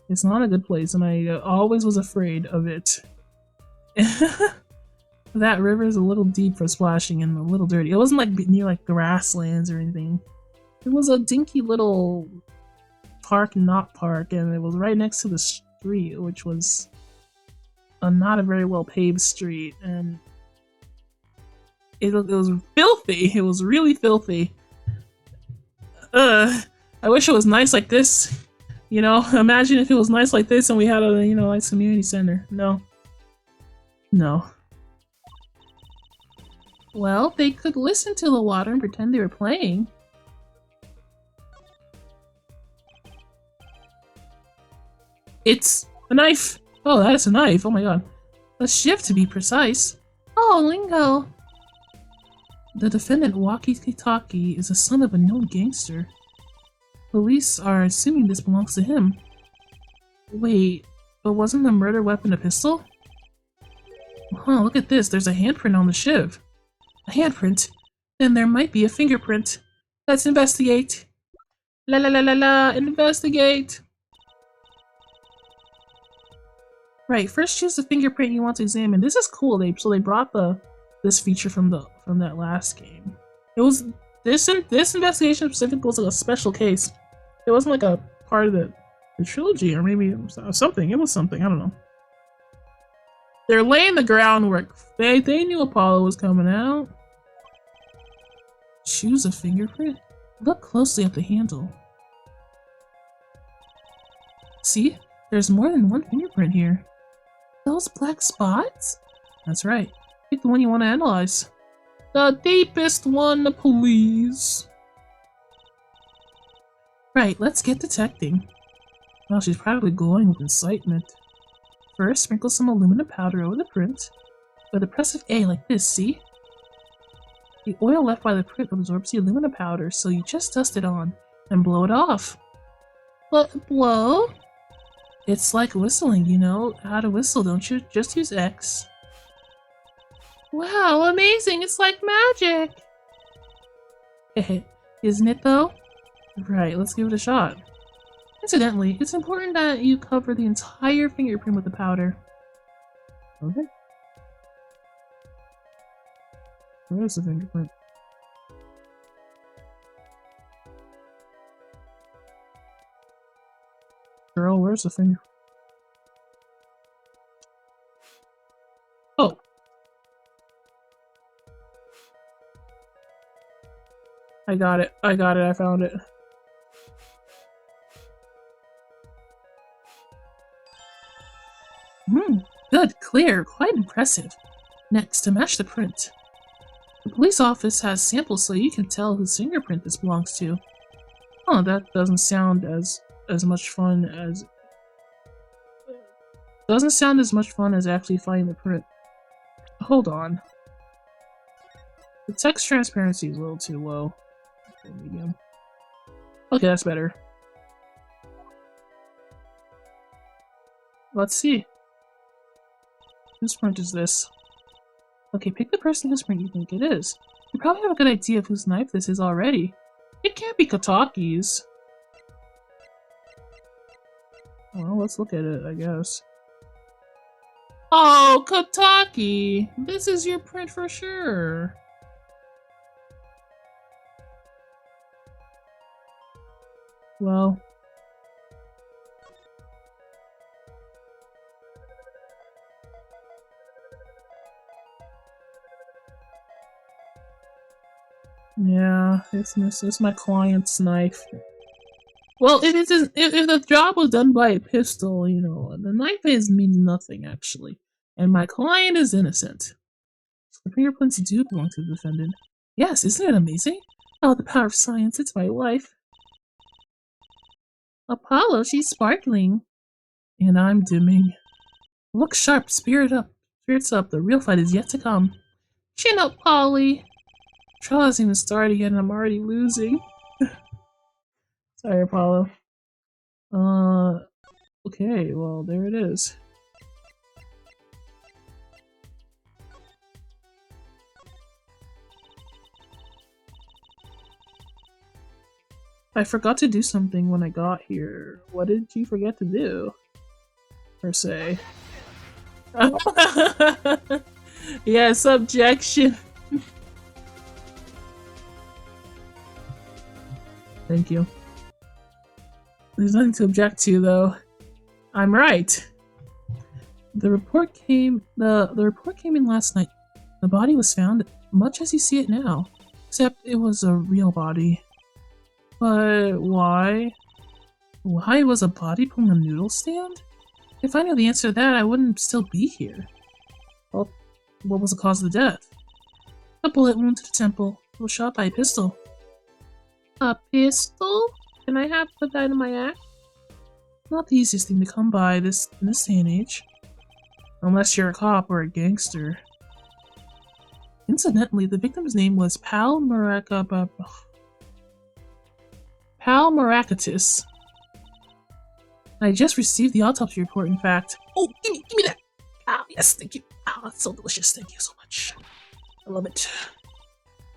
It's not a good place, and I always was afraid of it. That river is a little deep for splashing and a little dirty. It wasn't like near like grasslands or anything. It was a dinky little park, not park, and it was right next to the street, which was not a very well paved street, and it was filthy. It was really filthy. I wish it was nice like this. You know, imagine if it was nice like this and we had a, you know, like community center. No. No. Well, they could listen to the water and pretend they were playing. It's a knife! Oh, that is a knife. Oh my god. A shift to be precise. Oh, lingo. The defendant, Walkie-Talkie, is a son of a known gangster. Police are assuming this belongs to him. Wait, but wasn't the murder weapon a pistol? Huh, look at this. There's a handprint on the shiv. A handprint? Then there might be a fingerprint. Let's investigate. La la la la la, investigate! Right, first choose the fingerprint you want to examine. This is cool, so they brought this feature from that last game. It was this investigation specific was like a special case. It wasn't like a part of the trilogy, or maybe it was something. It was something, I don't know. They're laying the groundwork. They knew Apollo was coming out. Choose a fingerprint? Look closely at the handle. See? There's more than one fingerprint here. Those black spots? That's right. Pick the one you want to analyze. The deepest one, please. Right, let's get detecting. Well, she's probably glowing with excitement. First, sprinkle some aluminum powder over the print. With a press of A like this, see? The oil left by the print absorbs the aluminum powder, so you just dust it on and blow it off. But blow? It's like whistling, you know how to whistle, don't you? Just use X. Wow, amazing! It's like magic! Hehe, isn't it though? Right, let's give it a shot. Incidentally, it's important that you cover the entire fingerprint with the powder. Okay. Where's the fingerprint? Girl, where's the finger? Oh! I got it, I found it. Good, clear, quite impressive. Next, to match the print. The police office has samples so you can tell whose fingerprint this belongs to. Oh, that doesn't sound as much fun as Doesn't sound as much fun as actually finding the print. Hold on. The text transparency is a little too low. Okay, medium. Okay, that's better. Let's see. Whose print is this? Okay, pick the person whose print you think it is. You probably have a good idea of whose knife this is already. It can't be Kataki's. Well, let's look at it, I guess. Oh, Kataki! This is your print for sure. Well. Yeah, it's my client's knife. Well, if the job was done by a pistol, you know, the knife means nothing actually, and my client is innocent. So the fingerprints do belong to the defendant. Yes, isn't it amazing? Oh, the power of science! It's my life. Apollo, she's sparkling, and I'm dimming. Look sharp, spirits up. The real fight is yet to come. Chin up, Polly. Trial hasn't even started yet, and I'm already losing. Sorry, Apollo. Okay, well, there it is. I forgot to do something when I got here. What did you forget to do? Per se. Yes, objection. Thank you. There's nothing to object to, though. I'm right. The report came in last night. The body was found much as you see it now, except it was a real body. But why? Why was a body put on a noodle stand? If I knew the answer to that, I wouldn't still be here. Well, what was the cause of the death? A bullet wound to the temple. It was shot by a pistol. A pistol? Can I put that in my act? Not the easiest thing to come by in this day and age. Unless you're a cop or a gangster. Incidentally, the victim's name was Pal Marakatis. I just received the autopsy report, in fact. Oh, give me that! Oh, yes, thank you. Oh, that's so delicious. Thank you so much. I love it.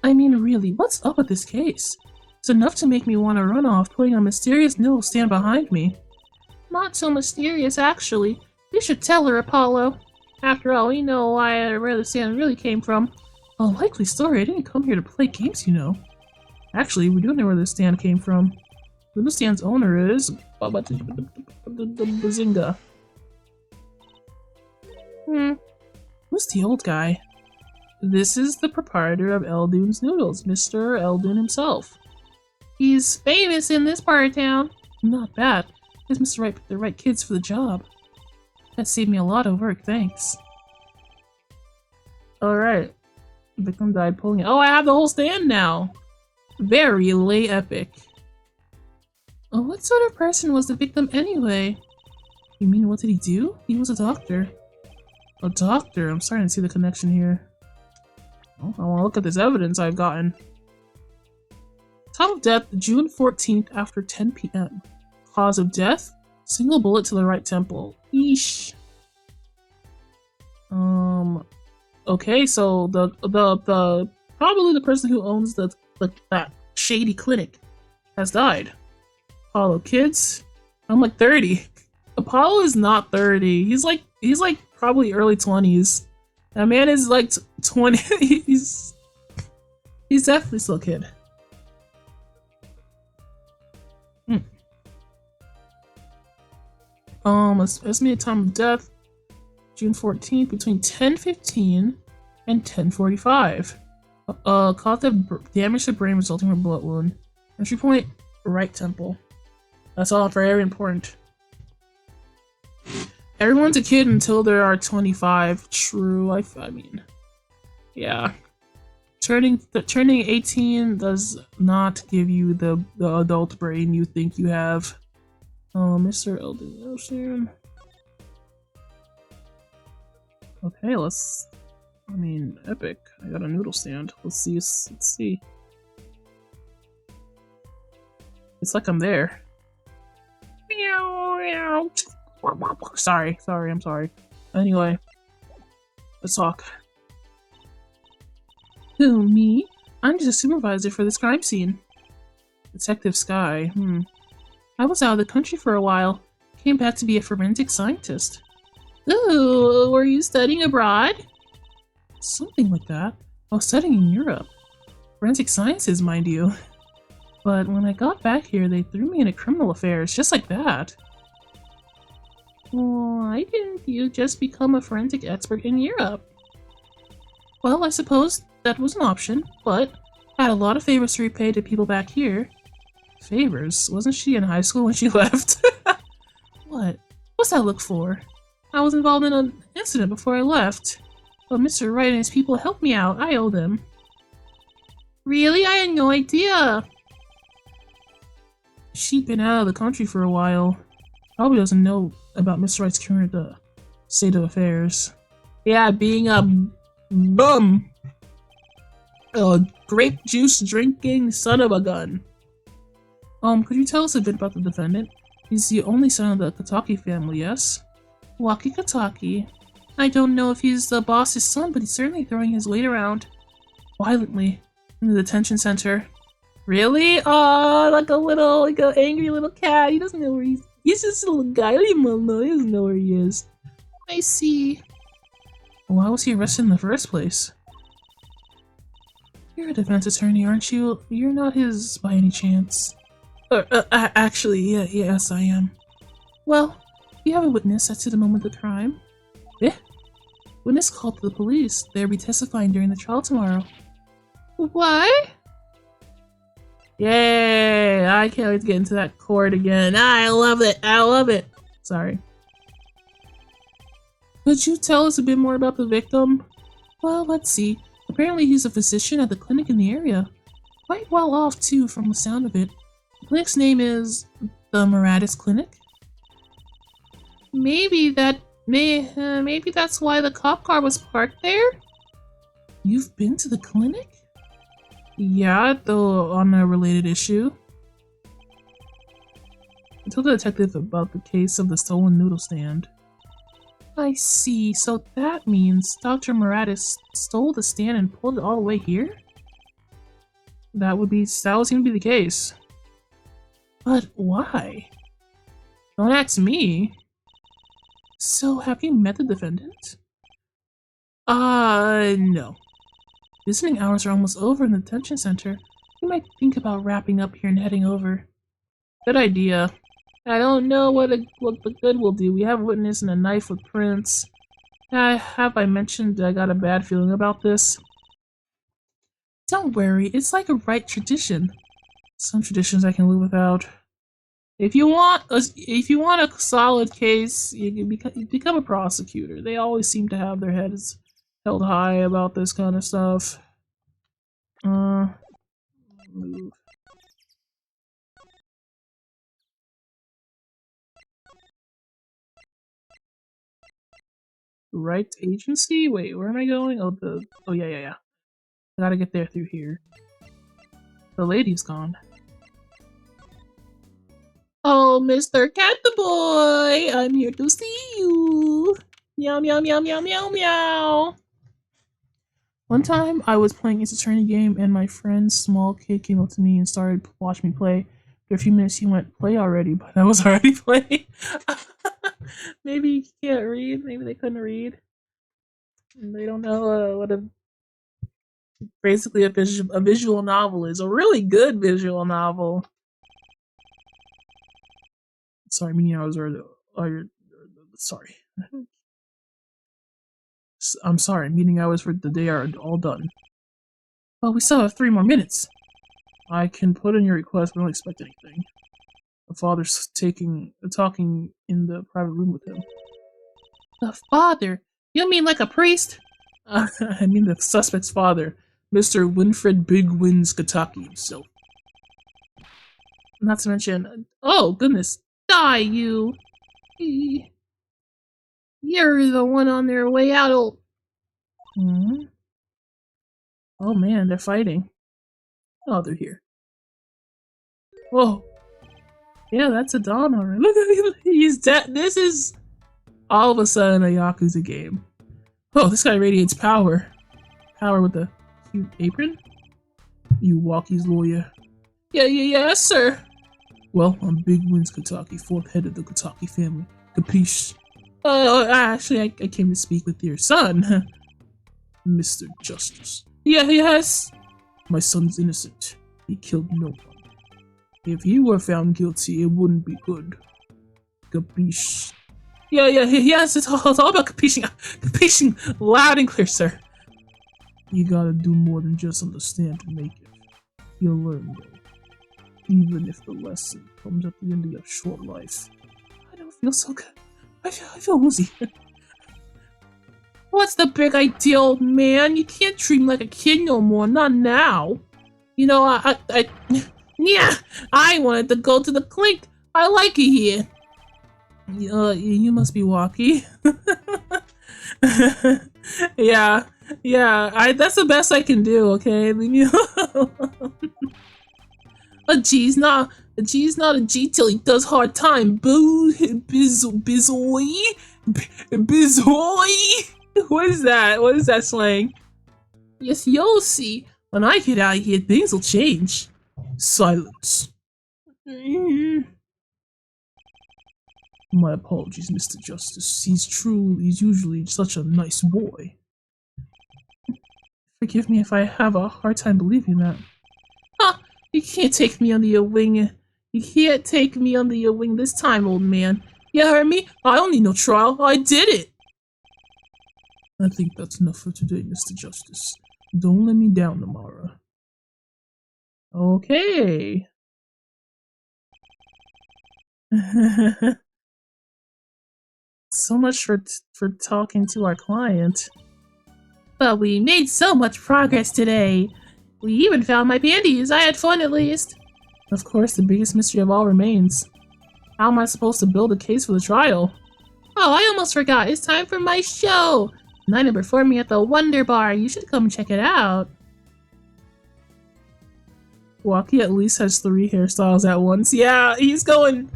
I mean, really, what's up with this case? It's enough to make me want to run off, putting a mysterious noodle stand behind me. Not so mysterious, actually. We should tell her, Apollo. After all, we know where the stand really came from. A likely story. I didn't come here to play games, you know. Actually, we do know where the stand came from. Who the stand's owner is Bazinga. Who's the old guy? This is the proprietor of Eldoon's Noodles, Mr. Eldoon himself. He's famous in this part of town. Not bad. He's Mr. The right kids for the job. That saved me a lot of work, thanks. Alright. Victim died pulling it. Oh, I have the whole stand now! Very late epic. Oh, what sort of person was the victim anyway? You mean, what did he do? He was a doctor. A doctor? I'm starting to see the connection here. Oh, I want to look at this evidence I've gotten. Time of death, June 14th after 10 p.m. Cause of death, single bullet to the right temple. Eesh. Okay, so the probably the person who owns that shady clinic has died. Apollo, kids? I'm like 30. Apollo is not 30. He's like probably early 20s. That man is like 20. He's definitely still a kid. Estimated time of death, June 14th, between 10:15 and 10:45. Caused damage to the brain resulting from a bullet wound. Entry point, right temple. That's all very important. Everyone's a kid until they are 25. True, I mean, yeah. Turning 18 does not give you the adult brain you think you have. Mr. Eldoon Ocean. Okay, let's... I mean, epic. I got a noodle stand. Let's see. Let's see. It's like I'm there. Meow, meow. Sorry, I'm sorry. Anyway, let's talk. Who, me? I'm just a supervisor for this crime scene. Detective Sky. I was out of the country for a while. Came back to be a forensic scientist. Ooh, were you studying abroad? Something like that. I was studying in Europe. Forensic sciences, mind you. But when I got back here, they threw me into criminal affairs, just like that. Why didn't you just become a forensic expert in Europe? Well, I suppose that was an option, but I had a lot of favors to repay to people back here. Favors? Wasn't she in high school when she left? What? What's that look for? I was involved in an incident before I left. But Mr. Wright and his people helped me out. I owe them. Really? I had no idea. She'd been out of the country for a while. Probably doesn't know about Mr. Wright's current state of affairs. Yeah, being a bum. A grape juice drinking son of a gun. Could you tell us a bit about the defendant? He's the only son of the Kataki family, yes? Waki Kataki. I don't know if he's the boss's son, but he's certainly throwing his weight around violently in the detention center. Really? Oh, like an angry little cat. He doesn't know where he's just a little guy. Leave him alone. He doesn't know where he is. I see. Why was he arrested in the first place? You're a defense attorney, aren't you? You're not his by any chance. Actually, yes, I am. Well, you have a witness as to the moment of the crime. Eh? Witness called to the police. They'll be testifying during the trial tomorrow. What? Yay! I can't wait to get into that court again. I love it! I love it! Sorry. Could you tell us a bit more about the victim? Well, let's see. Apparently he's a physician at the clinic in the area. Quite well off, too, from the sound of it. The clinic's name is the Maratis Clinic. Maybe that's why the cop car was parked there? You've been to the clinic? Yeah, though on a related issue. I told the detective about the case of the stolen noodle stand. I see, so that means Dr. Maratis stole the stand and pulled it all the way here? That would seem to be the case. But why? Don't ask me. So, have you met the defendant? No. Visiting hours are almost over in the detention center. We might think about wrapping up here and heading over. Good idea. I don't know what the good will do. We have a witness and a knife with prints. Have I mentioned I got a bad feeling about this? Don't worry, it's like a right tradition. Some traditions I can live without. If you want a solid case, you become a prosecutor. They always seem to have their heads held high about this kind of stuff. Move. Right agency? Wait, where am I going? Oh yeah. I gotta get there through here. The lady's gone. Oh, Mr. Cat the Boy! I'm here to see you! Meow, meow, meow, meow, meow, meow! One time, I was playing Ace Attorney game, and my friend's small kid came up to me and started watching me play. After a few minutes, he went, "Play already," but I was already playing. Maybe he can't read. Maybe they couldn't read. And they don't know what basically a visual novel is. A really good visual novel. Sorry, meaning I was sorry. I'm sorry, meaning hours for the day are all done. Well, we still have 3 more minutes. I can put in your request, but don't expect anything. The father's talking in the private room with him. The father? You mean like a priest? I mean the suspect's father, Mr. Winfred Big Wins Kataki himself. Not to mention, oh goodness, die you! You're the one on their way out. Hmm? Oh man, they're fighting. Oh, they're here. Whoa. Yeah, that's a Don already. Look at him. He's dead. This is all of a sudden a Yakuza game. Oh, this guy radiates power. Power with a cute apron? You Walkie's lawyer. Yes, sir. Well, I'm Big Wins Kataki, fourth head of the Kataki family. Capiche? Actually, I came to speak with your son, Mr. Justice. Yes. My son's innocent. He killed no one. If he were found guilty, it wouldn't be good. Capiche? Yes, it's all about capiching. Capiching loud and clear, sir. You gotta do more than just understand to make it. You'll learn, though. Even if the lesson comes at the end of your short life. I don't feel so good. I feel woozy. What's the big idea, old man? You can't treat me like a kid no more, not now. You know, yeah, I wanted to go to the clink. I like it here. You must be Walkie. yeah, that's the best I can do, okay? Leave me alone. A G's not a G till he does hard time. Boo, bizoy. What is that? What is that slang? Yes, you'll see. When I get out of here, things will change. Silence. My apologies, Mr. Justice. He's usually such a nice boy. Forgive me if I have a hard time believing that. Huh! You can't take me under your wing. You can't take me under your wing this time, old man. You heard me? I don't need no trial. I did it! I think that's enough for today, Mr. Justice. Don't let me down, Amara. Okay. So much for talking to our client. But we made so much progress today. We even found my panties. I had fun at least. Of course, the biggest mystery of all remains. How am I supposed to build a case for the trial? Oh, I almost forgot. It's time for my show. Tonight I'm performing at the Wonder Bar. You should come check it out. Walkie at least has 3 hairstyles at once. Yeah, he's trying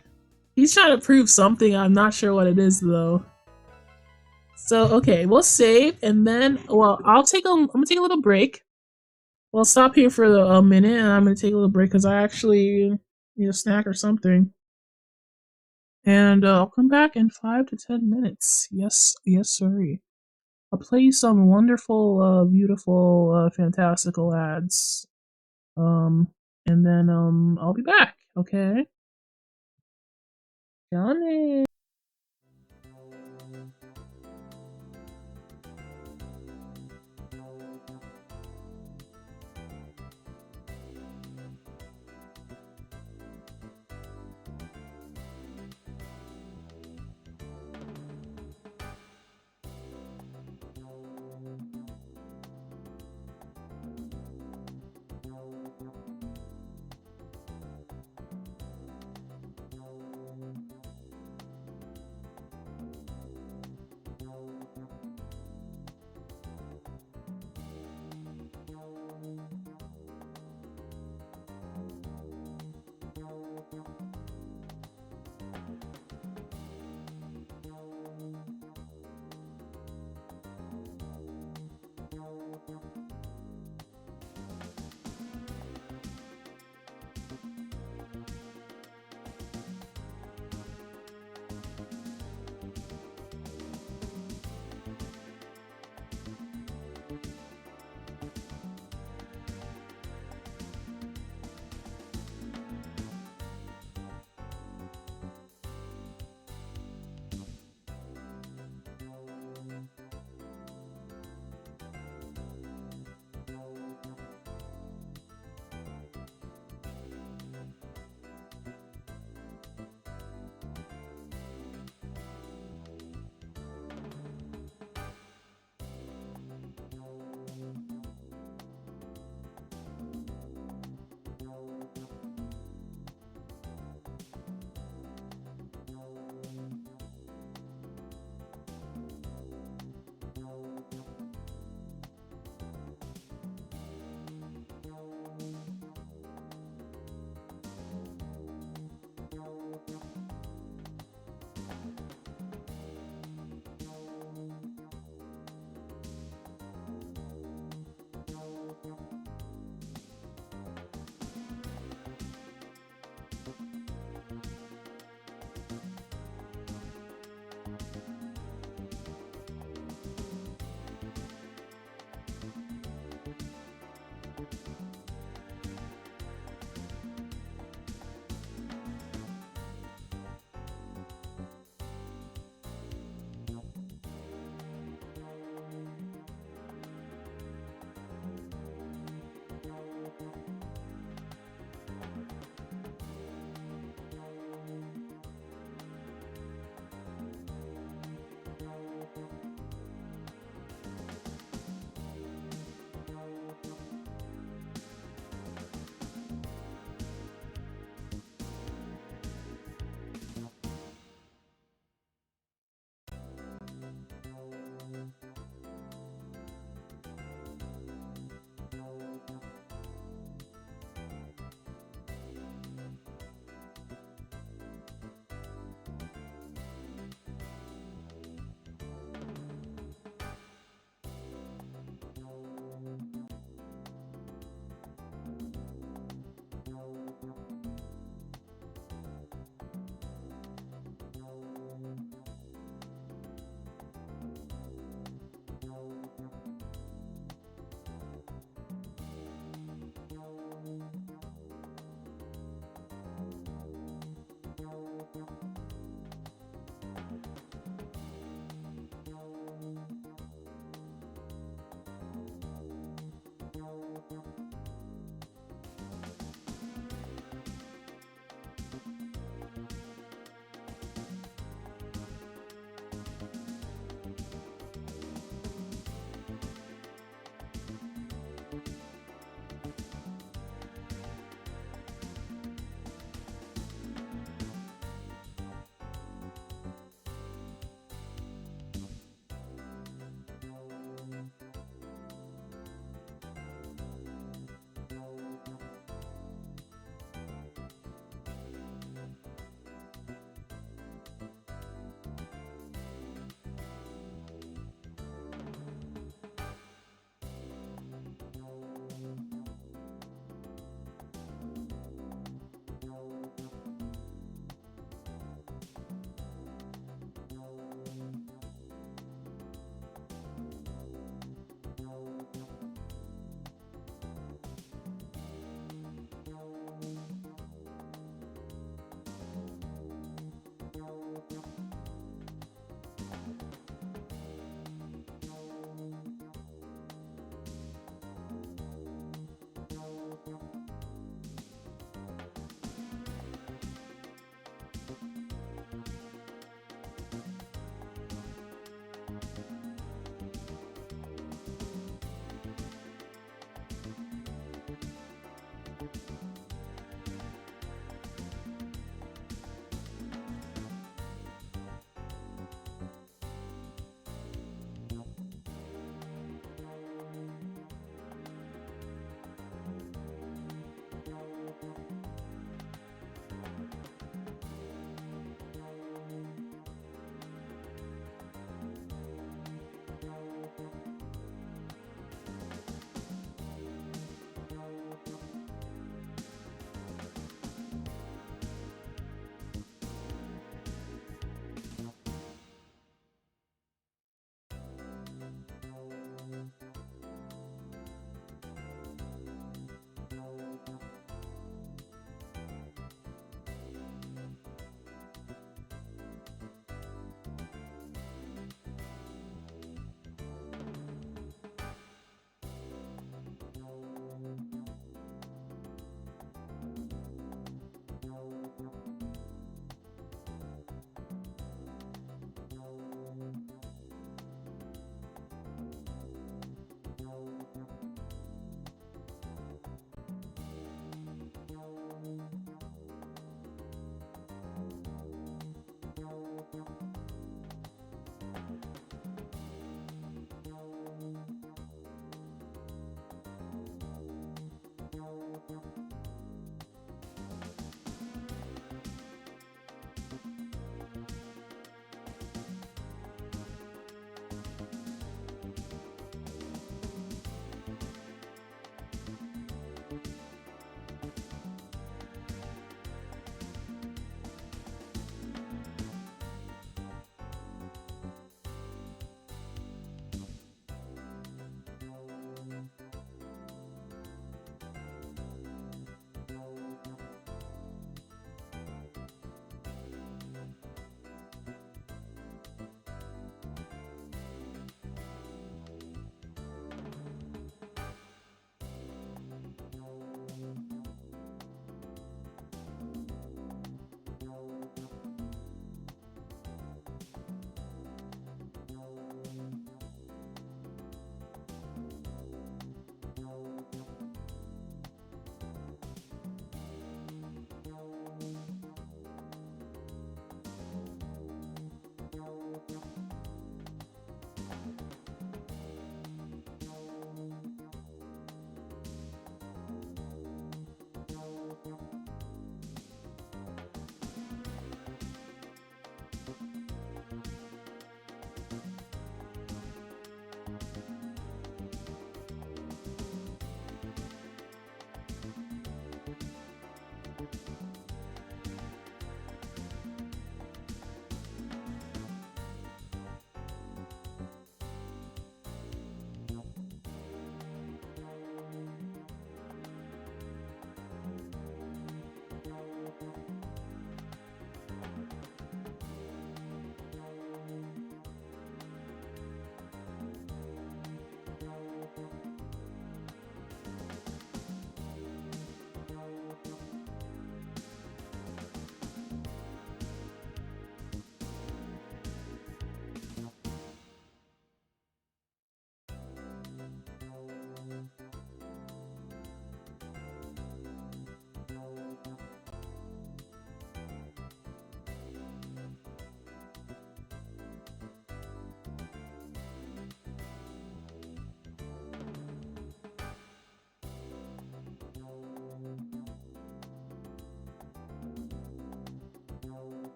to prove something. I'm not sure what it is though. So okay, we'll save and then well, I'm gonna take a little break. We'll stop here for a minute and I'm gonna take a little break because I actually need a snack or something. And I'll come back in 5 to 10 minutes. Yes, sorry. I'll play you some wonderful, beautiful, fantastical ads. And then I'll be back. Okay. Johnny.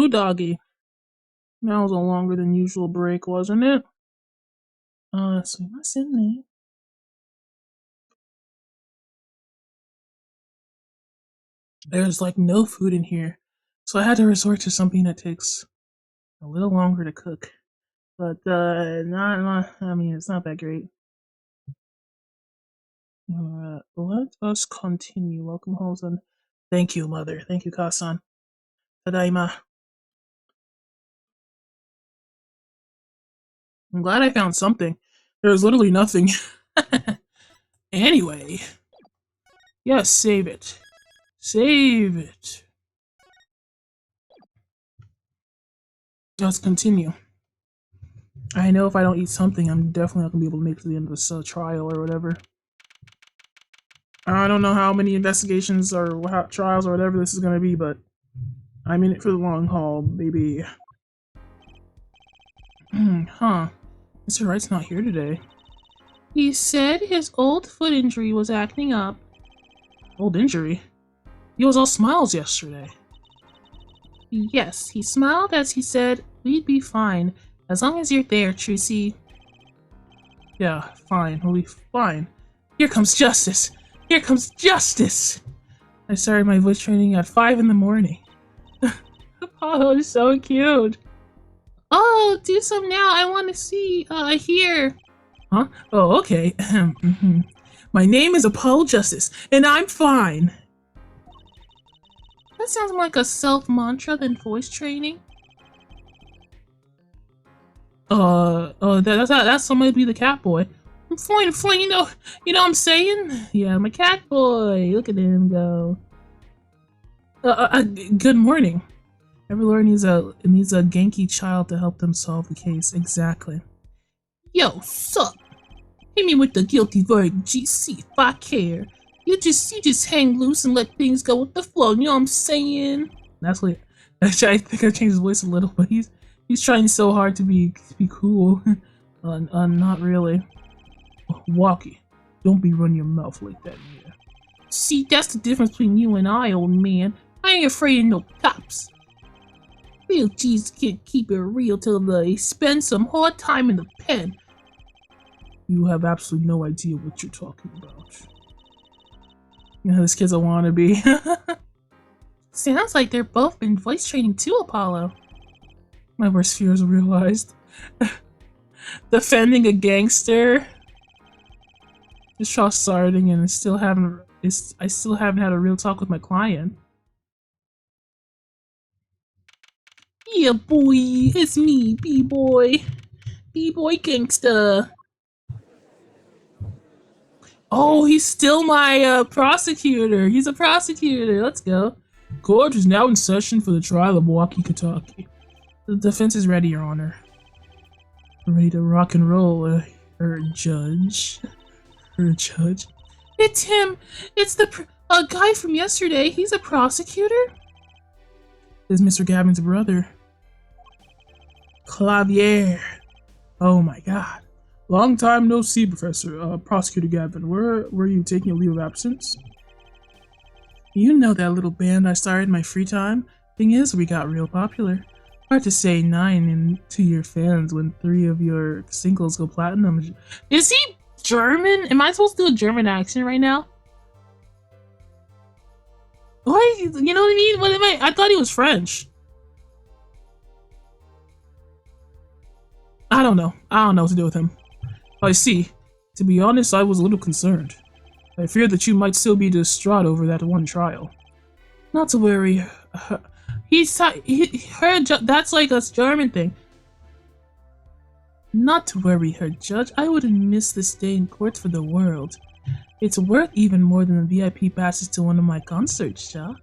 Ooh, doggy. That was a longer than usual break, wasn't it? So what's in there? There's like no food in here, so I had to resort to something that takes a little longer to cook. But not. I mean, it's not that great. Let us continue. Welcome, Hosen. Thank you, mother. Thank you, Kasan. Tadaima. I'm glad I found something. There was literally nothing. Anyway, yes, save it. Save it. Let's continue. I know if I don't eat something, I'm definitely not gonna be able to make it to the end of this trial or whatever. I don't know how many investigations or trials or whatever this is gonna be, but I'm in it for the long haul, baby. Huh. Mr. Wright's not here today. He said his old foot injury was acting up. Old injury? He was all smiles yesterday. Yes, he smiled as he said, "We'd be fine, as long as you're there, Trucy." Yeah, fine, we'll be fine. Here comes justice! Here comes justice! I started my voice training at 5 in the morning. Apollo is so cute. Oh, do some now. I want to see, hear. Huh? Oh, okay. My name is Apollo Justice, and I'm fine. That sounds more like a self-mantra than voice training. That's somebody to be the cat boy. I'm fine, you know what I'm saying? Yeah, I'm a cat boy. Look at him go. Good morning. Every lawyer needs a Genki child to help them solve the case. Exactly. Yo, sup? Hit me with the guilty verdict, GC, if I care. You just hang loose and let things go with the flow, you know what I'm saying? That's what actually I think I changed his voice a little, but he's trying so hard to be cool. Not really. Walkie, don't be running your mouth like that, yeah. See, that's the difference between you and I, old man. I ain't afraid of no cops. Real G's can't keep it real till they spend some hard time in the pen. You have absolutely no idea what you're talking about. You know, this kid's a wannabe. Sounds like they're both been voice training too, Apollo. My worst fears realized. Defending a gangster. Just trial starting and I still haven't had a real talk with my client. Yeah, boy, it's me, B-boy. B-boy gangsta. Oh, he's still my prosecutor. He's a prosecutor. Let's go. Court is now in session for the trial of Milwaukee, Kentucky. The defense is ready, Your Honor. We're ready to rock and roll, judge. Judge. It's him. It's the guy from yesterday. He's a prosecutor. Is Mr. Gavin's brother. Clavier. Oh my god. Long time no see, Professor. Prosecutor Gavin. Where were you taking a leave of absence? You know that little band I started in my free time? Thing is, we got real popular. Hard to say 9 in 2-year fans when 3 of your singles go platinum. Is he German? Am I supposed to do a German accent right now? What? You know what I mean? What am I thought he was French. I don't know. I don't know what to do with him. I see. To be honest, I was a little concerned. I feared that you might still be distraught over that one trial. Not to worry. That's like a German thing. Not to worry, her judge. I wouldn't miss this day in court for the world. It's worth even more than the VIP passes to one of my concerts, ja?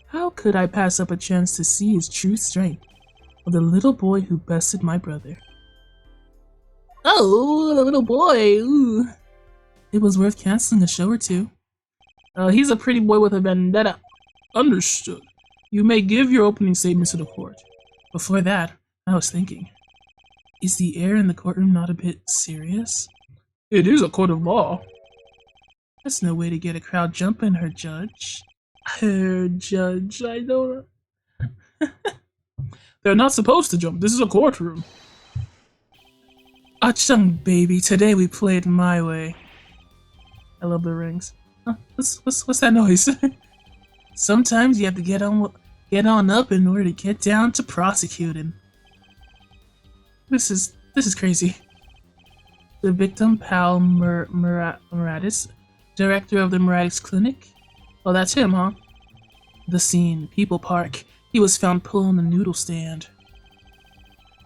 How could I pass up a chance to see his true strength of the little boy who bested my brother? Oh, the little boy, ooh. It was worth canceling a show or two. He's a pretty boy with a vendetta. Understood. You may give your opening statement to the court. Before that, I was thinking, is the air in the courtroom not a bit serious? It is a court of law. That's no way to get a crowd jumping, her judge. Her judge, I don't know. They're not supposed to jump. This is a courtroom. Achtung, baby. Today we play it my way. I love the rings. Huh, what's that noise? Sometimes you have to get on up in order to get down to prosecuting. This is crazy. The victim, Pal Muratis, director of the Muratis Clinic. Oh, that's him, huh? The scene, People Park. He was found pulling a noodle stand.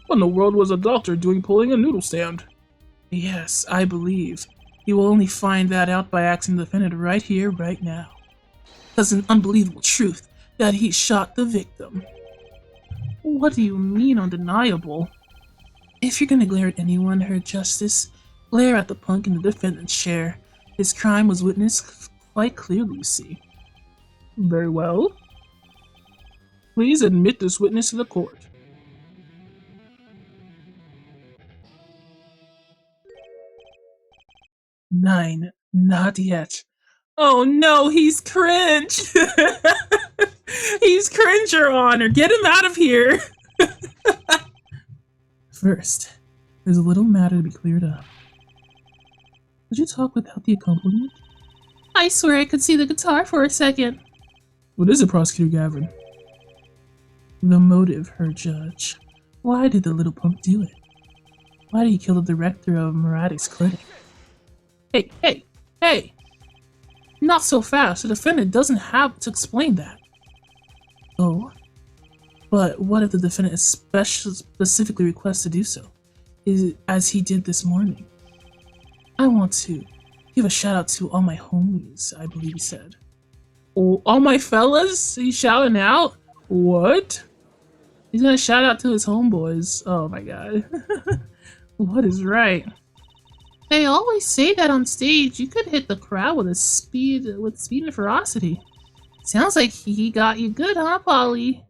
What in the world was a doctor doing pulling a noodle stand? Yes, I believe. You will only find that out by asking the defendant right here, right now. That's an unbelievable truth that he shot the victim. What do you mean undeniable? If you're gonna glare at anyone, Her Justice, glare at the punk in the defendant's chair. His crime was witnessed quite clearly, you see. Very well. Please admit this witness to the court. Nine, not yet. Oh no, he's cringe! He's cringe, Your Honor! Get him out of here! First, there's a little matter to be cleared up. Would you talk without the accompaniment? I swear I could see the guitar for a second. What is it, Prosecutor Gavin? The motive, Her Judge. Why did the little punk do it? Why did he kill the director of Muratis Clinic? Hey! Not so fast. The defendant doesn't have to explain that. Oh? But what if the defendant specifically requests to do so? As he did this morning? I want to give a shout out to all my homies, I believe he said. Oh, all my fellas? He's shouting out? What? He's gonna shout out to his homeboys. Oh my god. What is right? They always say that on stage. You could hit the crowd with speed and ferocity. Sounds like he got you good, huh, Polly?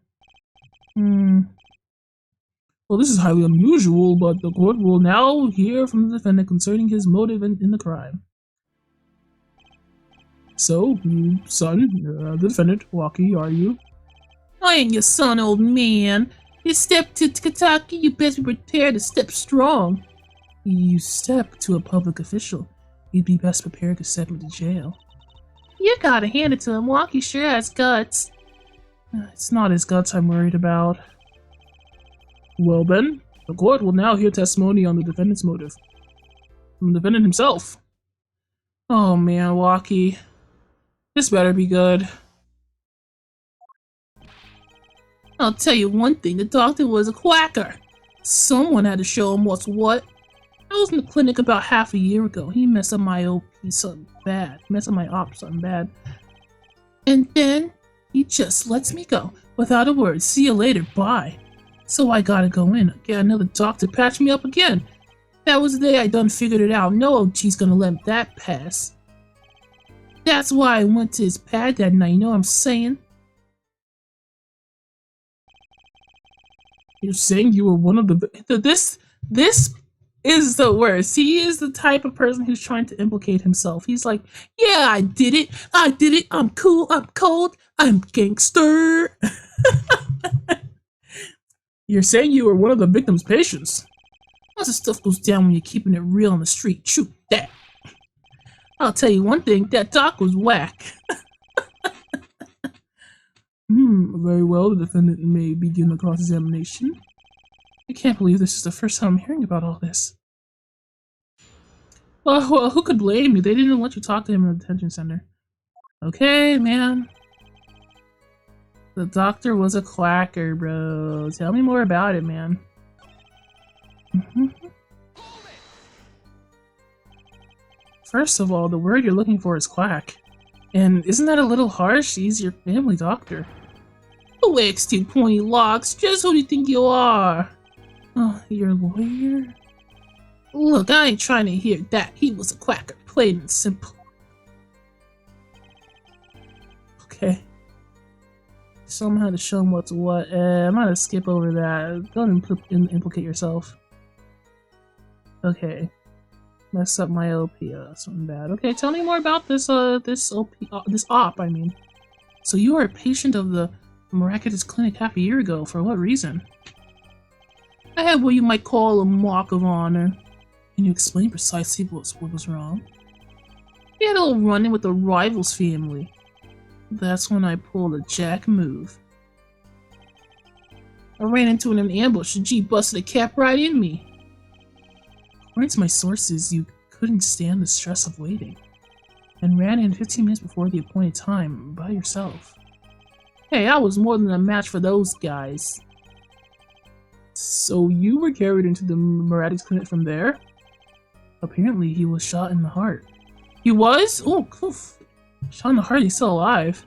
Well, this is highly unusual, but the court will now hear from the defendant concerning his motive in the crime. So, you son, the defendant, Walkie, are you? I ain't your son, old man. You step to Kentucky, you best be prepared to step strong. You step to a public official, you'd be best prepared to step into jail. You gotta hand it to him, Walkie sure has guts. It's not his guts I'm worried about. Well then, the court will now hear testimony on the defendant's motive. From the defendant himself. Oh man, Walkie. This better be good. I'll tell you one thing, the doctor was a quacker. Someone had to show him what's what. I was in the clinic about half a year ago. He messed up my OP something bad. Messed up my op something bad. And then he just lets me go without a word. See you later, bye. So I gotta go in, get another doctor patch me up again. That was the day I done figured it out. No OG's gonna let that pass. That's why I went to his pad that night, you know what I'm saying? You're saying you were one of the... This is the worst. He is the type of person who's trying to implicate himself. He's like, yeah, I did it, I'm cool, I'm cold, I'm gangster. You're saying you were one of the victim's patients. Lots of stuff goes down when you're keeping it real on the street. Shoot that. I'll tell you one thing, that doc was whack. Very well, the defendant may begin the cross-examination. I can't believe this is the first time I'm hearing about all this. Well, who could blame you? They didn't let you talk to him in the detention center. Okay, man. The doctor was a quacker, bro. Tell me more about it, man. First of all, the word you're looking for is quack. And isn't that a little harsh? He's your family doctor. Oh, X2 pointy locks, just who do you think you are? Oh, your lawyer? Look, I ain't trying to hear that. He was a quacker, plain and simple. Okay. Somehow to show him what's what. I'm gonna skip over that. Don't implicate yourself. Okay. Mess up my OP. Something bad. Okay, tell me more about this op, I mean. So you are a patient of the Miraculous Clinic half a year ago. For what reason? I had what you might call a mark of honor. Can you explain precisely what was wrong? We had a little run-in with the rival's family. That's when I pulled a jack move. I ran into an ambush. The Jeep busted a cap right in me. According to my sources, you couldn't stand the stress of waiting, and ran in 15 minutes before the appointed time by yourself. Hey, I was more than a match for those guys. So you were carried into the Marathis clinic from there? Apparently he was shot in the heart. He was? Oh, oof. Shot in the heart, he's still alive.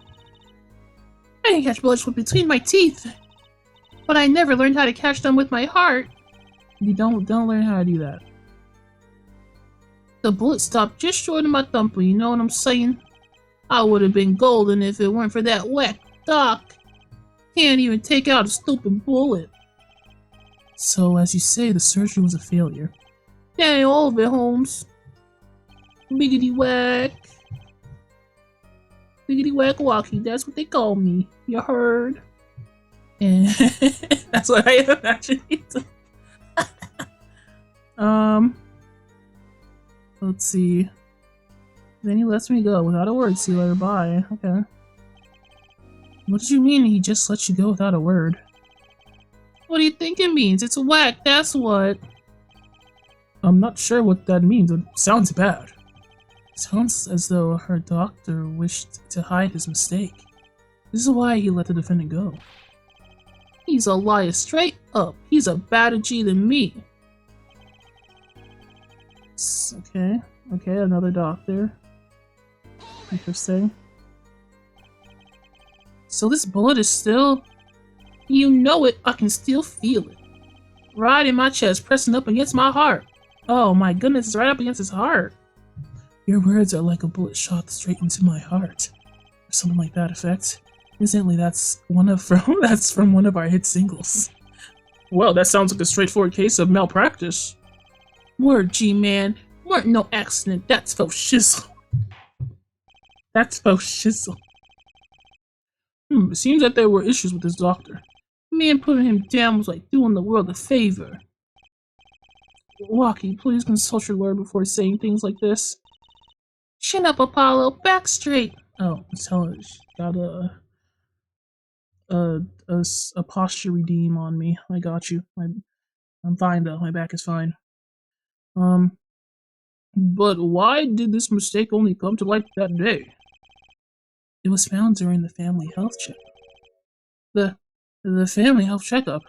I didn't catch bullets with between my teeth, but I never learned how to catch them with my heart. You don't learn how to do that. The bullet stopped just short of my thumper, you know what I'm saying? I would have been golden if it weren't for that whack doc. Can't even take out a stupid bullet. So, as you say, the surgery was a failure. That ain't all of it, Holmes. Biggity whack. Biggity whack walkie, that's what they call me. You heard? And that's what I imagine. Let's see. Then he lets me go without a word. See you later, bye. Okay. What did you mean he just let you go without a word? What do you think it means? It's whack, that's what. I'm not sure what that means. It sounds bad. Sounds as though her doctor wished to hide his mistake. This is why he let the defendant go. He's a liar straight up. He's a badder G than me. Okay, another doctor. Interesting. So this bullet is still... You know it, I can still feel it. Right in my chest, pressing up against my heart. Oh my goodness, it's right up against his heart. Your words are like a bullet shot straight into my heart. Or something like that effect. Incidentally, that's from one of our hit singles. Well, that sounds like a straightforward case of malpractice. Word, G-Man. Weren't no accident. That's faux shizzle. That's faux shizzle. It seems that there were issues with this doctor. Man putting him down was like doing the world a favor. Walkie, please consult your lawyer before saying things like this. Chin up, Apollo. Back straight. Oh, tell her she got a posture redeem on me. I got you. I'm fine though. My back is fine. But why did this mistake only come to light that day? It was found during the family health check. The family health checkup.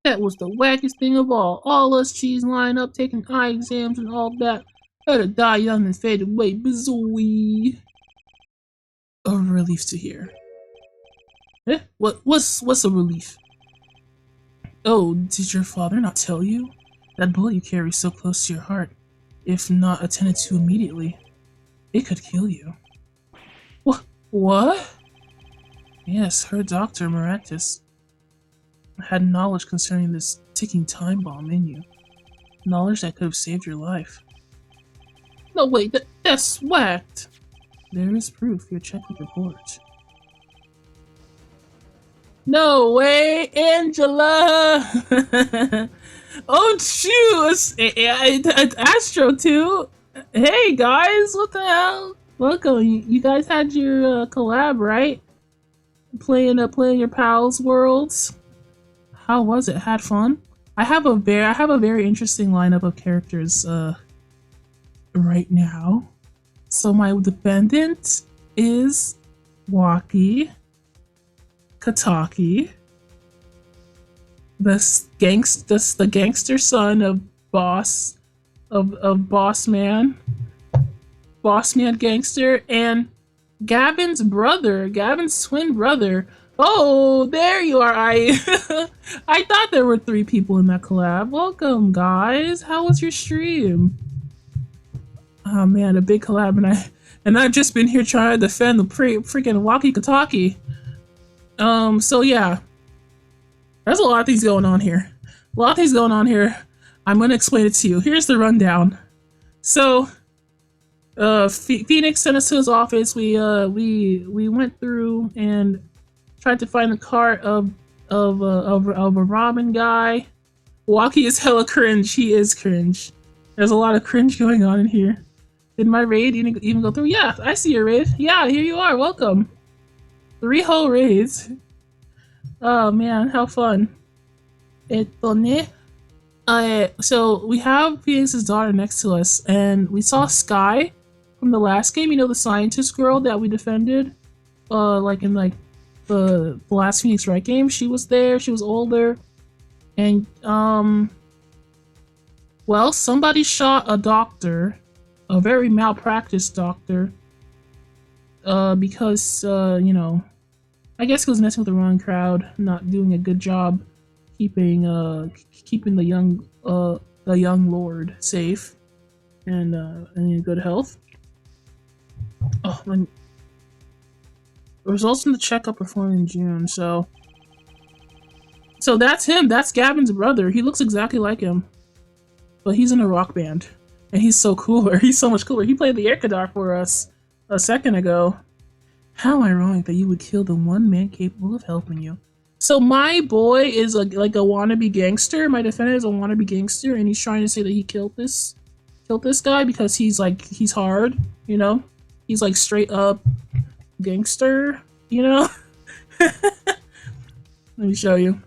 That was the wackest thing of all. All us cheese line up, taking eye exams and all that. Better die young and fade away, bizooey. A relief to hear. Eh? What's a relief? Oh, did your father not tell you? That bullet you carry so close to your heart, if not attended to immediately, it could kill you. What? Yes, her doctor, Marathis, had knowledge concerning this ticking time bomb in you. Knowledge that could have saved your life. No, wait, that's whacked. There is proof, your checkup report. No way, Angela! Oh shoot, it's Astro too. Hey guys, what the hell? Welcome. You guys had your collab, right? Playing your pals worlds. How was it? Had fun? I have a very interesting lineup of characters right now. So my defendant is Waki, Kataki, the gangster son of Boss Man Gangster, and Gavin's twin brother. Oh, there you are. I thought there were 3 people in that collab. Welcome, guys. How was your stream? Oh man, a big collab, and I've just been here trying to defend the freaking walkie-talkie. So yeah, there's a lot of things going on here. I'm gonna explain it to you. Here's the rundown. So, Pheonix sent us to his office. We went through and tried to find the car of of a ramen guy. Walkie is hella cringe. He is cringe. There's a lot of cringe going on in here. Did my raid even go through? Yeah, I see your raid. Yeah, here you are. Welcome. 3 whole raids. Oh man, how fun. So we have Phoenix's daughter next to us, and we saw Sky from the last game. You know, the scientist girl that we defended, like in the last Phoenix Wright game. She was there. She was older, and well, somebody shot a doctor, a very malpractice doctor, because you know, I guess he was messing with the wrong crowd, not doing a good job keeping the young lord safe and in good health. Oh, the results from the checkup performed in June. So that's him. That's Gavin's brother. He looks exactly like him, but he's in a rock band, and he's so cooler. He's so much cooler. He played the air guitar for us a second ago. How ironic that you would kill the one man capable of helping you. So my boy is like a wannabe gangster. My defendant is a wannabe gangster, and he's trying to say that he killed this guy because he's hard, you know? He's like straight up gangster, you know? Let me show you.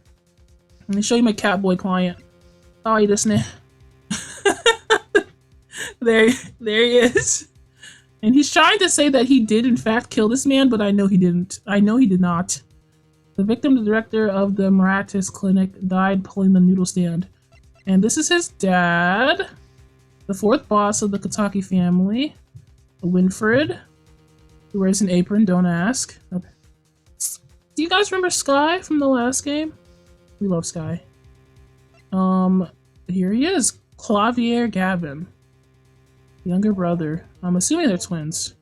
Let me show you my Catboy client. Oh, he doesn't. There he is. And he's trying to say that he did in fact kill this man, but I know he didn't. I know he did not. The victim, the director of the Maratis Clinic, died pulling the noodle stand. And this is his dad, the 4th boss of the Kataki family, Winfred, who wears an apron, don't ask. Okay. Do you guys remember Sky from the last game? We love Sky. Here he is, Clavier Gavin, younger brother. I'm assuming they're twins.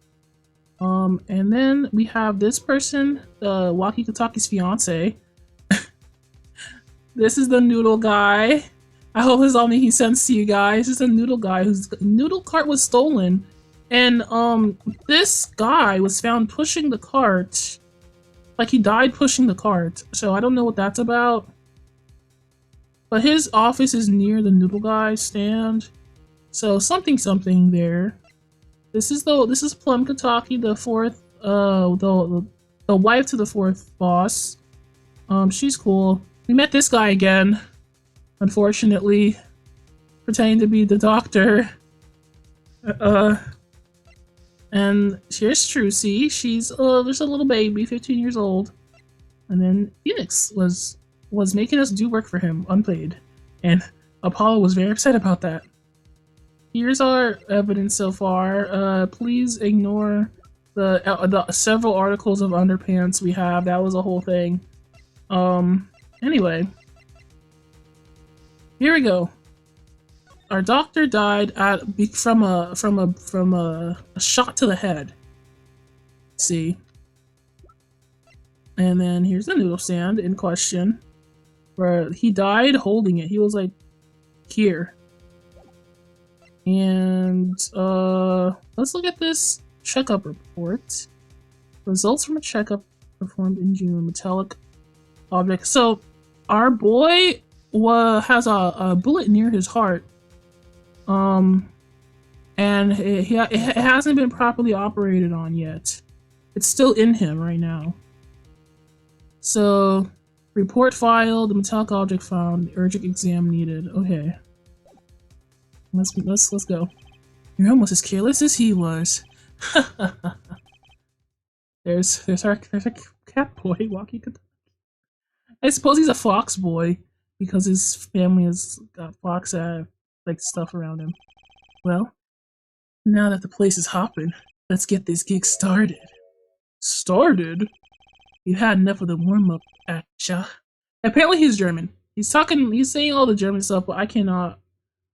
And then we have this person, Waki Kataki's fiance. This is the noodle guy. I hope this is all making sense to you guys. This is a noodle guy whose noodle cart was stolen. And this guy was found pushing the cart. Like he died pushing the cart. So I don't know what that's about. But his office is near the noodle guy's stand. So something there. This is Plum Kataki, the 4th, the wife to the 4th boss. She's cool. We met this guy again, unfortunately, pretending to be the doctor. And here's Trucy. She's just a little baby, 15 years old. And then Pheonix was making us do work for him, unpaid, and Apollo was very upset about that. Here's our evidence so far. Please ignore the several articles of underpants we have. That was a whole thing. Anyway, here we go. Our doctor died from a shot to the head. See, and then here's the noodle stand in question, where he died holding it. He was like here. And let's look at this checkup report. Results from a checkup performed in June. Metallic object. So our boy has a bullet near his heart. And it hasn't been properly operated on yet. It's still in him right now. So report filed. The metallic object found. Urgent exam needed. Okay. Let's go. You're almost as careless as he was. there's our cat boy, Walkie. I suppose he's a fox boy because his family has got fox like stuff around him. Well, now that the place is hopping, let's get this gig started. Started? You had enough of the warm-up act, ja. Apparently he's German. He's saying all the German stuff, but I cannot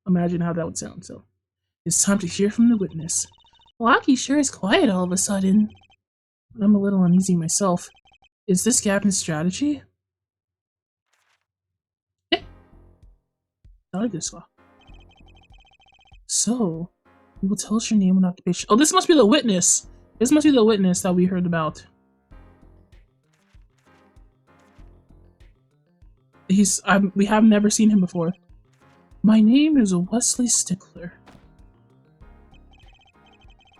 imagine how that would sound, so. It's time to hear from the witness. Walkie sure is quiet all of a sudden. I'm a little uneasy myself. Is this Gavin's strategy? Eh. I like this one. So, you will tell us your name and occupation. Oh, this must be the witness! This must be the witness that we heard about. We have never seen him before. My name is Wesley Stickler.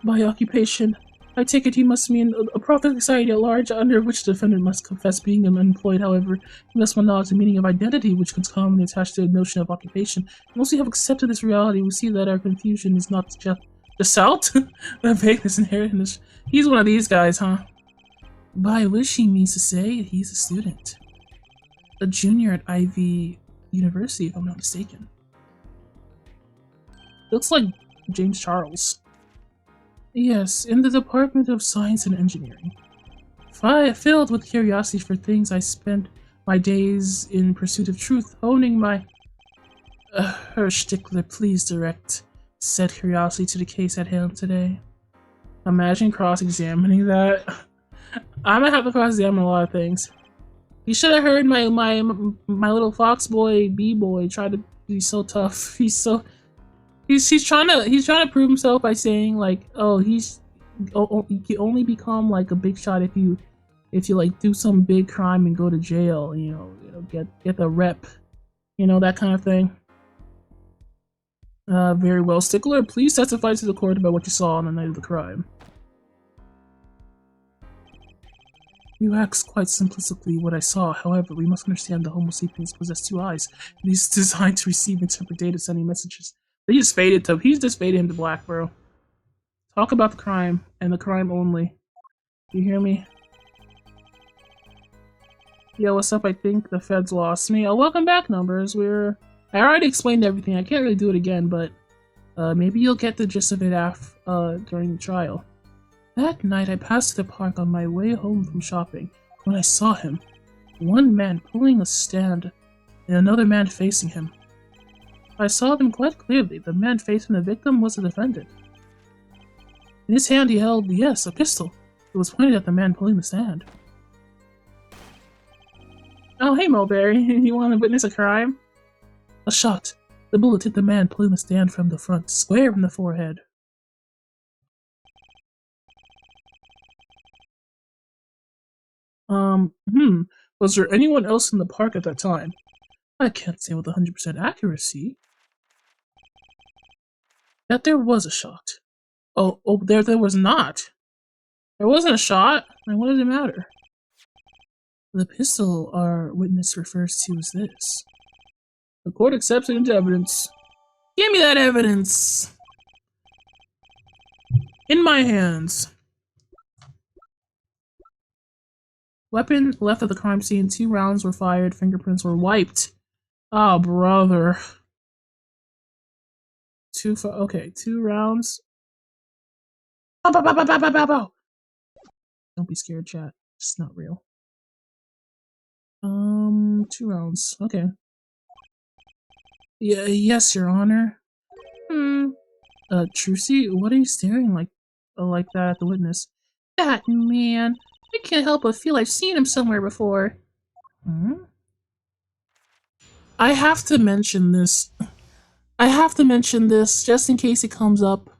By occupation, I take it he must mean a profit society at large, under which the defendant must confess being unemployed. However, he must acknowledge the meaning of identity, which is commonly attached to the notion of occupation. Once we have accepted this reality, we see that our confusion is not just out, but vagueness inherent in this. He's one of these guys, huh? By which he means to say he's a student. A junior at Ivy University, if I'm not mistaken. Looks like James Charles. Yes, in the Department of Science and Engineering. Filled with curiosity for things, I spent my days in pursuit of truth, honing my... Herr Stickler, please direct said curiosity to the case at hand today. Imagine cross-examining that. I'm gonna have to cross-examine a lot of things. You should have heard my little fox boy, B-boy, try to be so tough. He's trying to prove himself by saying like, oh, you can only become like a big shot if you like do some big crime and go to jail, you know, get the rep, you know, that kind of thing. Very well, Stickler, please testify to the court about what you saw on the night of the crime. You asked quite simplistically what I saw. However, we must understand the Homo sapiens possess two eyes. These designed to receive, interpret data, sending messages. He's just faded him to black, bro. Talk about the crime, and the crime only. You hear me? Yo, what's up? I think the feds lost me. Oh, welcome back, Numbers. I already explained everything. I can't really do it again, but maybe you'll get the gist of it during the trial. That night, I passed the park on my way home from shopping when I saw him. One man pulling a stand and another man facing him. I saw them quite clearly. The man facing the victim was the defendant. In his hand he held, yes, a pistol. It was pointed at the man pulling the stand. Oh, hey Mulberry, you want to witness a crime? A shot. The bullet hit the man pulling the stand from the front, square in the forehead. Was there anyone else in the park at that time? I can't say with 100% accuracy. That there was a shot. Oh, there was not. There wasn't a shot? Then what does it matter? The pistol our witness refers to is this. The court accepts it into evidence. Give me that evidence! In my hands. Weapon left at the crime scene. 2 rounds were fired. Fingerprints were wiped. Oh, brother. 2 rounds. Bow, bow, bow, bow, bow, bow, bow. Don't be scared, chat. It's not real. 2 rounds. Okay. Yeah, yes, Your Honor. Trucy, what are you staring like that at the witness? That man. I can't help but feel I've seen him somewhere before. I have to mention this. Just in case it comes up.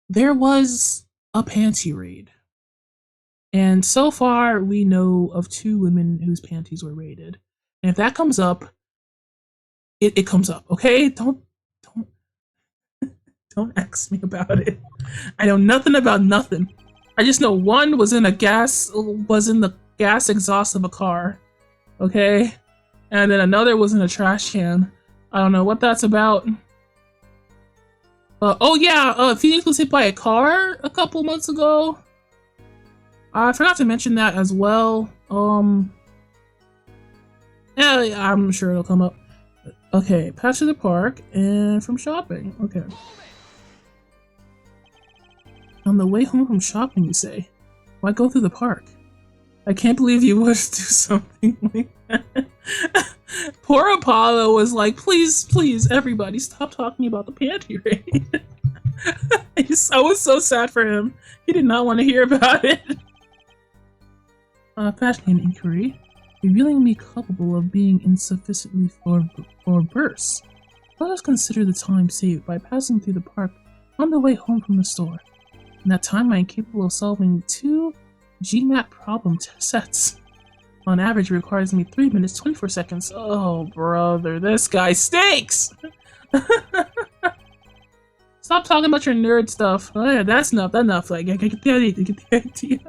There was a panty raid. And so far, we know of 2 women whose panties were raided. And if that comes up, it comes up, okay? Don't ask me about it. I know nothing about nothing. I just know one was in the gas exhaust of a car, okay? And then another was in a trash can. I don't know what that's about. Oh yeah, Pheonix was hit by a car a couple months ago. I forgot to mention that as well. Yeah, I'm sure it'll come up. Okay, pass to the park and from shopping. Okay. On the way home from shopping, you say? Why go through the park? I can't believe you would do something like that. Poor Apollo was like, please, everybody, stop talking about the panty raid. I was so sad for him. He did not want to hear about it. Fascinating inquiry. Revealing me culpable of being insufficiently burst. Let us consider the time saved by passing through the park on the way home from the store. In that time, I am capable of solving 2 GMAT problem sets. On average, it requires me 3 minutes, 24 seconds. Oh, brother, this guy stinks! Stop talking about your nerd stuff. Oh, yeah, that's enough. Like, I get the idea.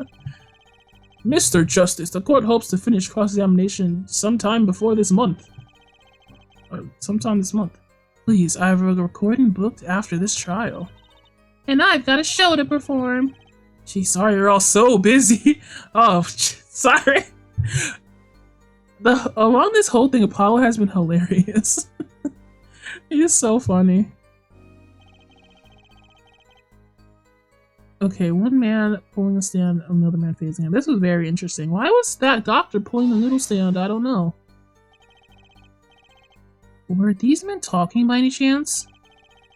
Mr. Justice, the court hopes to finish cross-examination sometime before this month. Or sometime this month. Please, I have a recording booked after this trial. And I've got a show to perform. Gee, sorry you're all so busy. Oh, sorry. Along this whole thing, Apollo has been hilarious. He is so funny. Okay, one man pulling a stand, another man facing him. This was very interesting. Why was that doctor pulling the noodle stand? I don't know. Were these men talking by any chance?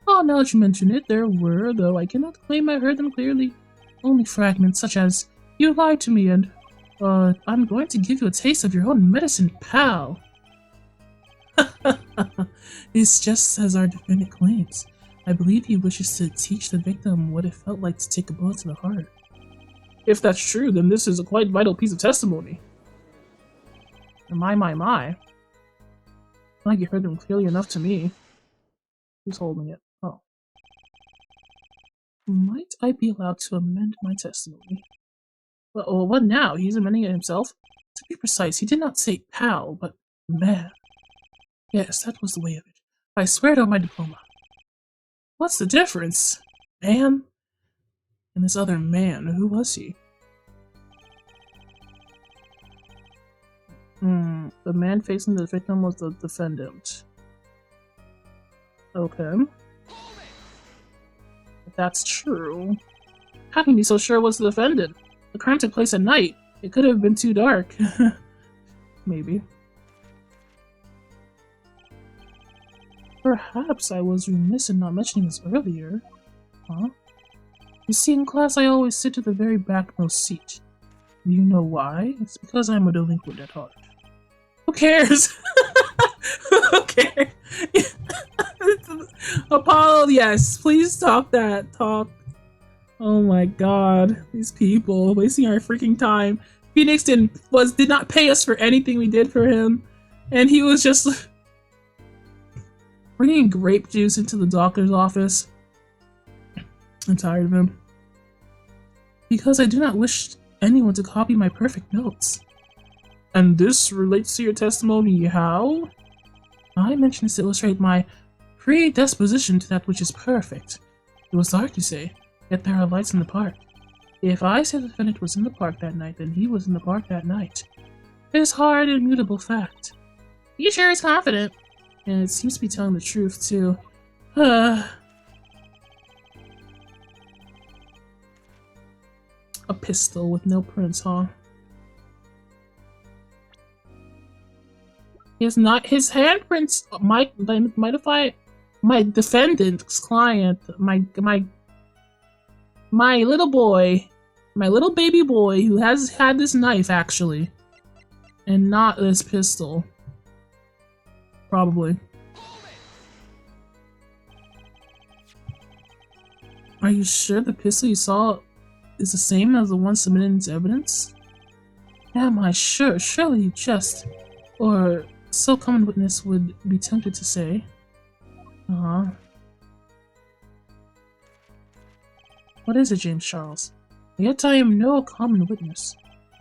Oh, now that you mention it, there were, though I cannot claim I heard them clearly. Only fragments, such as, you lied to me and, I'm going to give you a taste of your own medicine, pal. It's just as our defendant claims. I believe he wishes to teach the victim what it felt like to take a bullet to the heart. If that's true, then this is a quite vital piece of testimony. My. Like you heard them clearly enough to me. Who's holding it? Oh. Might I be allowed to amend my testimony? Well, what now? He's amending it himself? To be precise, he did not say pal, but man. Yes, that was the way of it. I swear it on my diploma. What's the difference? Man? And this other man, who was he? The man facing the victim was the defendant. Okay. If that's true, how can you be so sure it was the defendant? The crime took place at night. It could have been too dark. Maybe. Perhaps I was remiss in not mentioning this earlier. Huh? You see, in class I always sit at the very backmost seat. Do you know why? It's because I'm a delinquent at heart. Who cares? Who cares? Apollo, yes, please talk that talk. Oh my god, these people wasting our freaking time. Pheonix did not pay us for anything we did for him, and he was just bringing grape juice into the doctor's office. I'm tired of him. Because I do not wish anyone to copy my perfect notes. And this relates to your testimony, how? I mentioned this to illustrate my predisposition to that which is perfect. It was dark, you say, yet there are lights in the park. If I say the defendant was in the park that night, then he was in the park that night. It is hard and immutable fact. He sure is confident. And it seems to be telling the truth, too. A pistol with no prints, huh? His handprints might modify my defendant's client, my little boy, my little baby boy who has had this knife actually, and not this pistol. Probably. Are you sure the pistol you saw is the same as the one submitted as evidence? Am I sure? Surely you just, or so common witness would be tempted to say. What is it, James Charles? Yet I am no common witness.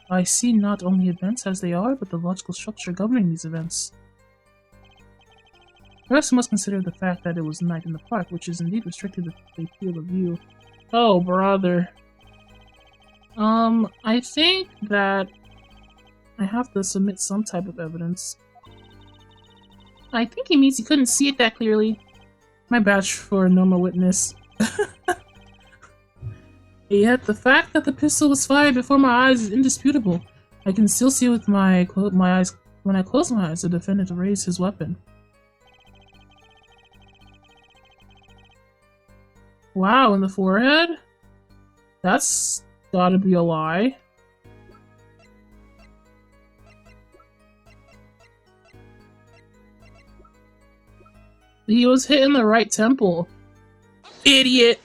I see not only events as they are, but the logical structure governing these events. First, we must consider the fact that it was night in the park, which is indeed restricted to the field of view. Oh, brother. I think that I have to submit some type of evidence. I think he means he couldn't see it that clearly. My badge for a normal witness. Yet the fact that the pistol was fired before my eyes is indisputable. I can still see with my eyes. When I close my eyes, the defendant raised his weapon. Wow, in the forehead? That's gotta be a lie. He was hit in the right temple. Idiot.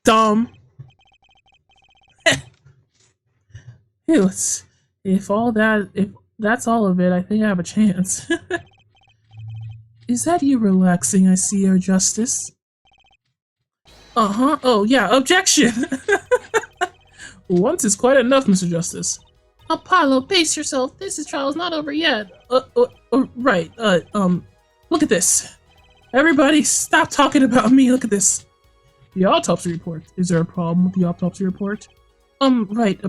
Dumb. It If that's all of it, I think I have a chance. Is that you relaxing, I see, Your Justice? Uh-huh. Oh, yeah, objection! Once is quite enough, Mr. Justice. Apollo, pace yourself. This trial is not over yet. Right. Look at this. Everybody, stop talking about me. Look at this. The autopsy report. Is there a problem with the autopsy report? Right,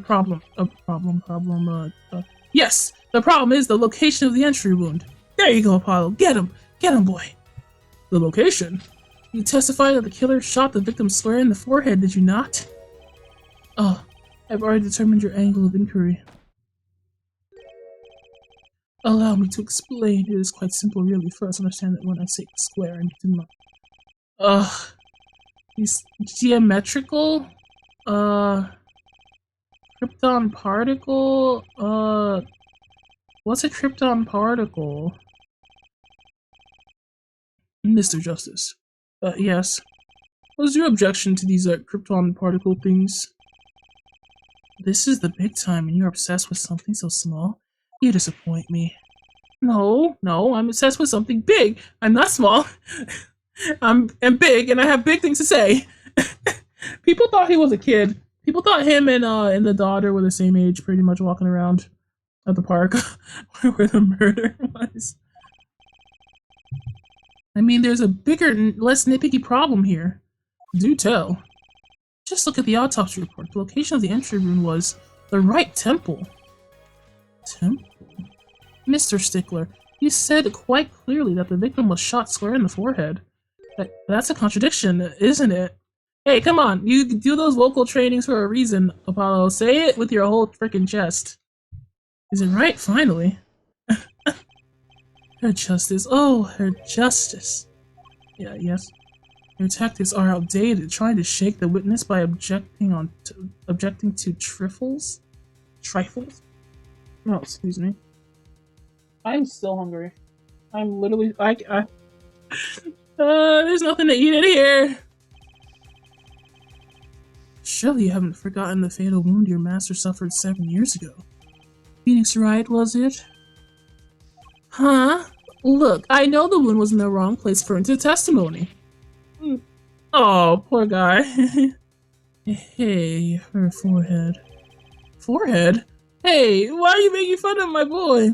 yes, the problem is the location of the entry wound. There you go, Apollo. Get him, boy. The location? You testified that the killer shot the victim square in the forehead, did you not? Oh, I've already determined your angle of inquiry. Allow me to explain. It is quite simple, really. First, understand that when I say square, I mean to not. These geometrical, krypton particle, what's a krypton particle? Mr. Justice. Yes. What's your objection to these, krypton particle things? This is the big time and you're obsessed with something so small? You disappoint me. No, I'm obsessed with something big. I'm not small. I'm big and I have big things to say. People thought he was a kid. People thought him and the daughter were the same age, pretty much walking around at the park where the murder was. I mean, there's a bigger, less nitpicky problem here. Do tell. Just look at the autopsy report. The location of the entry wound was the right temple. Temple? Mr. Stickler, you said quite clearly that the victim was shot square in the forehead. That's a contradiction, isn't it? Hey, come on. You do those vocal trainings for a reason, Apollo. Say it with your whole freaking chest. Is it right, finally? Her justice. Oh, her justice. Yeah, yes. Your tactics are outdated, trying to shake the witness by objecting to trifles? Trifles? No, excuse me. I'm still hungry. I'm literally there's nothing to eat in here. Surely you haven't forgotten the fatal wound your master suffered 7 years ago. Pheonix, right, was it? Huh? Look, I know the wound was in the wrong place for into testimony. Oh, poor guy. Hey, her forehead. Forehead? Hey, why are you making fun of my boy?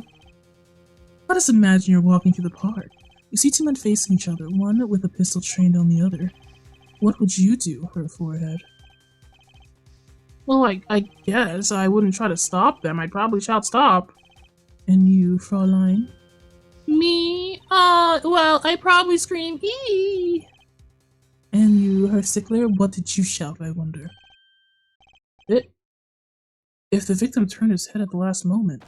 Let us imagine you're walking through the park. You see two men facing each other, one with a pistol trained on the other. What would you do, her forehead? Well, I guess I wouldn't try to stop them. I'd probably shout stop. And you, Fraulein? Me? Well, I'd probably scream ee. And you, her stickler, what did you shout, I wonder? If the victim turned his head at the last moment.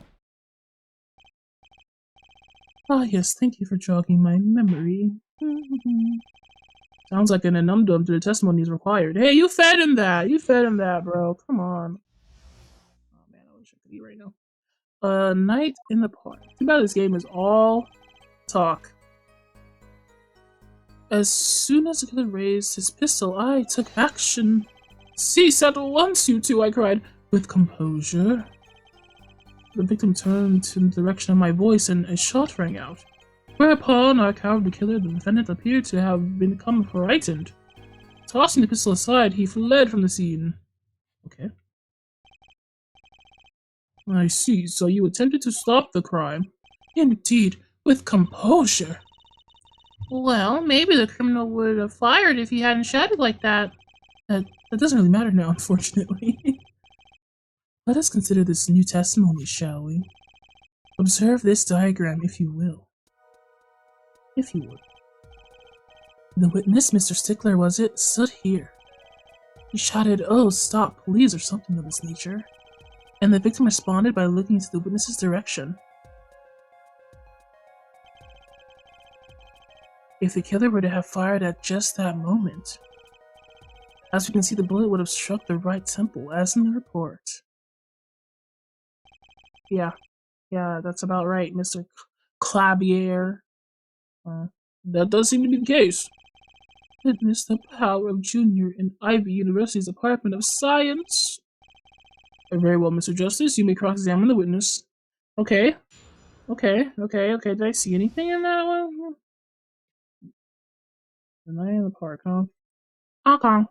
Ah, yes, thank you for jogging my memory. Sounds like an annundum to the testimony is required. Hey, you fed him that! You fed him that, bro. Come on. Oh man, I wish I could eat right now. Night in the park. Too bad this game is all talk. As soon as the killer raised his pistol, I took action. Cease at once, you two, I cried, with composure. The victim turned in the direction of my voice and a shot rang out. Whereupon our cowardly killer, the defendant, appeared to have become frightened. Tossing the pistol aside, he fled from the scene. Okay. I see, so you attempted to stop the crime. Indeed, with composure. Well, maybe the criminal would have fired if he hadn't shouted like that. That doesn't really matter now, unfortunately. Let us consider this new testimony, shall we? Observe this diagram, if you will. If you would. The witness, Mr. Stickler, was it, stood here. He shouted, "Oh, stop, please," or something of this nature. And the victim responded by looking into the witness's direction. If the killer were to have fired at just that moment, as we can see, the bullet would have struck the right temple, as in the report. Yeah, that's about right, Mr. Clavier. That does seem to be the case. Witness the power of Junior in Ivy University's Department of Science. Very well, Mr. Justice. You may cross-examine the witness. Okay. Okay. Did I see anything in that one? The night in the park, huh? Hong Kong.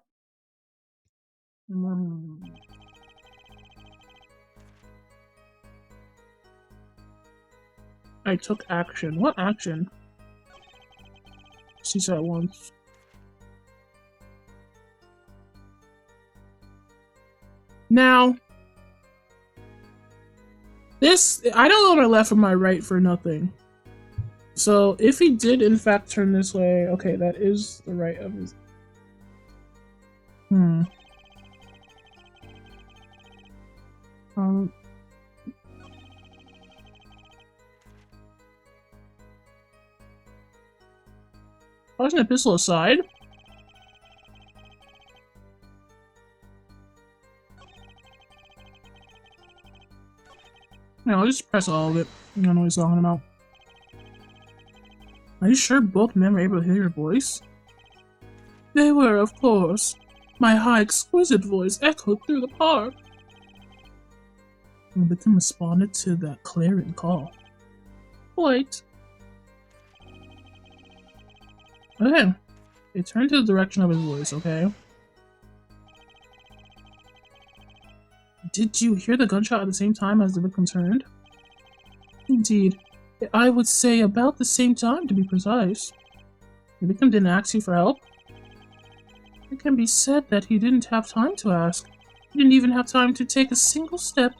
I took action. What action? She said once. Now, this, I don't know my left or my right for nothing. So, if he did in fact turn this way, okay, that is the right of his. Tossing the pistol aside. No, I'll just press all of it. I don't know what he's talking about. Are you sure both men were able to hear your voice? They were, of course. My high, exquisite voice echoed through the park. The victim responded to that clarion call. Wait. Okay. It turned to the direction of his voice, okay? Did you hear the gunshot at the same time as the victim turned? Indeed. I would say about the same time, to be precise. The victim didn't ask you for help? It can be said that he didn't have time to ask. He didn't even have time to take a single step.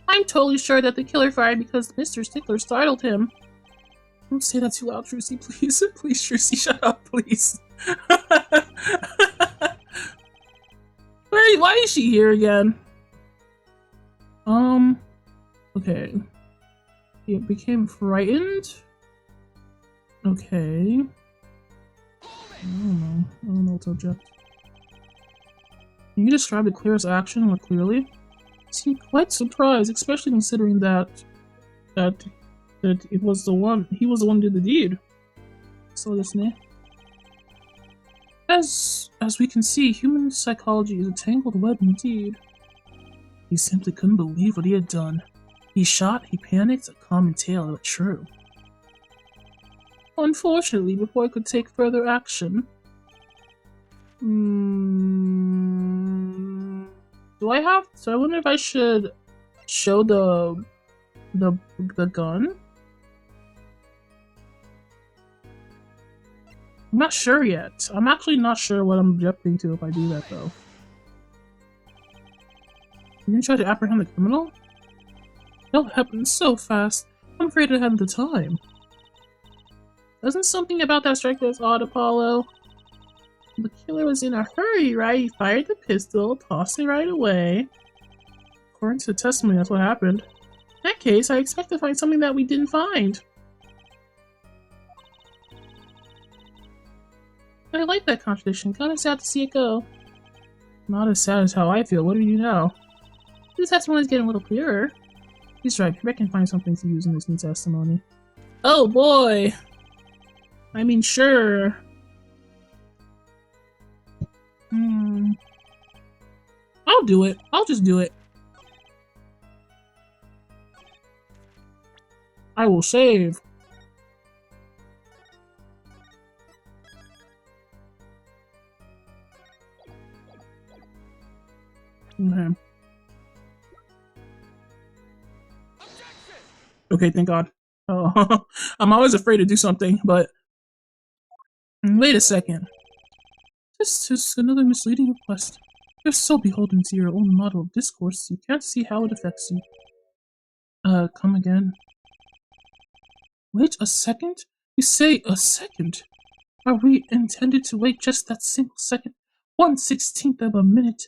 I'm totally sure that the killer fired because Mr. Stickler startled him. Don't say that too loud, Trucy, please. Please, Trucy, shut up, please. Why is she here again? Okay. It became frightened? Okay. I don't know what to object. Can you describe the clearest action more clearly? I seemed quite surprised, especially considering that it was the one he was the one who did the deed. So listening. As we can see, human psychology is a tangled web indeed. He simply couldn't believe what he had done. He shot, he panicked, a common tale, but true. Unfortunately, before I could take further action... Do I have... So I wonder if I should show the gun? I'm not sure yet. I'm actually not sure what I'm objecting to if I do that, though. You didn't try to apprehend the criminal? That happened so fast. I'm afraid I hadn't the time. Doesn't something about that strike as odd, Apollo? The killer was in a hurry, right? He fired the pistol, tossed it right away. According to the testimony, that's what happened. In that case, I expect to find something that we didn't find. I like that contradiction. Kinda sad to see it go. Not as sad as how I feel. What do you know? This testimony is getting a little clearer. He's right. Maybe I can find something to use in this new testimony. Oh boy! I mean, sure. I'll do it. I'll just do it. I will save. Okay. Okay, thank God. Oh, I'm always afraid to do something, but... Wait a second. This is another misleading request. You're so beholden to your own model of discourse, you can't see how it affects you. Come again. Wait a second? You say a second? Are we intended to wait just that single second? 1/16th of a minute?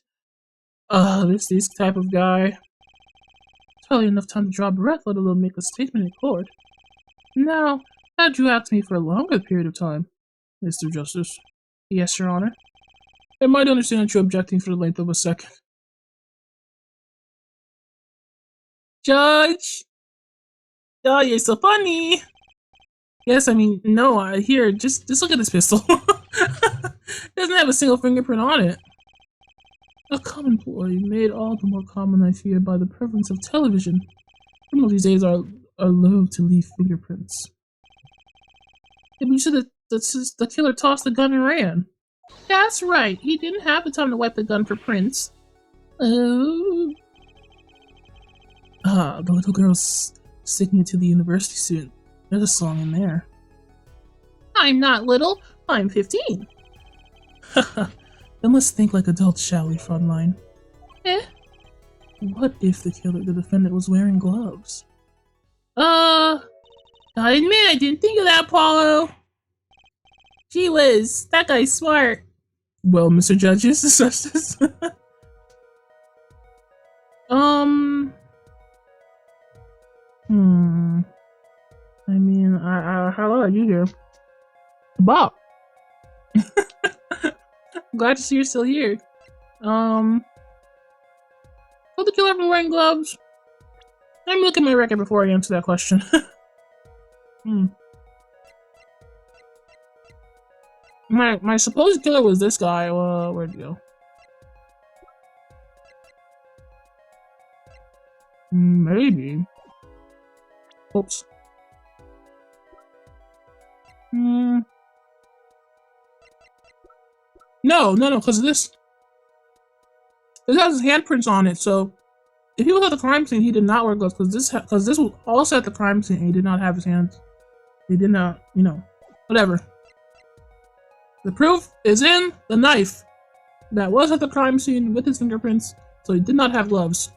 This type of guy. Totally enough time to draw breath, let alone make a statement in court. Now, how'd you ask me for a longer period of time? Mr. Justice. Yes, Your Honor. I might understand that you're objecting for the length of a second. Judge! Oh, you're so funny! Yes, I mean, no, here, just look at this pistol. It doesn't have a single fingerprint on it. A common ploy made all the more common, I fear, by the prevalence of television. Criminals these days are loath to leave fingerprints. Yeah, but you said that the killer tossed the gun and ran. That's right. He didn't have the time to wipe the gun for prints. Oh. Ah, the little girl's sticking it to the university student. There's a song in there. I'm not little. I'm 15. Then let's think like adults, shall we, Frontline? What if the defendant was wearing gloves? I admit I didn't think of that, Paulo. Gee whiz, that guy's smart. Well, Mr. Judges, such this. I mean, how are you here? Bob. Glad to see you're still here. Will the killer been wearing gloves? Let me look at my record before I answer that question. My supposed killer was this guy. Where'd he go? Maybe. Oops. No, because of this. This has his handprints on it, so if he was at the crime scene, he did not wear gloves, because this was also at the crime scene, and he did not have his hands. He did not, whatever. The proof is in the knife that was at the crime scene with his fingerprints, so he did not have gloves.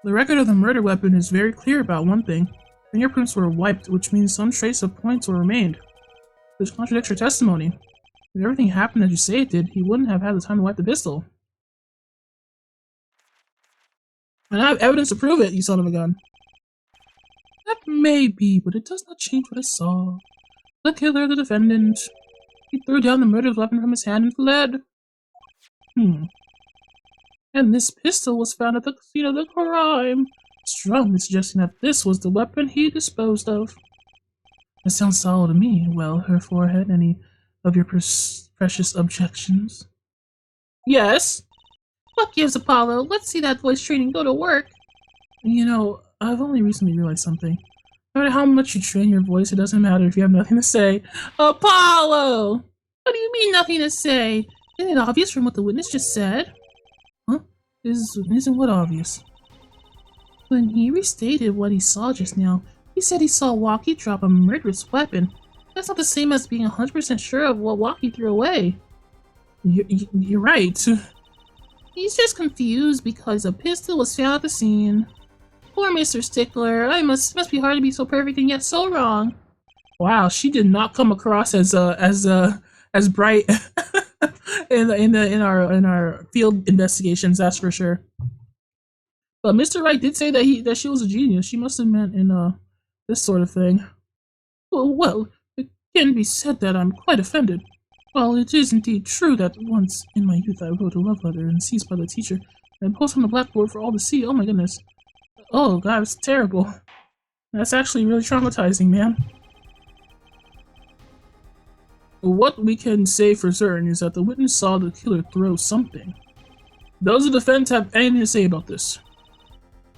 The record of the murder weapon is very clear about one thing. Fingerprints were wiped, which means some trace of points were remained. Which contradicts your testimony. If everything happened as you say it did, he wouldn't have had the time to wipe the pistol. And I have evidence to prove it, you son of a gun. That may be, but it does not change what I saw. The killer, the defendant. He threw down the murderer's weapon from his hand and fled. And this pistol was found at the scene of the crime, strongly suggesting that this was the weapon he disposed of. That sounds solid to me. Well, her forehead, any of your precious objections? Yes. What gives, Apollo? Let's see that voice training go to work. I've only recently realized something. No matter how much you train your voice, it doesn't matter if you have nothing to say. Apollo! What do you mean nothing to say? Isn't it obvious from what the witness just said? Huh? Isn't what obvious? When he restated what he saw just now, he said he saw Walkie drop a murderous weapon. That's not the same as being 100% sure of what Walkie threw away. You're right. He's just confused because a pistol was found at the scene. Poor Mr. Stickler. Must be hard to be so perfect and yet so wrong. Wow, she did not come across as bright in our field investigations. That's for sure. But Mr. Wright did say that she was a genius. She must have meant in this sort of thing. Well, it can be said that I'm quite offended. Well, it is indeed true that once in my youth I wrote a love letter and seized by the teacher and posted on the blackboard for all to see. Oh my goodness. Oh god, it's terrible. That's actually really traumatizing, man. What we can say for certain is that the witness saw the killer throw something. Does the defense have anything to say about this?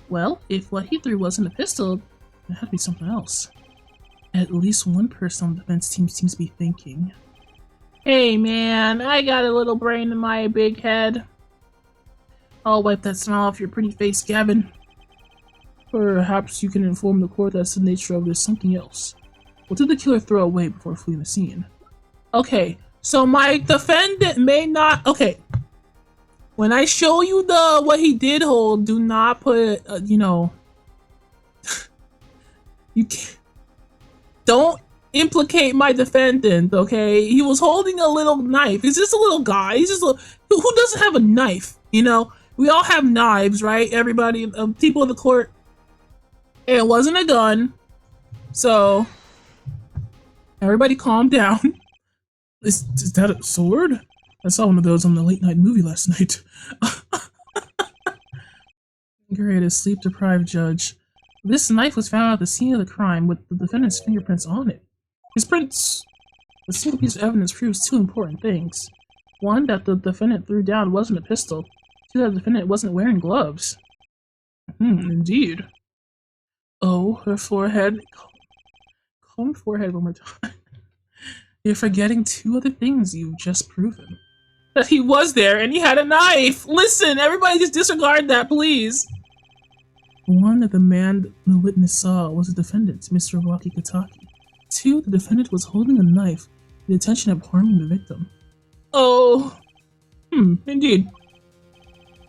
Well, if what he threw wasn't a pistol, it had to be something else. At least one person on the defense team seems to be thinking. Hey man, I got a little brain in my big head. I'll wipe that smile off your pretty face, Gavin. Perhaps you can inform the court that's the nature of this something else. What did the killer throw away before fleeing the scene? Okay, so my defendant may not... Okay. When I show you what he did hold, do not put, you can't... Don't implicate my defendant, okay? He was holding a little knife. He's just a little guy. He's just who doesn't have a knife, We all have knives, right? Everybody, people in the court. It wasn't a gun. So, everybody calm down. Is that a sword? I saw one of those on the late night movie last night. Great, a sleep-deprived judge. This knife was found at the scene of the crime with the defendant's fingerprints on it. His prints! A single piece of evidence proves two important things. One, that the defendant threw down wasn't a pistol. Two, that the defendant wasn't wearing gloves. Indeed. Oh, her forehead. Calm forehead one more time. You're forgetting two other things you've just proven. That he was there and he had a knife! Listen, everybody just disregard that, please! One, that the man the witness saw was the defendant, Mr. Wakikataki. Two, the defendant was holding a knife with the intention of harming the victim. Oh, indeed.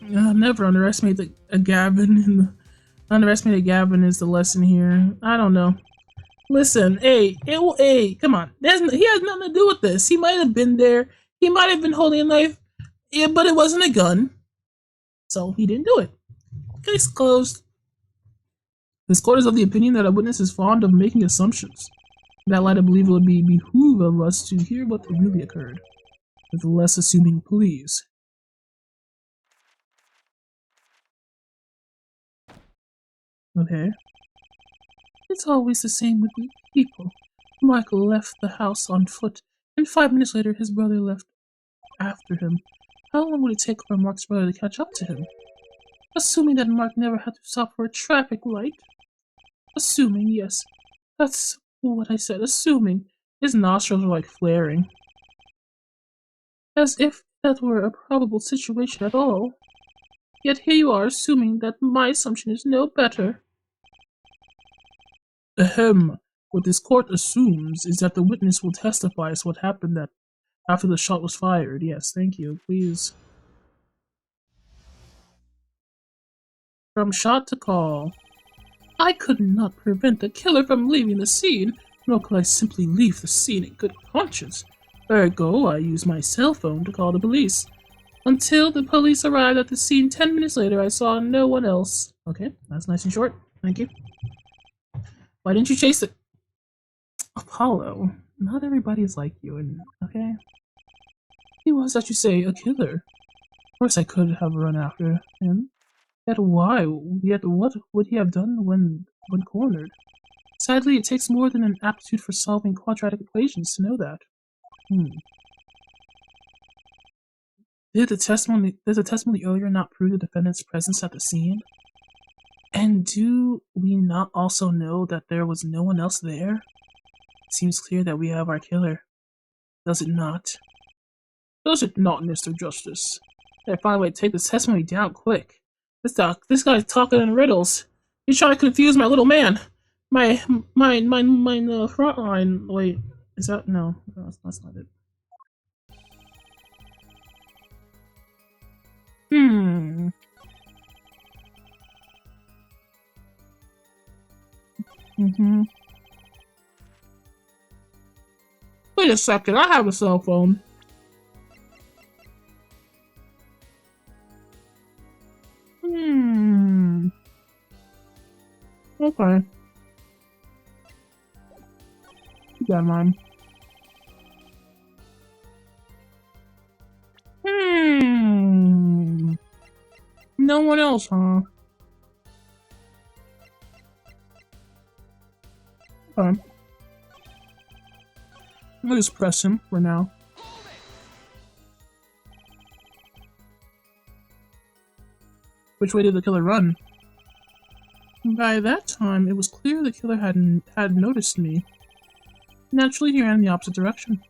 Never underestimate a Gavin. Underestimate a Gavin is the lesson here. I don't know. Listen, hey, come on. He has nothing to do with this. He might have been there. He might have been holding a knife, yeah, but it wasn't a gun. So he didn't do it. Case closed. This court is of the opinion that a witness is fond of making assumptions. In that light, I believe it would behoove of us to hear what really occurred. With less assuming, please. Okay. It's always the same with the people. Michael left the house on foot, and 5 minutes later his brother left after him. How long would it take for Mark's brother to catch up to him? Assuming that Mark never had to stop for a traffic light. Assuming, yes. That's what I said, assuming. His nostrils were like flaring. As if that were a probable situation at all. Yet here you are assuming that my assumption is no better. Ahem. What this court assumes is that the witness will testify as what happened that after the shot was fired. Yes, thank you. Please. From shot to call. I could not prevent the killer from leaving the scene, nor could I simply leave the scene in good conscience. Ergo, I used my cell phone to call the police. Until the police arrived at the scene 10 minutes later, I saw no one else. Okay, that's nice and short. Thank you. Why didn't you chase it? Apollo, not everybody is like you, and okay? He was, as you say, a killer. Of course I could have run after him. Yet why? Yet what would he have done when cornered? Sadly, it takes more than an aptitude for solving quadratic equations to know that. Did the testimony earlier not prove the defendant's presence at the scene? And do we not also know that there was no one else there? It seems clear that we have our killer. Does it not? Does it not, Mr. Justice? I find a way to take this testimony down quick. This guy's talking in riddles. He's trying to confuse my little man. My front line. Wait, is that no? That's not it. Wait a second, I have a cell phone. Okay. Keep that in mind. No one else, huh? Okay. I'll just press him for now. Which way did the killer run? By that time, it was clear the killer had noticed me. Naturally, he ran in the opposite direction.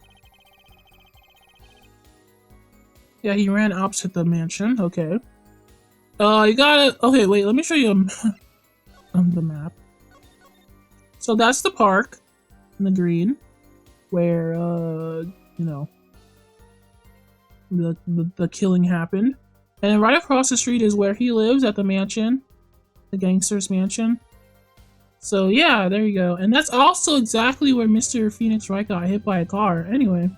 Yeah, he ran opposite the mansion. Okay. You gotta. Okay, wait. Let me show you the map. So that's the park in the green, where you know, the killing happened, and then right across the street is where he lives at the mansion, the gangster's mansion. So yeah, there you go, and that's also exactly where Mr. Pheonix Wright got hit by a car. Anyway,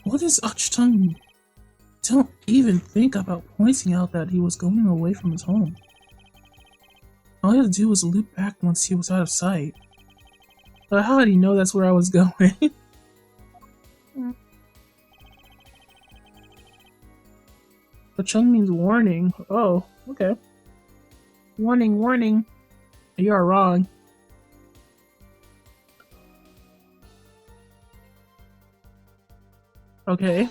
what is Achtung? Don't even think about pointing out that he was going away from his home. All he had to do was loop back once he was out of sight. But how did he know that's where I was going? But Chung means warning. Oh, okay. Warning, warning. You are wrong. Okay.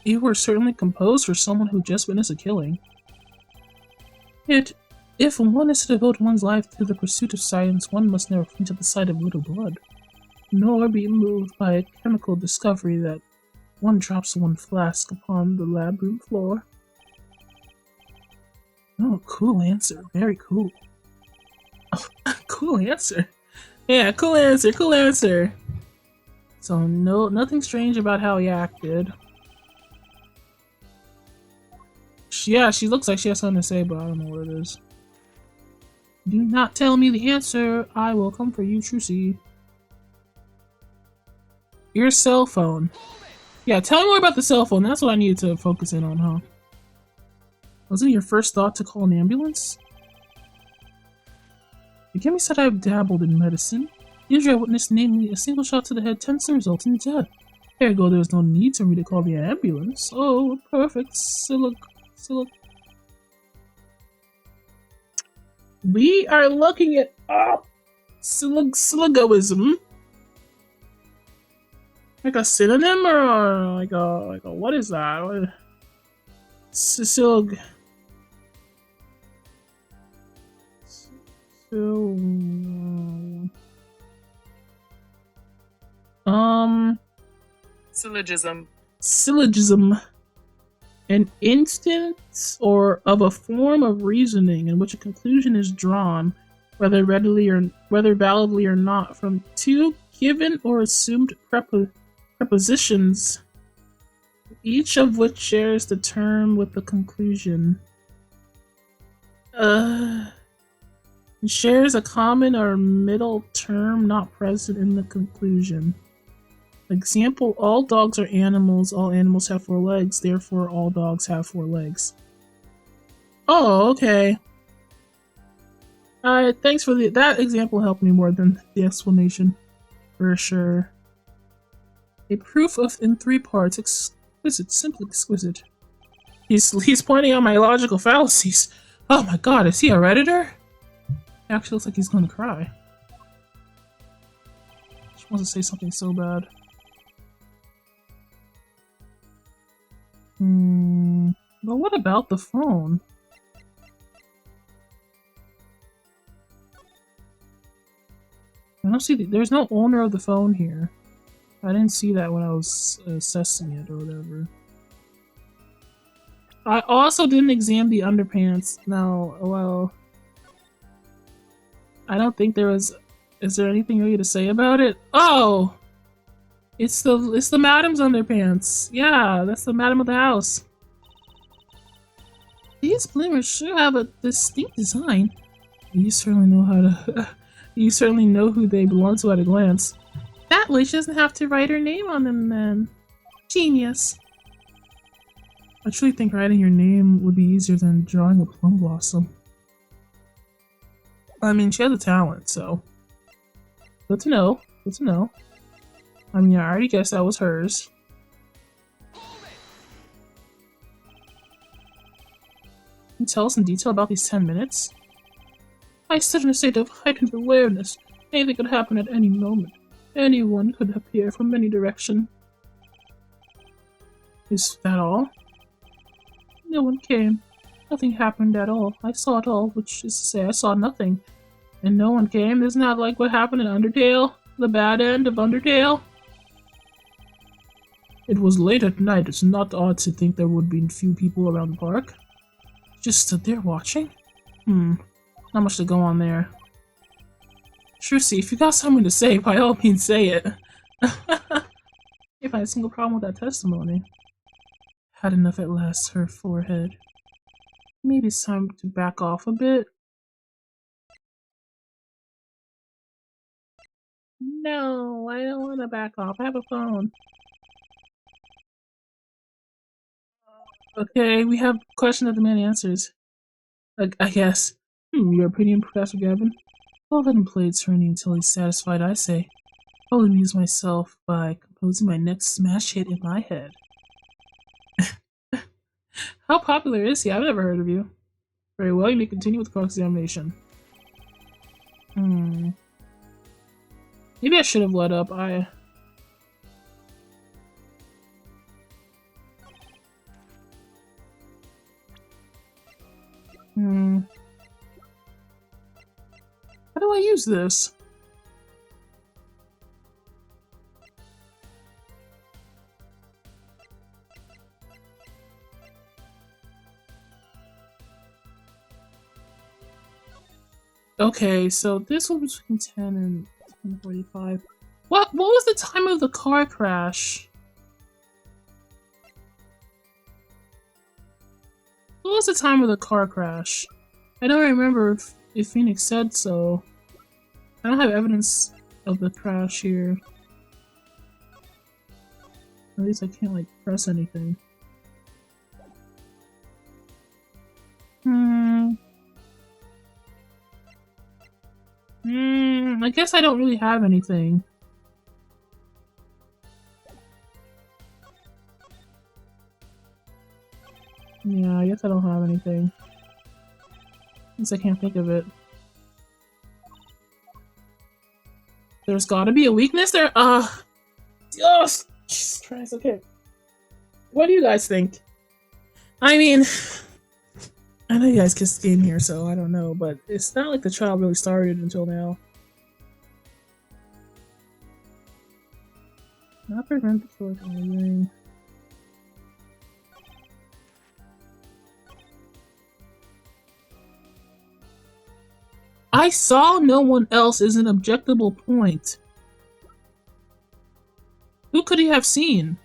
You were certainly composed for someone who just witnessed a killing. Yet, if one is to devote one's life to the pursuit of science, one must never flinch at the sight of little blood, nor be moved by a chemical discovery that one drops one flask upon the lab room floor. Oh, cool answer. Very cool. Oh, cool answer. Yeah, cool answer, cool answer. So nothing strange about how he acted. Yeah, she looks like she has something to say, but I don't know what it is. Do not tell me the answer. I will come for you, Trucy. Your cell phone. Yeah, tell me more about the cell phone. That's what I needed to focus in on, huh? Wasn't it your first thought to call an ambulance? The Gimme said I've dabbled in medicine. The injury I witnessed, namely a single shot to the head, tends to result in death. Ergo, there is no need for me to call the ambulance. Oh, perfect We are looking at syllogism. Like a synonym or like a what is that? What? Syllogism. Syllogism. An instance or of a form of reasoning in which a conclusion is drawn, whether validly or not, from two given or assumed prepositions, each of which shares the term with the conclusion. Shares a common or middle term not present in the conclusion. Example, all dogs are animals, all animals have 4 legs, therefore all dogs have 4 legs. Oh, okay. Thanks for that example helped me more than the explanation. For sure. A proof in 3 parts, exquisite, simply exquisite. He's pointing out my logical fallacies. Oh my god, is he a Redditor? It actually looks like he's gonna cry. She wants to say something so bad. But what about the phone? I don't see there's no owner of the phone here. I didn't see that when I was assessing it or whatever. I also didn't examine the underpants. No, well, I don't think there was. Is there anything really to say about it? Oh, it's the madam's underpants. Yeah, that's the madam of the house. These bloomers sure have a distinct design. You certainly know how to. You certainly know who they belong to at a glance. That way she doesn't have to write her name on them then. Genius. I truly think writing your name would be easier than drawing a plum blossom. I mean, she has a talent, so. Good to know. Good to know. I mean, I already guessed that was hers. Can you tell us in detail about these 10 minutes? I stood in a state of heightened awareness. Anything could happen at any moment. Anyone could appear from any direction. Is that all? No one came. Nothing happened at all. I saw it all, which is to say I saw nothing. And no one came. Isn't that like what happened in Undertale? The bad end of Undertale? It was late at night. It's not odd to think there would be few people around the park. Just stood there watching? Not much to go on there. Trucy, if you got something to say, by all means say it. If I had a single problem with that testimony. Had enough at last, her forehead. Maybe it's time to back off a bit. No, I don't want to back off. I have a phone. Okay, we have question that demand answers. I guess. Your opinion, Professor Gavin? I'll let him play attorney until he's satisfied, I say. I'll amuse myself by composing my next smash hit in my head. How popular is he? I've never heard of you. Very well, you may continue with the cross-examination. Maybe I should have let up. Hmm. How do I use this? Okay, so this one was between 10 and 10:45. What was the time of the car crash? What was the time of the car crash? I don't remember if Phoenix said so. I don't have evidence of the crash here. At least I can't, like, press anything. I guess I don't really have anything. Yeah, I guess I don't have anything. At least I can't think of it. There's gotta be a weakness there? Oh, Jesus Christ, okay. What do you guys think? I mean, I know you guys kissed the game here, so I don't know, but it's not like the trial really started until now. Not prevent the killer from leaving. I saw no one else is an objectable point. Who could he have seen?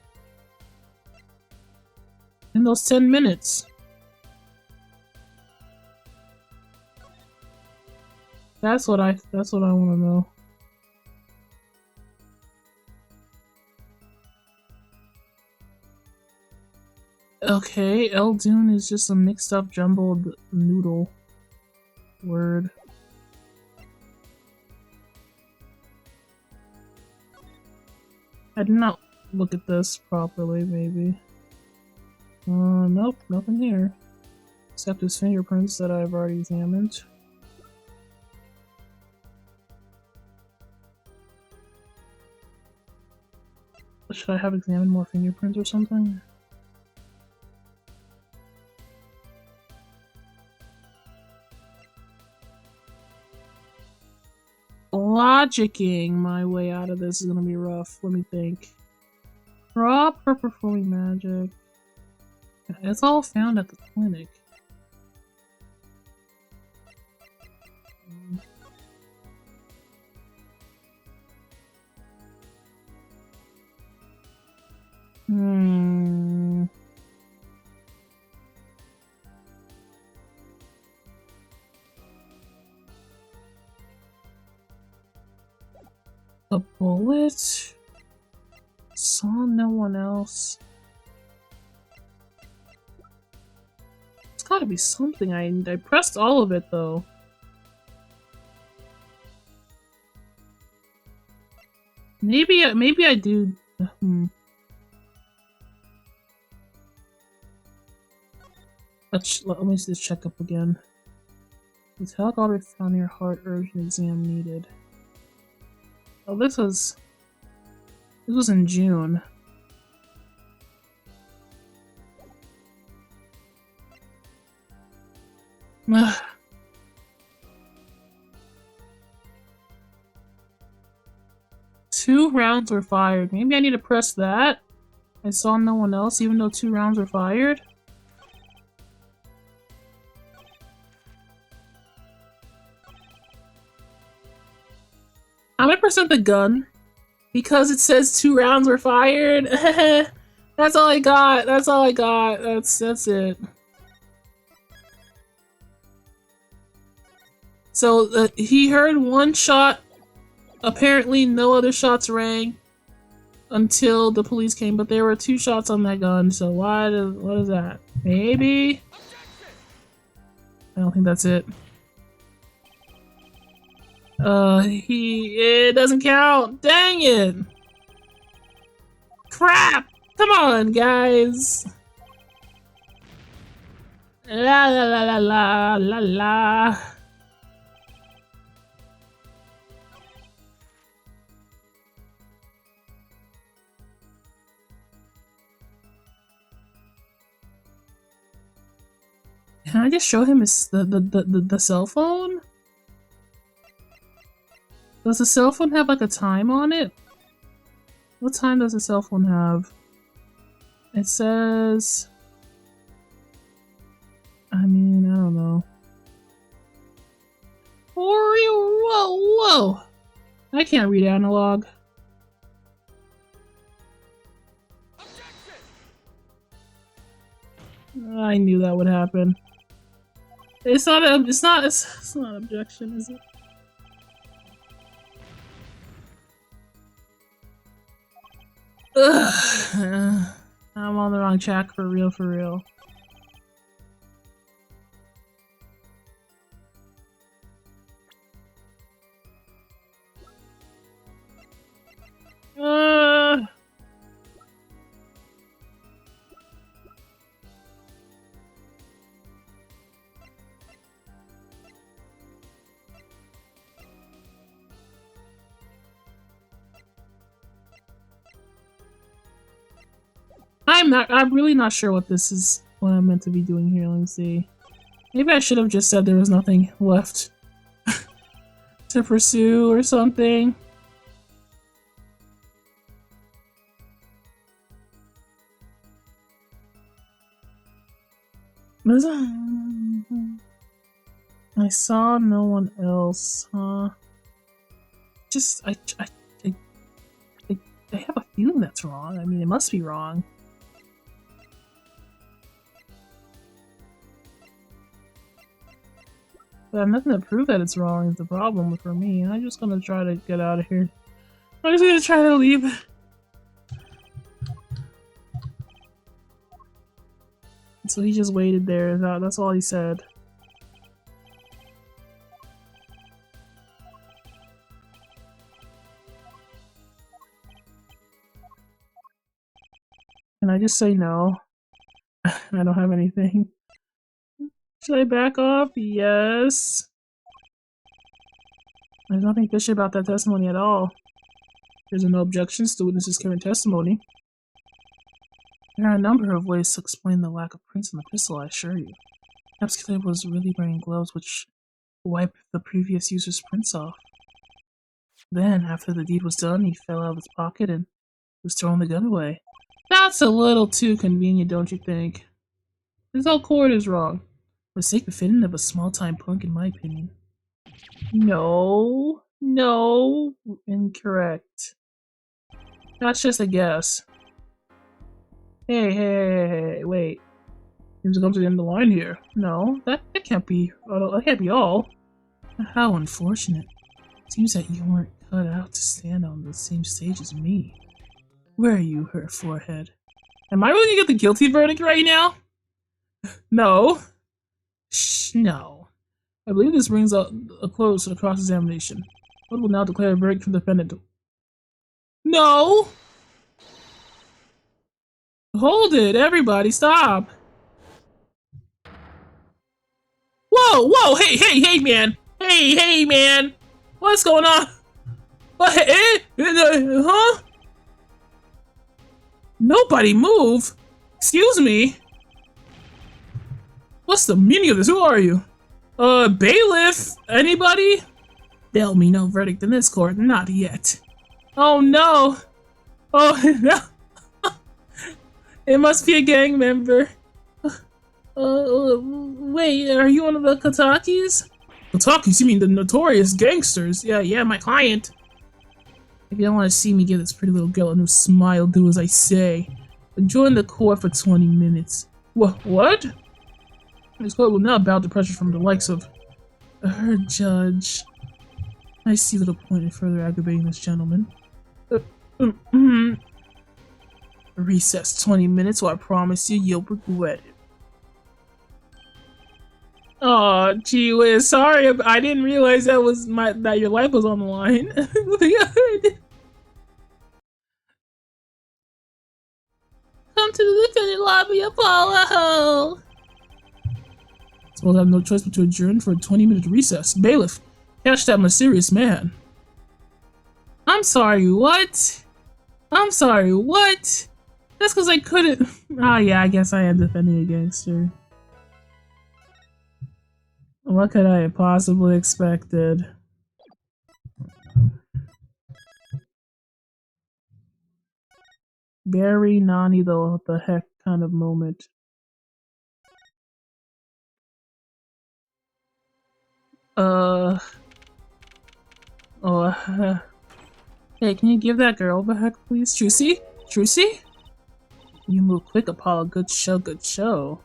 In those 10 minutes? That's what I want to know. Okay, Eldoon is just a mixed up jumbled noodle word. I did not look at this properly, maybe. Nope, nothing here. Except his fingerprints that I've already examined. Should I have examined more fingerprints or something? Logicking my way out of this is gonna be rough. Let me think. Proper performing magic. It's all found at the clinic. A bullet? Saw no one else. It's gotta be something. I pressed all of it though. Maybe I do. Let me just check up again. Was helicopter found near heart, urgent exam needed. Oh, this was in June. Two rounds were fired. Maybe I need to press that. I saw no one else, even though 2 rounds were fired. I'm gonna present the gun because it says 2 rounds were fired. That's all I got. That's all I got. That's it. So he heard 1 shot. Apparently, no other shots rang until the police came, but there were 2 shots on that gun. So what is that? Maybe. I don't think that's it. It doesn't count. Dang it! Crap! Come on, guys. La la la la la la la. Can I just show him his the cell phone? Does the cell phone have like a time on it? What time does the cell phone have? It says... I mean, I don't know. Whoa, whoa! I can't read analog. I knew that would happen. It's not objection, is it? Ugh. I'm on the wrong track for real, for real. I'm really not sure what this is, what I'm meant to be doing here. Let me see. Maybe I should have just said there was nothing left to pursue or something. I saw no one else, huh? I have a feeling that's wrong. I mean, it must be wrong. But I have nothing to prove that it's wrong is the problem for me. I'm just gonna try to get out of here. I'm just gonna try to leave. So he just waited there. That's all he said. Can I just say no? I don't have anything. Should I back off? Yes. There's nothing fishy about that testimony at all. There's no objections to witness's current testimony. There are a number of ways to explain the lack of prints on the pistol, I assure you. Perhaps Caleb was really wearing gloves which wiped the previous user's prints off. Then, after the deed was done, he fell out of his pocket and was throwing the gun away. That's a little too convenient, don't you think? This whole court is wrong. Mistake befitting of a small-time punk, in my opinion. No. No. Incorrect. That's just a guess. Hey, wait. Seems to come to the end of the line here. No, that can't be. That can't be all. How unfortunate. Seems that you weren't cut out to stand on the same stage as me. Where are you, her forehead? Am I really gonna get the guilty verdict right now? No. Shh, no. I believe this brings a close to the cross-examination. Court will now declare a verdict for the defendant. No! Hold it, everybody, stop! Whoa, hey, man! Hey, man! What's going on? What, huh? Nobody move? Excuse me? What's the meaning of this? Who are you? Bailiff? Anybody? There'll be no verdict in this court, not yet. Oh no! Oh no! It must be a gang member. Wait, are you one of the Katakis? Katakis? You mean the notorious gangsters? Yeah, my client. If you don't want to see me give this pretty little girl a new smile, do as I say. Join the court for 20 minutes. What? This court will now bow to pressure from the likes of her judge. I see little point in further aggravating this gentleman. Recess 20 minutes, or I promise you'll regret it. Oh, gee whiz, sorry, I didn't realize that your life was on the line. Come to the defendant lobby, Apollo! So we'll have no choice but to adjourn for a 20-minute recess. Bailiff, catch that mysterious man. I'm sorry, what? That's because I couldn't. Oh yeah, I guess I am defending a gangster. What could I have possibly expected? Very Nani though, what the heck kind of moment. Uh, oh, hey, can you give that girl back, please? Trucy? Trucy? You move quick, Apollo. Good show, good show.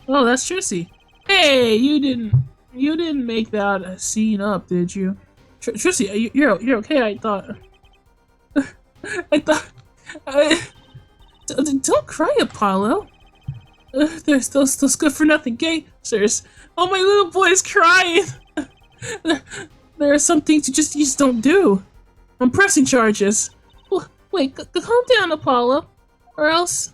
Oh, that's Trucy. Hey, you didn't make that scene up, did you? Trucy, you're okay, I thought. I thought, don't cry, Apollo. There's those good for nothing gangsters. Oh, my little boy is crying. There are some things you just don't do. I'm pressing charges. Wait, calm down, Apollo, or else.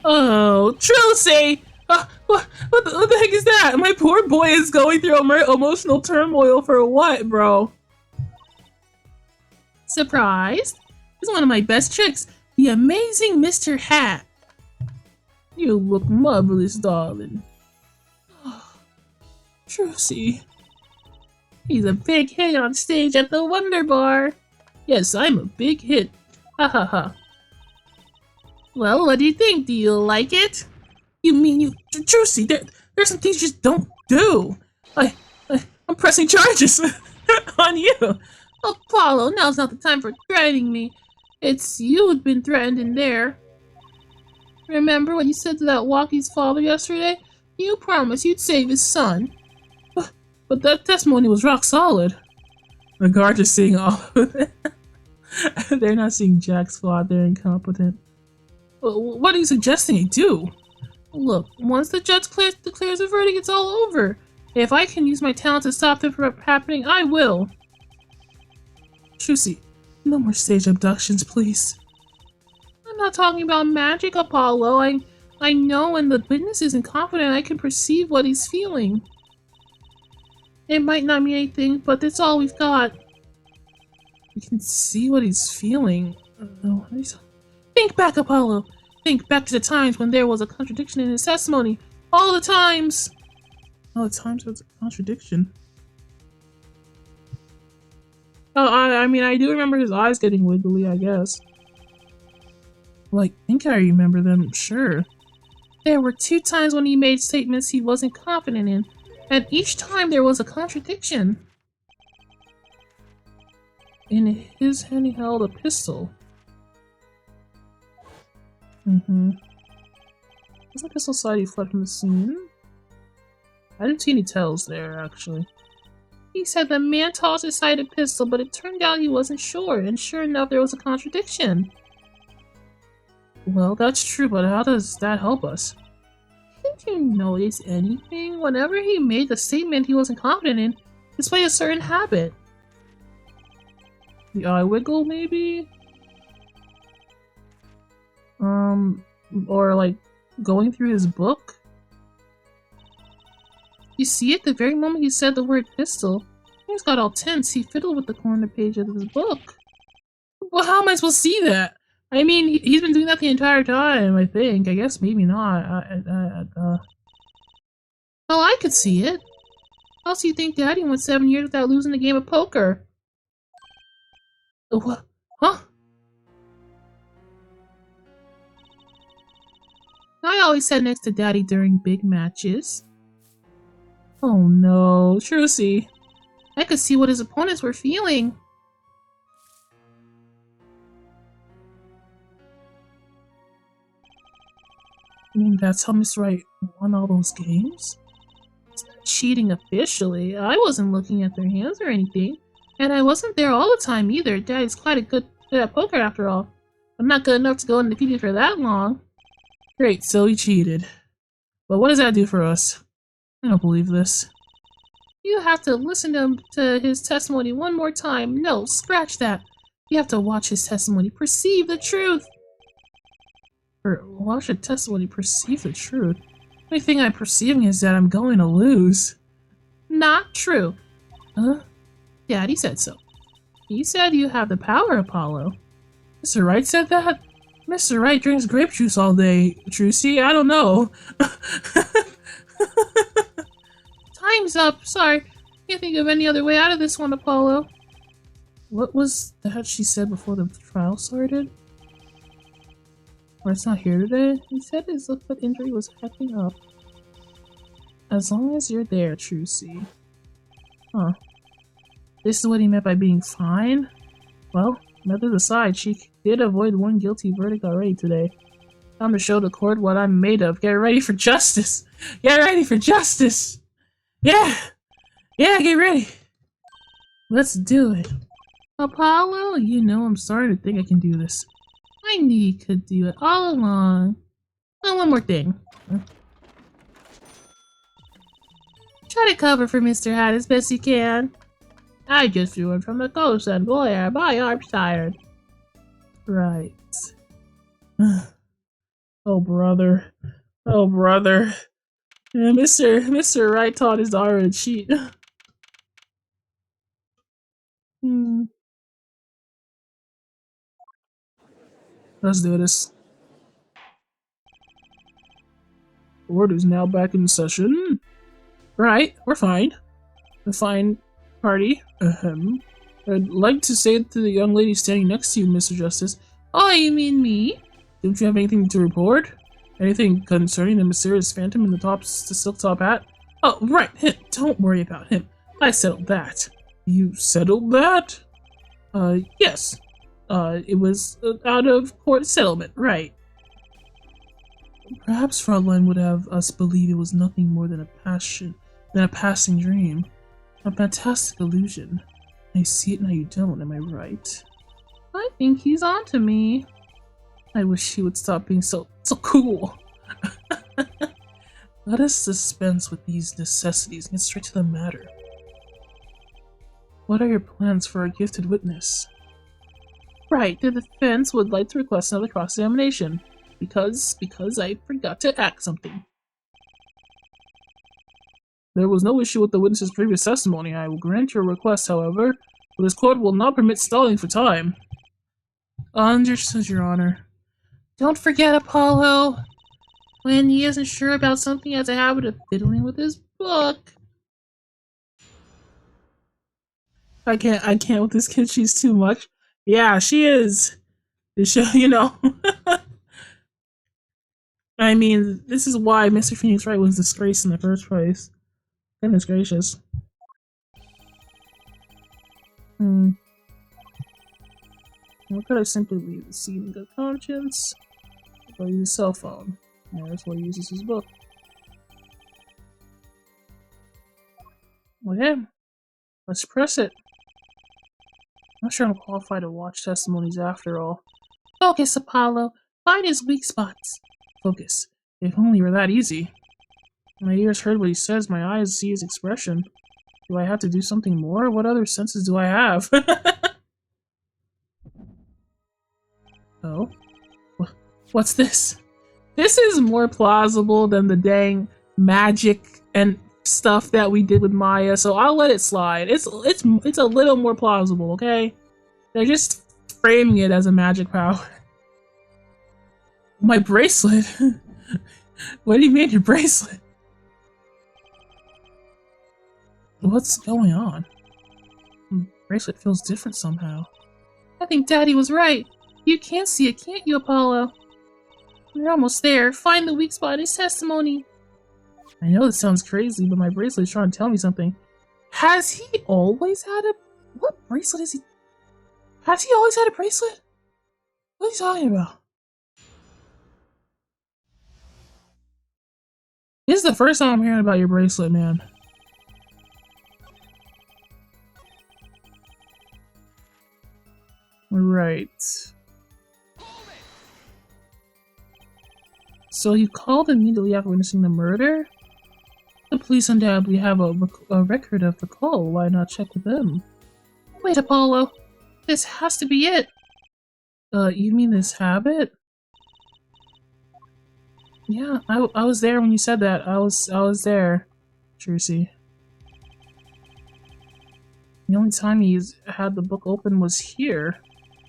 Oh, Trilogy! What the heck is that? My poor boy is going through emotional turmoil for what, bro? Surprised? He's one of my best tricks, the amazing Mr. Hat. You look marvelous, darling. Trucy. He's a big hit on stage at the Wonder Bar. Yes, I'm a big hit. Ha ha ha. Well, what do you think? Do you like it? You mean you... Trucy, there's some things you just don't do. I'm pressing charges on you. Apollo, now's not the time for threatening me. It's you who've been threatened in there. Remember what you said to that Walkie's father yesterday? You promised you'd save his son. But that testimony was rock solid. The guards are seeing all of it. They're not seeing Jack's flaw, they're incompetent. What are you suggesting I do? Look, once the judge declares a verdict, it's all over. If I can use my talent to stop them from happening, I will. Trucy, no more stage abductions, please. I'm not talking about magic, Apollo. I know when the witness isn't confident, I can perceive what he's feeling. It might not mean anything, but that's all we've got. You can see what he's feeling. Think back, Apollo. Think back to the times when there was a contradiction in his testimony. All the times! All the times there was a contradiction. Oh, I mean, I do remember his eyes getting wiggly, I guess. Like, I think I remember them, sure. There were 2 times when he made statements he wasn't confident in, and each time there was a contradiction. In his hand he held a pistol. Was the pistol side he fled from the scene? I didn't see any tells there, actually. He said the man tossed aside a pistol, but it turned out he wasn't sure, and sure enough there was a contradiction. Well, that's true, but how does that help us? Didn't you notice anything? Whenever he made the statement he wasn't confident in, displayed a certain habit. The eye wiggle, maybe? Or like, going through his book? You see it? The very moment he said the word pistol, things got all tense. He fiddled with the corner page of his book. Well, how am I supposed to see that? I mean, he's been doing that the entire time, I think. I guess maybe not. Well, I could see it. How else do you think Daddy went 7 years without losing a game of poker? What? Huh? I always sat next to Daddy during big matches. Oh no, Trucy. I could see what his opponents were feeling. I mean, that's how Miss Wright won all those games? It's not cheating officially. I wasn't looking at their hands or anything. And I wasn't there all the time either. Daddy's quite a good at poker after all. I'm not good enough to go undefeated for that long. Great, so he cheated. But what does that do for us? I don't believe this. You have to listen to his testimony one more time. No, scratch that. You have to watch his testimony. Perceive the truth. Or watch the testimony. Perceive the truth. The only thing I'm perceiving is that I'm going to lose. Not true. Huh? Daddy said so. He said you have the power, Apollo. Mr. Wright said that? Mr. Wright drinks grape juice all day, Trucy. I don't know. Time's up. Sorry. Can't think of any other way out of this one, Apollo. What was that she said before the trial started? Well, it's not here today. He said his foot injury was acting up. As long as you're there, Trucy. Huh. This is what he meant by being fine? Well, methods aside, she did avoid one guilty verdict already today. Time to show the court what I'm made of. Get ready for justice! Get ready for justice! Yeah! Yeah, get ready! Let's do it. Apollo, you know I'm starting to think I can do this. I knew you could do it all along. Oh, one more thing. Try to cover for Mr. Hat as best you can. I just drew in from the coast and boy are my arms tired. Right. Oh brother. Oh brother. Yeah, Mr. Wright taught his daughter to cheat. Let's do this. Board is now back in session. Right, we're fine. A fine party. I'd like to say to the young lady standing next to you, Mr. Justice. Oh, you mean me? Don't you have anything to report? Anything concerning the mysterious phantom in the silk top hat? Oh, right, him. Don't worry about him. I settled that. You settled that? Yes. It was out of court settlement, right. Perhaps Fraulein would have us believe it was nothing more than a passing dream. A fantastic illusion. I see it now you don't, am I right? I think he's onto me. I wish he would stop being so cool. Let us dispense with these necessities and get straight to the matter. What are your plans for our gifted witness? Right, the defense would like to request another cross-examination. Because I forgot to act something. There was no issue with the witness's previous testimony. I will grant your request, however, but this court will not permit stalling for time. Understood, Your Honor. Don't forget, Apollo. When he isn't sure about something, he has a habit of fiddling with his book. I can't with this kid. She's too much. Yeah, she is. You know. I mean, this is why Mr. Pheonix Wright was disgraced in the first place. Goodness gracious. Or could I simply leave the scene in good conscience? Or use his cell phone? Yeah, that's why he uses his book. Okay, let's press it. I'm not sure I'm qualified to watch testimonies after all. Focus, Apollo. Find his weak spots. Focus. If only it were that easy. My ears heard what he says, my eyes see his expression. Do I have to do something more? What other senses do I have? Oh? What's this? This is more plausible than the dang magic and stuff that we did with Maya, so I'll let it slide. It's a little more plausible, okay? They're just framing it as a magic power. My bracelet? What do you mean your bracelet? What's going on? The bracelet feels different somehow. I think Daddy was right. You can see it, can't you, Apollo? We're almost there. Find the weak spot in his testimony. I know this sounds crazy, but my bracelet's trying to tell me something. Has he always had a... What bracelet is he... Has he always had a bracelet? What are you talking about? This is the first time I'm hearing about your bracelet, man. Right. So you called immediately after witnessing the murder? The police undoubtedly have a record of the call. Why not check with them? Wait, Apollo. This has to be it. You mean this habit? Yeah, I was there when you said that. I was there, Trucy. The only time he's had the book open was here,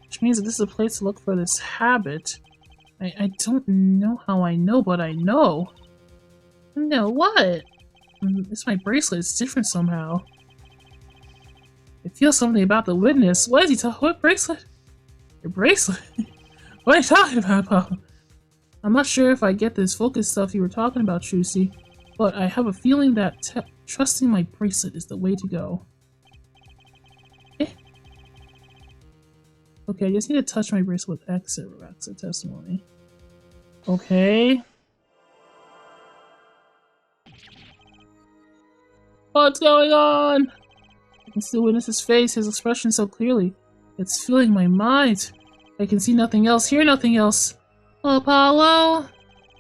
which means that this is a place to look for this habit. I don't know how I know, but I know. No, what? It's my bracelet. It's different somehow. I feel something about the witness. What is he talking? What bracelet? Your bracelet? What are you talking about, Papa? I'm not sure if I get this focus stuff you were talking about, Trucy, but I have a feeling that trusting my bracelet is the way to go. Eh? Okay, I just need to touch my bracelet with exit testimony. Okay. What's going on? I can see the witness's face, his expression so clearly. It's filling my mind. I can see nothing else, hear nothing else. Apollo?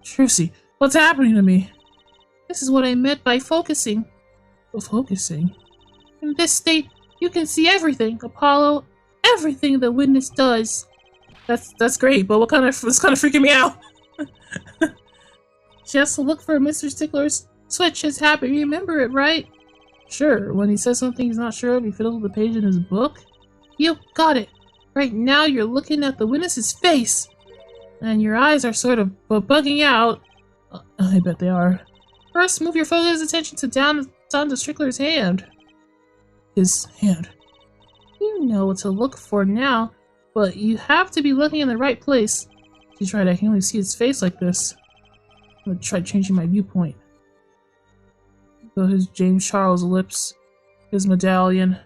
Trucy, what's happening to me? This is what I meant by focusing. Focusing? In this state, you can see everything, Apollo. Everything the witness does. That's great, but it's kind of freaking me out. She has to look for Mr. Stickler's switch his habit. You remember it, right? Sure, when he says something he's not sure of, he fiddles with the page in his book. You got it. Right now you're looking at the witness's face. And your eyes are sort of bugging out. I bet they are. First, move your focus attention to down to Strickler's hand. His hand. You know what to look for now, but you have to be looking in the right place. She's right, I can only see his face like this. I'm gonna try changing my viewpoint. So his James Charles lips, his medallion.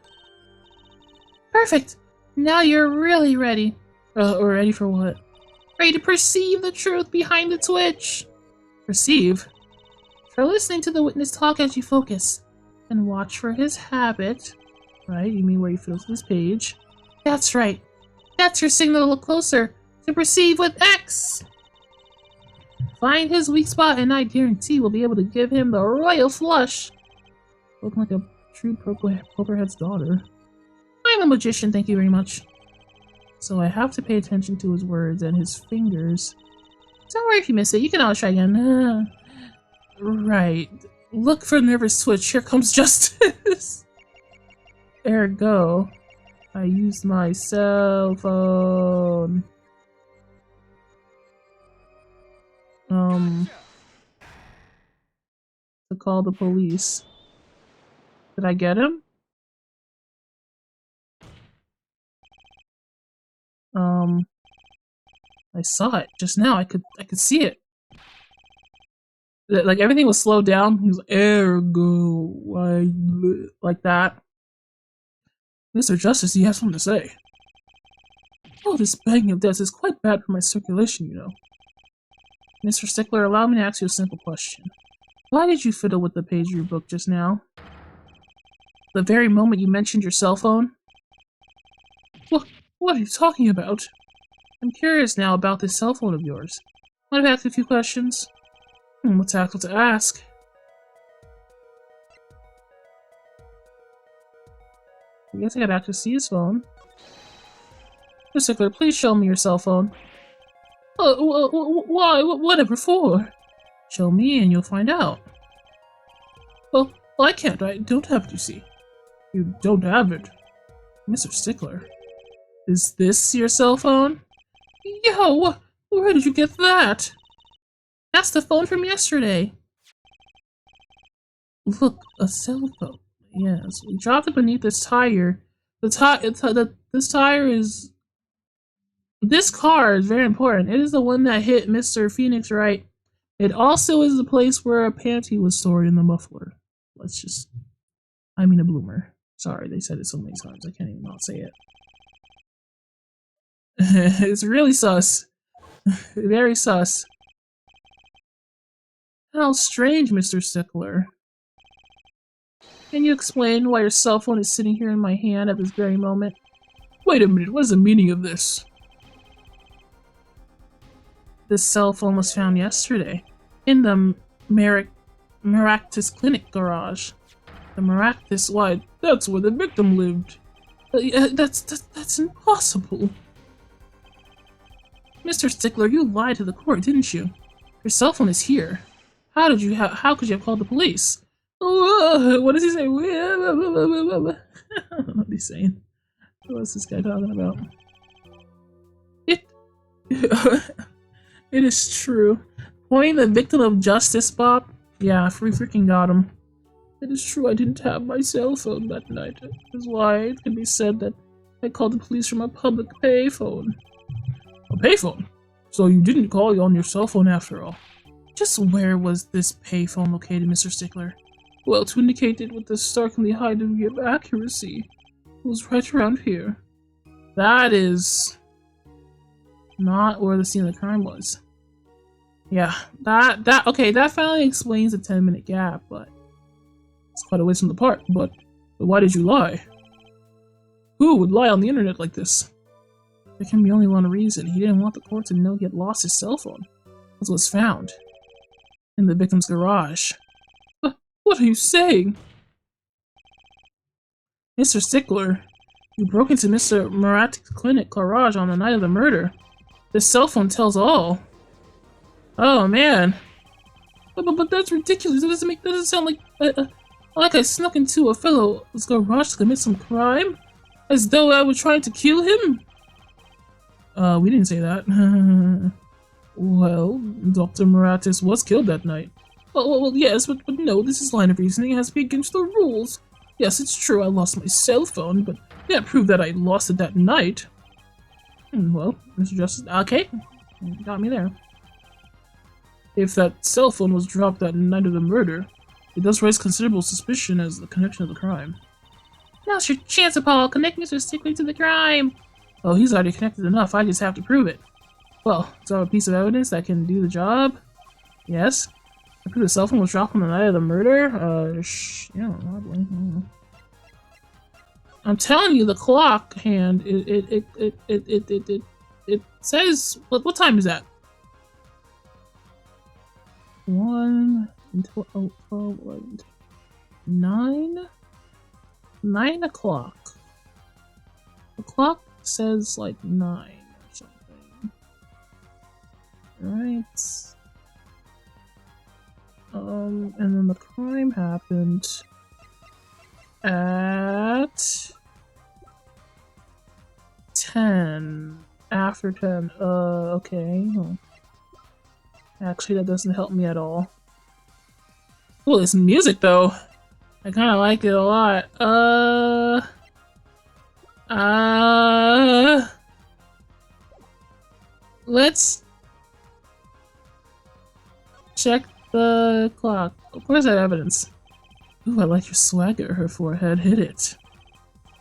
Perfect! Now you're really ready. Or ready for what? Ready to perceive the truth behind the twitch! Perceive? Try listening to the witness talk as you focus. And watch for his habit. Right, you mean where he fills this page. That's right. That's your signal to look closer. To perceive with X! Find his weak spot and I guarantee we'll be able to give him the royal flush. Looking like a true pokerhead's daughter. I'm a magician, thank you very much. So I have to pay attention to his words and his fingers. Don't worry if you miss it, you can always try again. Right. Look for the nervous switch, here comes justice. Ergo, I used my cell phone. To call the police. Did I get him? I saw it just now. I could see it. Like everything was slowed down. He was like, ergo, like that. Mr. Justice, you have something to say. Oh, this begging of death is quite bad for my circulation, you know. Mr. Stickler, allow me to ask you a simple question. Why did you fiddle with the page of your book just now? The very moment you mentioned your cell phone? What are you talking about? I'm curious now about this cell phone of yours. Might have asked a few questions? What's actual to ask? I guess I gotta actually see his phone. Mr. Stickler, please show me your cell phone. Why? Whatever for? Show me and you'll find out. Well, I can't. I don't have it, you see. You don't have it. Mr. Stickler. Is this your cell phone? Yo, where did you get that? That's the phone from yesterday. Look, a cell phone. Yes, we dropped it beneath this tire. This tire is... This car is very important. It is the one that hit Mr. Pheonix, right? It also is the place where a panty was stored in the muffler. Let's just... I mean a bloomer. Sorry, they said it so many times. I can't even not say it. It's really sus. Very sus. How strange, Mr. Stickler. Can you explain why your cell phone is sitting here in my hand at this very moment? Wait a minute, what is the meaning of this? This cell phone was found yesterday in the Maractus Clinic garage. The Maractus, why, that's where the victim lived. That's impossible. Mr. Stickler, you lied to the court, didn't you? Your cell phone is here. How could you have called the police? What does he say? I don't know what he's saying. What's this guy talking about? It is true. Pointing the victim of justice, Bob? Yeah, we freaking got him. It is true I didn't have my cell phone that night. That is why it can be said that I called the police from a public payphone. A payphone? So you didn't call on your cell phone after all. Just where was this payphone located, Mr. Stickler? Well, to indicate it with a starkly high degree of accuracy, it was right around here. That is not where the scene of the crime was. Yeah, okay, that finally explains the 10-minute gap, but it's quite a ways from the park. But why did you lie? Who would lie on the internet like this? There can be only one reason. He didn't want the court to know he had lost his cell phone. It was found in the victim's garage. What are you saying? Mr. Stickler, you broke into Mr. Murat's clinic garage on the night of the murder. This cell phone tells all. Oh man. But that's ridiculous. It doesn't sound like I snuck into a fellow's garage to commit some crime? As though I was trying to kill him? We didn't say that. Well, Dr. Muratis was killed that night. Well, yes, but no, this is line of reasoning. It has to be against the rules. Yes, it's true I lost my cell phone, but you can't prove that I lost it that night. Well, Mr. Justice, okay, got me there. If that cell phone was dropped that night of the murder, it does raise considerable suspicion as the connection of the crime. Now's your chance, Paul. Connect Mr. Stickler to the crime. Oh, he's already connected enough. I just have to prove it. Well, is that a piece of evidence that can do the job? Yes. I prove the cell phone was dropped on the night of the murder? Yeah, probably. I'm telling you, the clock hand, it says, what time is that? 1, 12, 11, 9? 9 o'clock. The clock says like 9 or something. Right. And then the crime happened at 10. After 10. Okay. Actually, that doesn't help me at all. Cool, this music though. I kind of like it a lot. Let's check the clock. Where's that evidence? Ooh, I like your swagger. Her forehead hit it.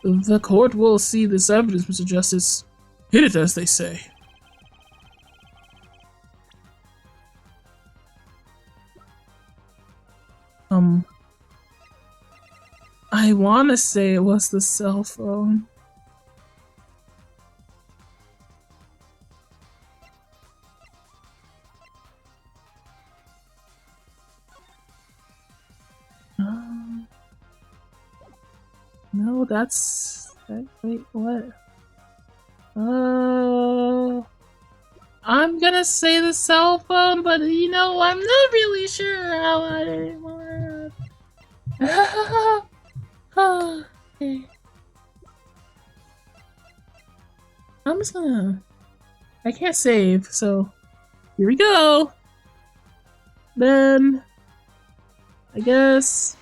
The court will see this evidence, Mr. Justice. Hit it, as they say. I want to say it was the cell phone. No, that's... Wait, what? I'm gonna say the cell phone, but you know, I'm not really sure how anymore. Okay. I'm just gonna... I can't save, so... Here we go! Then... I guess...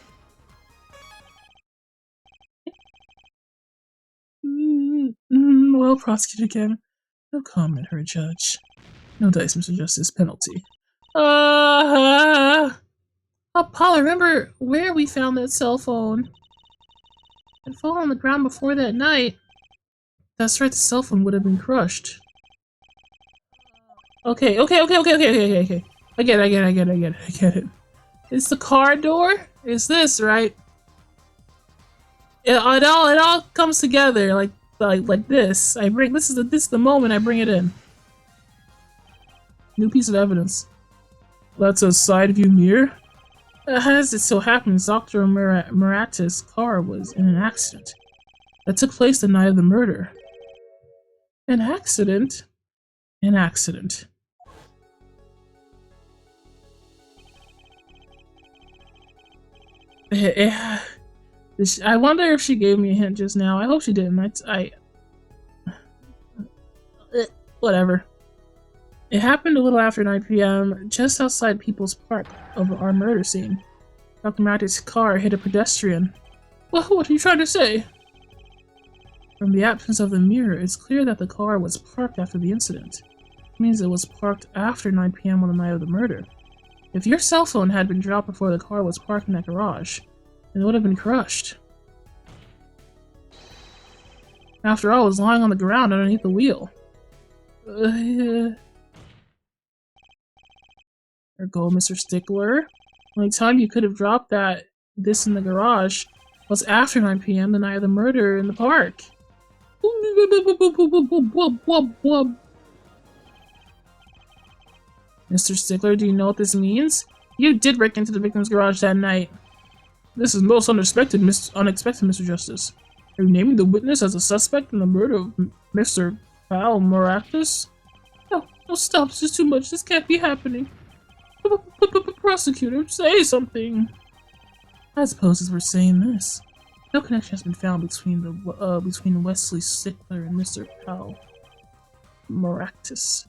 Well, prosecuted again. No comment, her judge. No dice, Mr. Justice. Penalty. Oh, Paul, remember where we found that cell phone? It fell on the ground before that night. That's right, the cell phone would have been crushed. Okay. I get it. It's the car door? It's this, right? It all comes together like this. This is the moment I bring it in. New piece of evidence. That's a side view mirror. As it so happens, Dr. Muratis' car was in an accident that took place the night of the murder. An accident? An accident. I wonder if she gave me a hint just now. I hope she didn't. Whatever. It happened a little after 9 p.m., just outside People's Park of our murder scene. Dr. Matty's car hit a pedestrian. What are you trying to say? From the absence of the mirror, it's clear that the car was parked after the incident. It means it was parked after 9 p.m. on the night of the murder. If your cell phone had been dropped before the car was parked in that garage, then it would have been crushed. After all, it was lying on the ground underneath the wheel. There go, Mr. Stickler. The only time you could have dropped this in the garage was after 9 p.m. the night of the murder in the park. Mr. Stickler, do you know what this means? You did break into the victim's garage that night. This is most unexpected, Mr. Justice. Are you naming the witness as a suspect in the murder of Mr. Pheonix? No, stop. This is too much. This can't be happening. Prosecutor, say something. I suppose as we're saying this, no connection has been found between Wesley Stickler and Mr. Pheonix.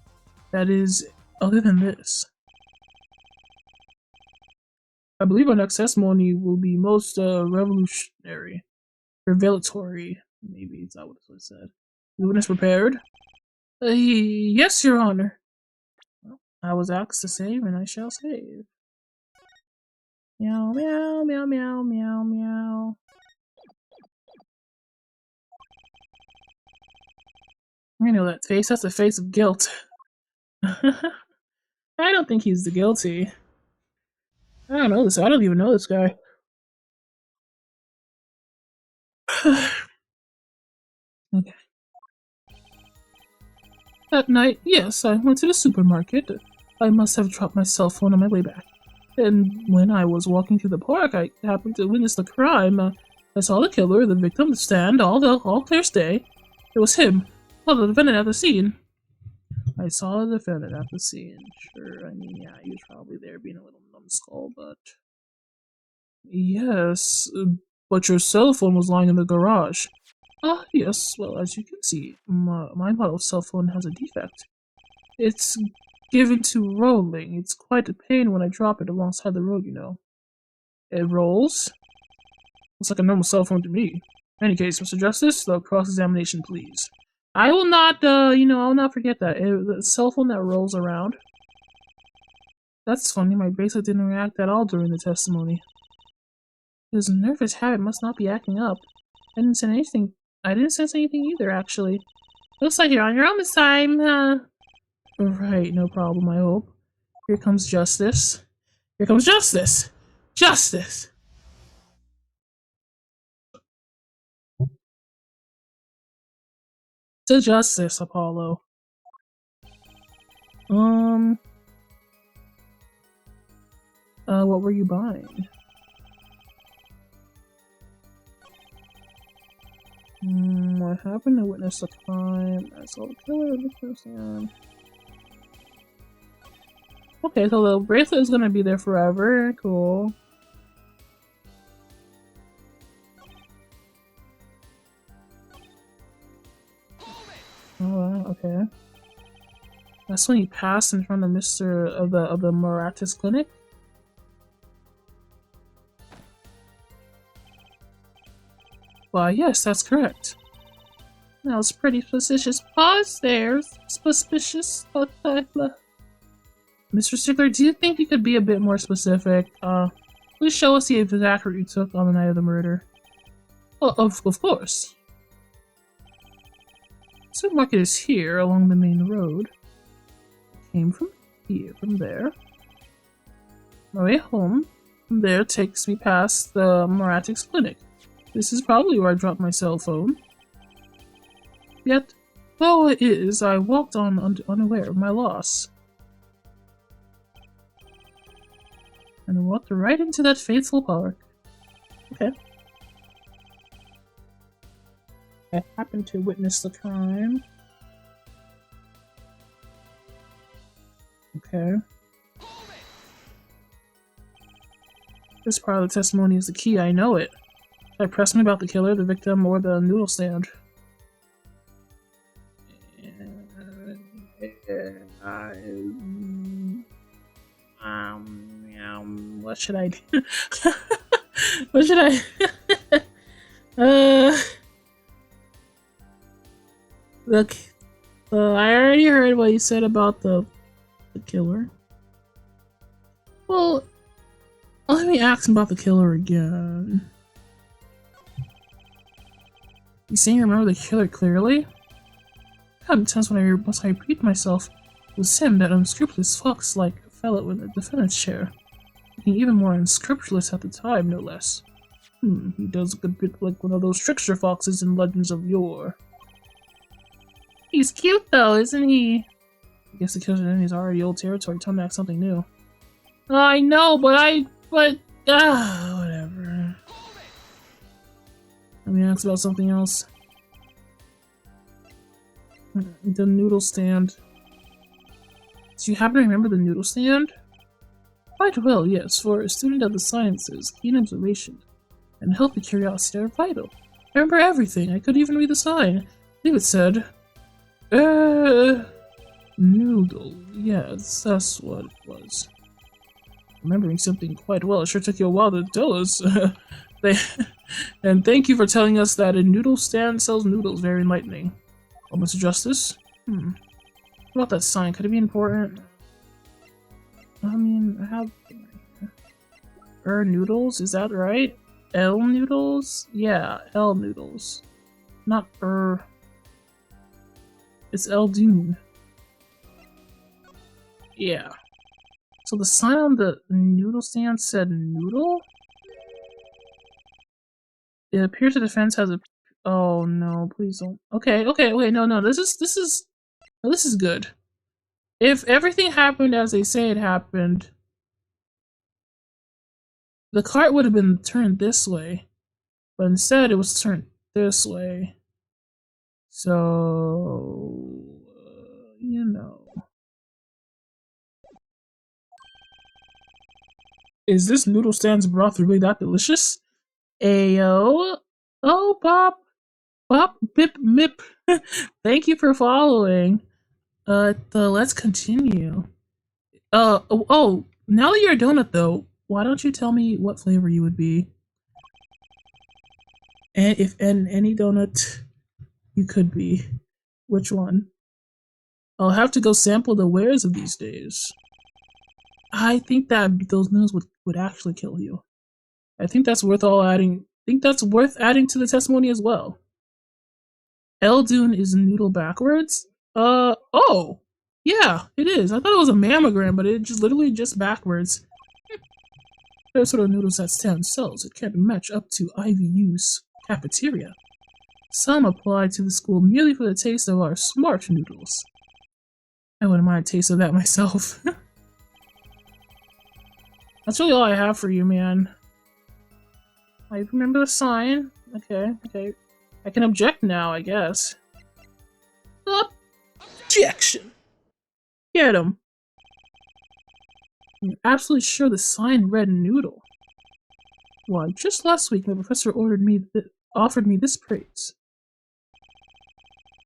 That is, other than this. I believe our next testimony will be most revelatory. Maybe is that what it said. The witness prepared? Yes, Your Honor. Well, I was asked to save, and I shall save. Meow, meow, meow, meow, meow, meow. I know that face. That's the face of guilt. I don't think he's the guilty. I don't know this. I don't even know this guy. Okay. That night, yes, I went to the supermarket. I must have dropped my cell phone on my way back. And when I was walking through the park, I happened to witness the crime. I saw the killer, the victim, the stand, all clear as day. It was him. Well, the defendant at the scene. I saw the defendant at the scene. Sure, I mean, yeah, he was probably there being a little numbskull, but... Yes, but your cell phone was lying in the garage. Ah, yes, well, as you can see, my model cell phone has a defect. It's given to rolling. It's quite a pain when I drop it alongside the road, you know. It rolls? Looks like a normal cell phone to me. In any case, Mr. Justice, the cross-examination, please. I will not, I will not forget that. The cell phone that rolls around. That's funny, my bracelet didn't react at all during the testimony. His nervous habit must not be acting up. I didn't sense anything either, actually. Looks like you're on your own this time, Right, no problem, I hope. Here comes justice. Here comes justice! Justice! To justice, Apollo. What were you buying? I happened to witness a crime. I saw the killer of the person. Okay, so the bracelet is gonna be there forever. Cool. Oh wow, okay. That's when he passed in front of the Maratis clinic. Why, yes, that's correct. That was pretty suspicious. Pause there. Suspicious. Mr. Stickler, do you think you could be a bit more specific? Please show us the exact route you took on the night of the murder. Well, of course. The supermarket is here, along the main road. It came from there. My way home from there takes me past the Moratix clinic. This is probably where I dropped my cell phone. Yet, though it is, I walked on unaware of my loss. And I walked right into that fateful park. Okay. I happened to witness the crime. Okay. This part of the testimony is the key, I know it. Should I press me about the killer, the victim, or the noodle stand? What should I do? What should I? uh, look, I already heard what you said about the killer. Well, let me ask him about the killer again. You saying you remember the killer clearly? God, times when I repeat myself, it was him, that unscrupulous fox-like fellow in the defendant's chair. Looking even more unscrupulous at the time, no less. He does look a bit like one of those trickster foxes in Legends of Yore. He's cute though, isn't he? I guess the killer's enemies are already old territory, time to act something new. I know, but whatever. Let me ask about something else. The noodle stand. Do you happen to remember the noodle stand? Quite well, yes. For a student of the sciences, keen observation and healthy curiosity are vital. I remember everything. I could even read the sign. I believe it said, noodle. Yes, that's what it was. Remembering something quite well. It sure took you a while to tell us. And thank you for telling us that a noodle stand sells noodles. Very enlightening. Oh, Mr. Justice? What about that sign? Could it be important? I mean, I have... noodles? Is that right? L noodles? Yeah, L noodles. Not It's L Dune. Yeah. So the sign on the noodle stand said noodle? It appears the defense has a... Oh no, please don't... Okay, wait, no, this is good. If everything happened as they say it happened, the cart would have been turned this way, but instead it was turned this way. So, you know. Is this noodle stand's broth really that delicious? Ayo. Oh, Bop, Bip, Mip. Thank you for following. Let's continue. Now that you're a donut though, why don't you tell me what flavor you would be? And if any donut you could be, which one? I'll have to go sample the wares of these days. I think that those noodles would actually kill you. I think that's worth adding to the testimony as well. Eldune is noodle backwards? Oh! Yeah, it is. I thought it was a mammogram, but it's just literally just backwards. There's sort of noodles that stand sells. It can't match up to IVU's cafeteria. Some apply to the school merely for the taste of our smart noodles. I wouldn't mind a taste of that myself. That's really all I have for you, man. I remember the sign. Okay. I can object now, I guess. Objection! Get him. I'm absolutely sure the sign read noodle. Why, just last week my professor offered me this praise.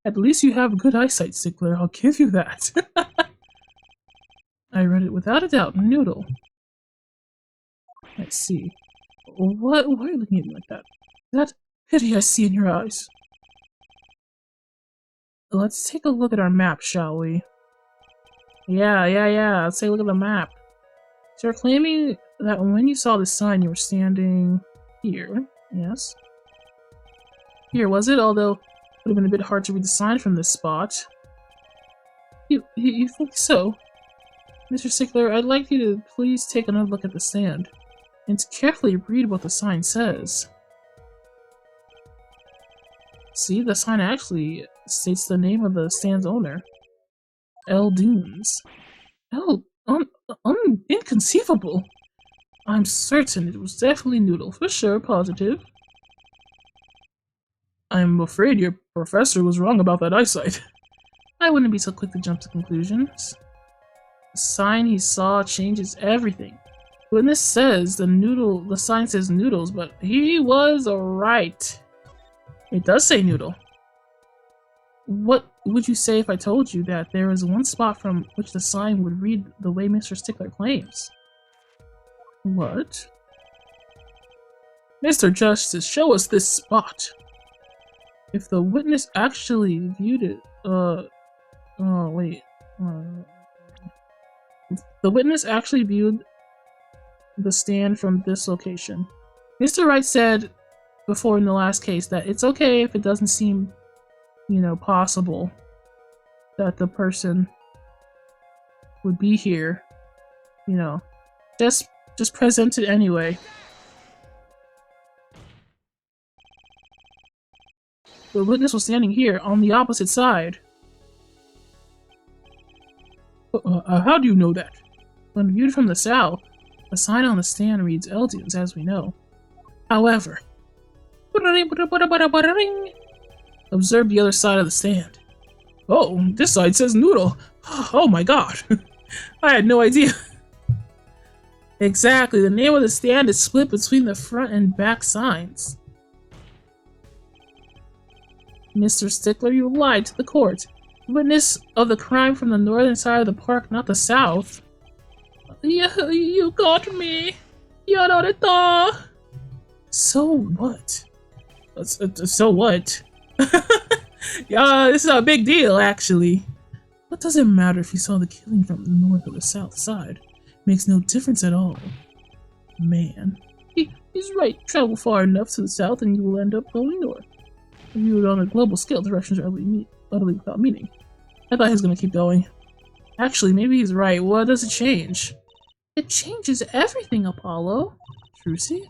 At least you have good eyesight, Stickler. I'll give you that. I read it without a doubt. Noodle. I see. Why are you looking at me like that? That pity I see in your eyes. Let's take a look at our map, shall we? Yeah. Let's take a look at the map. So you're claiming that when you saw this sign, you were standing here. Yes. Here, was it? Although it would have been a bit hard to read the sign from this spot. You think so? Mr. Stickler, I'd like you to please take another look at the stand and to carefully read what the sign says. See, the sign actually states the name of the stand's owner. L. Dunes. Inconceivable! I'm certain it was definitely Noodle, for sure, positive. I'm afraid your professor was wrong about that eyesight. I wouldn't be so quick to jump to conclusions. The sign he saw changes everything. When this says the sign says noodles, but he was right. It does say noodle. what would you say if I told you that there is one spot from which the sign would read the way Mr. Stickler claims? What? Mr. Justice, show us this spot. If the witness actually viewed it, wait. The witness actually viewed the stand from this location. Mr. Wright said before in the last case that it's okay if it doesn't seem, you know, possible that the person would be here. You know, just present it anyway. The witness was standing here on the opposite side. How do you know that? When viewed from the south, the sign on the stand reads Eldians, as we know. However, observe the other side of the stand. Oh, this side says noodle. Oh my god. I had no idea. Exactly, the name of the stand is split between the front and back signs. Mr. Stickler, you lied to the court. Witness of the crime from the northern side of the park, not the south. You got me. Yararita. So what? So what? Yeah, this is a big deal, actually. What does it matter if you saw the killing from the north or the south side? Makes no difference at all. Man. He's right. Travel far enough to the south and you will end up going north. Viewed on a global scale, directions are utterly without meaning. I thought he was going to keep going. Actually, maybe he's right. What does it change? It changes everything, Apollo. Trucy?